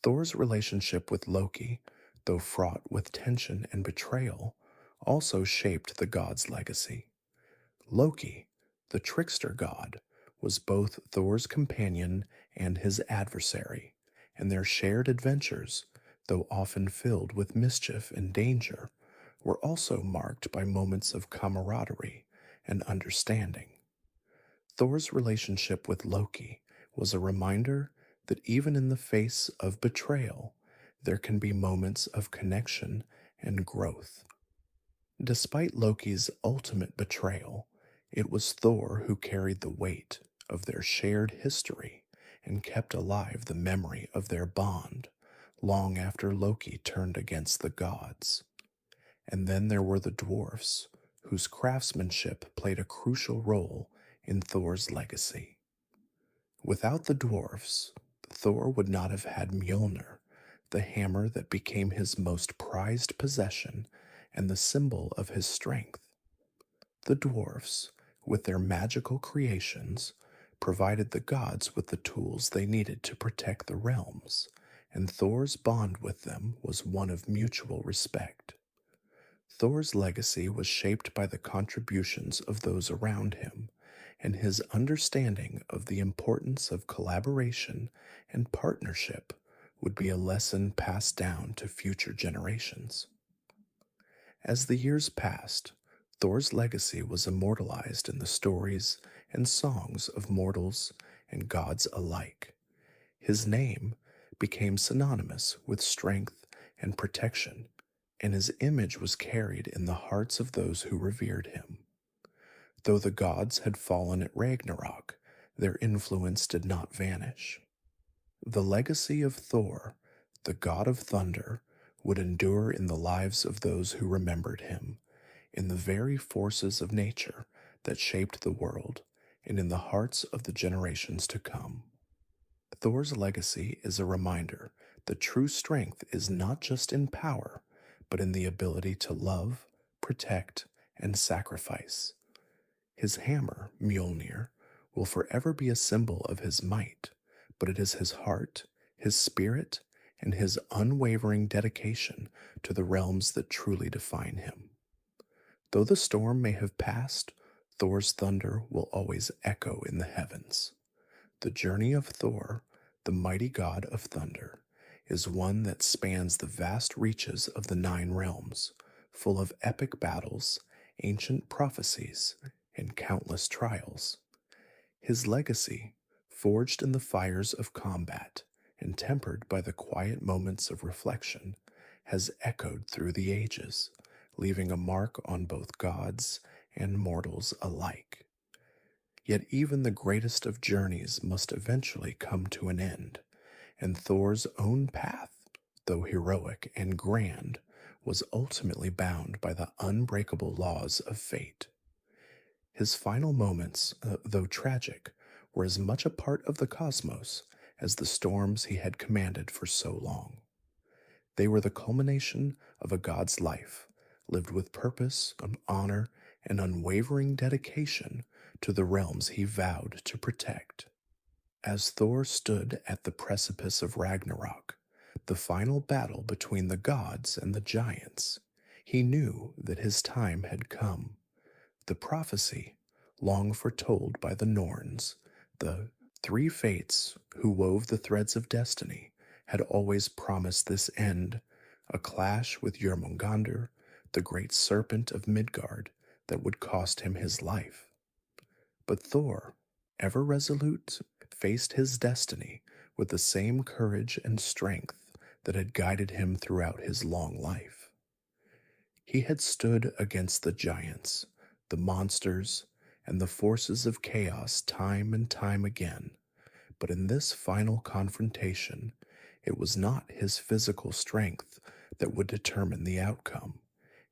Thor's relationship with Loki, though fraught with tension and betrayal, also shaped the god's legacy. Loki, the trickster god, was both Thor's companion and his adversary, and their shared adventures, though often filled with mischief and danger, were also marked by moments of camaraderie and understanding. Thor's relationship with Loki was a reminder that even in the face of betrayal, there can be moments of connection and growth. Despite Loki's ultimate betrayal, it was Thor who carried the weight of their shared history and kept alive the memory of their bond long after Loki turned against the gods. And then there were the dwarfs, whose craftsmanship played a crucial role in Thor's legacy. Without the dwarfs, Thor would not have had Mjolnir, the hammer that became his most prized possession and the symbol of his strength. The dwarfs, with their magical creations, provided the gods with the tools they needed to protect the realms, and Thor's bond with them was one of mutual respect. Thor's legacy was shaped by the contributions of those around him, and his understanding of the importance of collaboration and partnership would be a lesson passed down to future generations. As the years passed, Thor's legacy was immortalized in the stories and songs of mortals and gods alike. His name became synonymous with strength and protection, and his image was carried in the hearts of those who revered him. Though the gods had fallen at Ragnarok, their influence did not vanish. The legacy of Thor, the god of thunder, would endure in the lives of those who remembered him, in the very forces of nature that shaped the world, and in the hearts of the generations to come. Thor's legacy is a reminder that true strength is not just in power, but in the ability to love, protect, and sacrifice. His hammer, Mjolnir, will forever be a symbol of his might, but it is his heart, his spirit, and his unwavering dedication to the realms that truly define him. Though the storm may have passed, Thor's thunder will always echo in the heavens. The journey of Thor, the mighty god of thunder, is one that spans the vast reaches of the nine realms, full of epic battles, ancient prophecies, and countless trials. His legacy, forged in the fires of combat and tempered by the quiet moments of reflection, has echoed through the ages, leaving a mark on both gods and mortals alike. Yet even the greatest of journeys must eventually come to an end, and Thor's own path, though heroic and grand, was ultimately bound by the unbreakable laws of fate. His final moments, though tragic, were as much a part of the cosmos as the storms he had commanded for so long. They were the culmination of a god's life, lived with purpose, honor, and unwavering dedication to the realms he vowed to protect. As Thor stood at the precipice of Ragnarok, the final battle between the gods and the giants, he knew that his time had come. The prophecy, long foretold by the Norns, the three fates who wove the threads of destiny, had always promised this end, a clash with Jörmungandr, the great serpent of Midgard, that would cost him his life. But Thor, ever resolute, faced his destiny with the same courage and strength that had guided him throughout his long life. He had stood against the giants, the monsters, and the forces of chaos time and time again, but in this final confrontation, it was not his physical strength that would determine the outcome.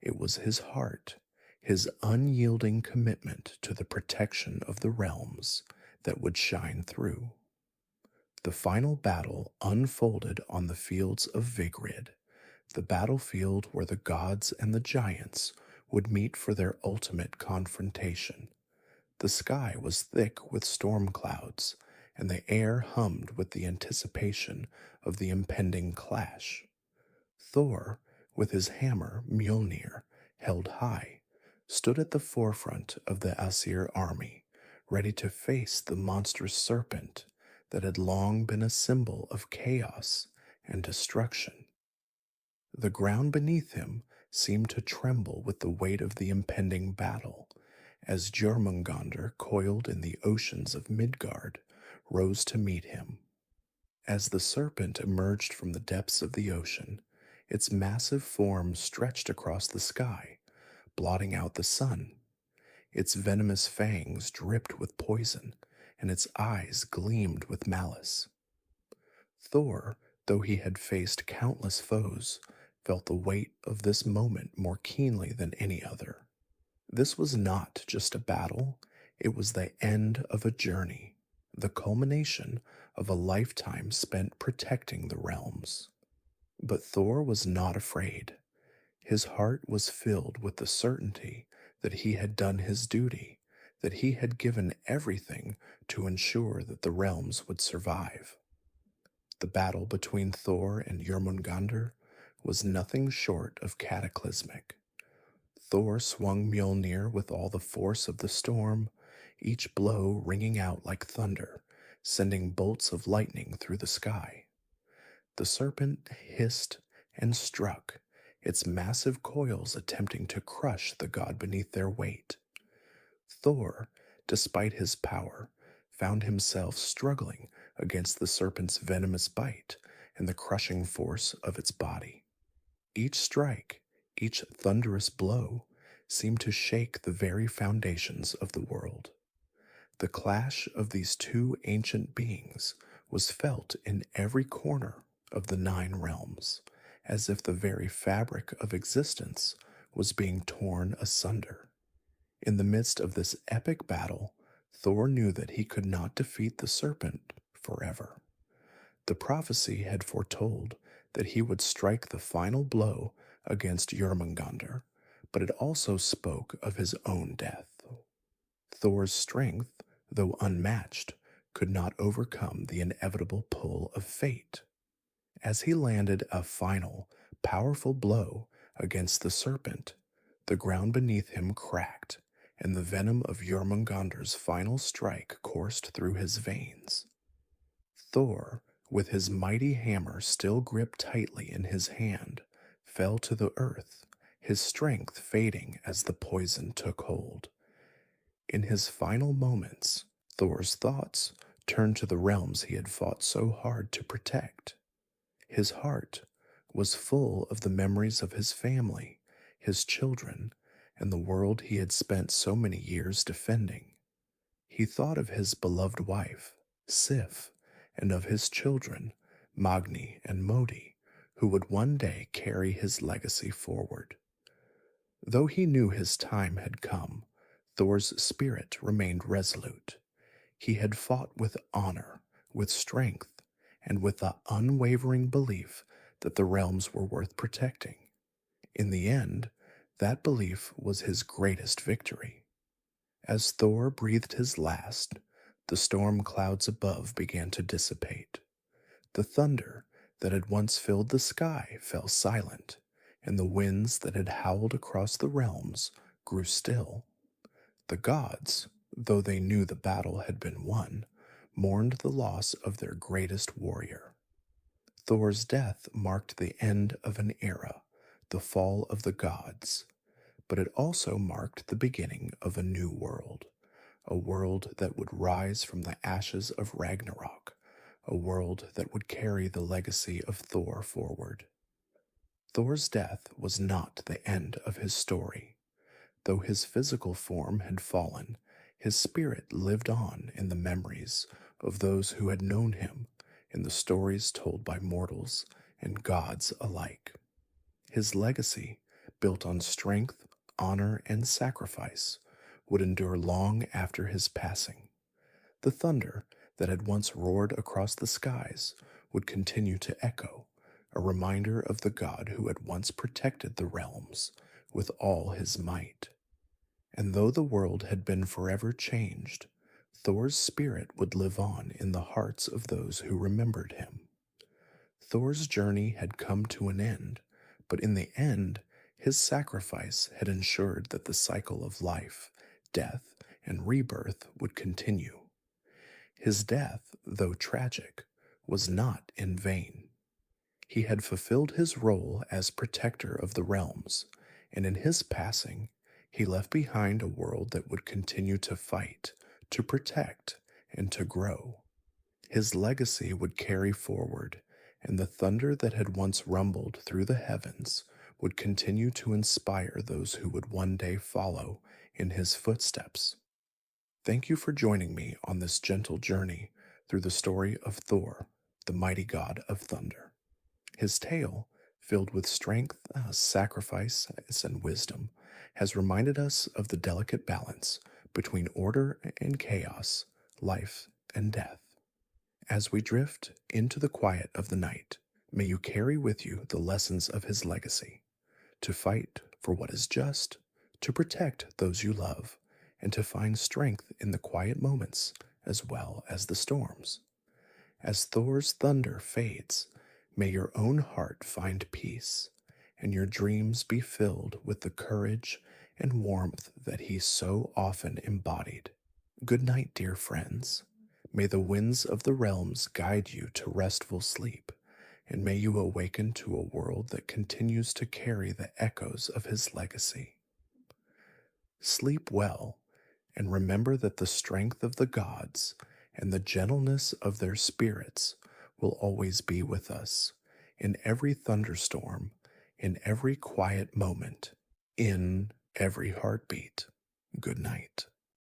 It was his heart, his unyielding commitment to the protection of the realms that would shine through. The final battle unfolded on the fields of Vigrid, the battlefield where the gods and the giants would meet for their ultimate confrontation. The sky was thick with storm clouds, and the air hummed with the anticipation of the impending clash. Thor, with his hammer Mjolnir held high, stood at the forefront of the Aesir army, ready to face the monstrous serpent that had long been a symbol of chaos and destruction. The ground beneath him seemed to tremble with the weight of the impending battle, as Jormungandr, coiled in the oceans of Midgard, rose to meet him. As the serpent emerged from the depths of the ocean, its massive form stretched across the sky, blotting out the sun. Its venomous fangs dripped with poison, and its eyes gleamed with malice. Thor, though he had faced countless foes, felt the weight of this moment more keenly than any other. This was not just a battle, it was the end of a journey, the culmination of a lifetime spent protecting the realms. But Thor was not afraid. His heart was filled with the certainty that he had done his duty, that he had given everything to ensure that the realms would survive. The battle between Thor and Jormungandr was nothing short of cataclysmic. Thor swung Mjolnir with all the force of the storm, each blow ringing out like thunder, sending bolts of lightning through the sky. The serpent hissed and struck, its massive coils attempting to crush the god beneath their weight. Thor, despite his power, found himself struggling against the serpent's venomous bite and the crushing force of its body. Each strike, each thunderous blow, seemed to shake the very foundations of the world. The clash of these two ancient beings was felt in every corner of the 9 realms, as if the very fabric of existence was being torn asunder. In the midst of this epic battle, Thor knew that he could not defeat the serpent forever. The prophecy had foretold that he would strike the final blow against Jormungandr, but it also spoke of his own death. Thor's strength, though unmatched, could not overcome the inevitable pull of fate. As he landed a final, powerful blow against the serpent, the ground beneath him cracked, and the venom of Jormungandr's final strike coursed through his veins. Thor, with his mighty hammer still gripped tightly in his hand, fell to the earth, his strength fading as the poison took hold. In his final moments, Thor's thoughts turned to the realms he had fought so hard to protect. His heart was full of the memories of his family, his children, and the world he had spent so many years defending. He thought of his beloved wife, Sif, and of his children, Magni and Modi, who would one day carry his legacy forward. Though he knew his time had come, Thor's spirit remained resolute. He had fought with honor, with strength, and with the unwavering belief that the realms were worth protecting. In the end, that belief was his greatest victory. As Thor breathed his last, the storm clouds above began to dissipate. The thunder that had once filled the sky fell silent, and the winds that had howled across the realms grew still. The gods, though they knew the battle had been won, mourned the loss of their greatest warrior. Thor's death marked the end of an era, the fall of the gods, but it also marked the beginning of a new world, a world that would rise from the ashes of Ragnarok, a world that would carry the legacy of Thor forward. Thor's death was not the end of his story. Though his physical form had fallen, his spirit lived on in the memories of those who had known him, in the stories told by mortals and gods alike. His legacy, built on strength, honor, and sacrifice, would endure long after his passing. The thunder that had once roared across the skies would continue to echo, a reminder of the god who had once protected the realms with all his might. And though the world had been forever changed, Thor's spirit would live on in the hearts of those who remembered him. Thor's journey had come to an end, but in the end, his sacrifice had ensured that the cycle of life, death, and rebirth would continue. His death, though tragic, was not in vain. He had fulfilled his role as protector of the realms, and in his passing, he left behind a world that would continue to fight, to protect, and to grow. His legacy would carry forward, and the thunder that had once rumbled through the heavens would continue to inspire those who would one day follow in his footsteps. Thank you for joining me on this gentle journey through the story of Thor, the mighty god of thunder. His tale, filled with strength, sacrifice, and wisdom, has reminded us of the delicate balance between order and chaos, life and death. As we drift into the quiet of the night, may you carry with you the lessons of his legacy: to fight for what is just, to protect those you love, and to find strength in the quiet moments as well as the storms. As Thor's thunder fades, may your own heart find peace, and your dreams be filled with the courage and warmth that he so often embodied. Good night, dear friends. May the winds of the realms guide you to restful sleep, and may you awaken to a world that continues to carry the echoes of his legacy. Sleep well, and remember that the strength of the gods and the gentleness of their spirits will always be with us, in every thunderstorm, in every quiet moment, in every heartbeat. Good night.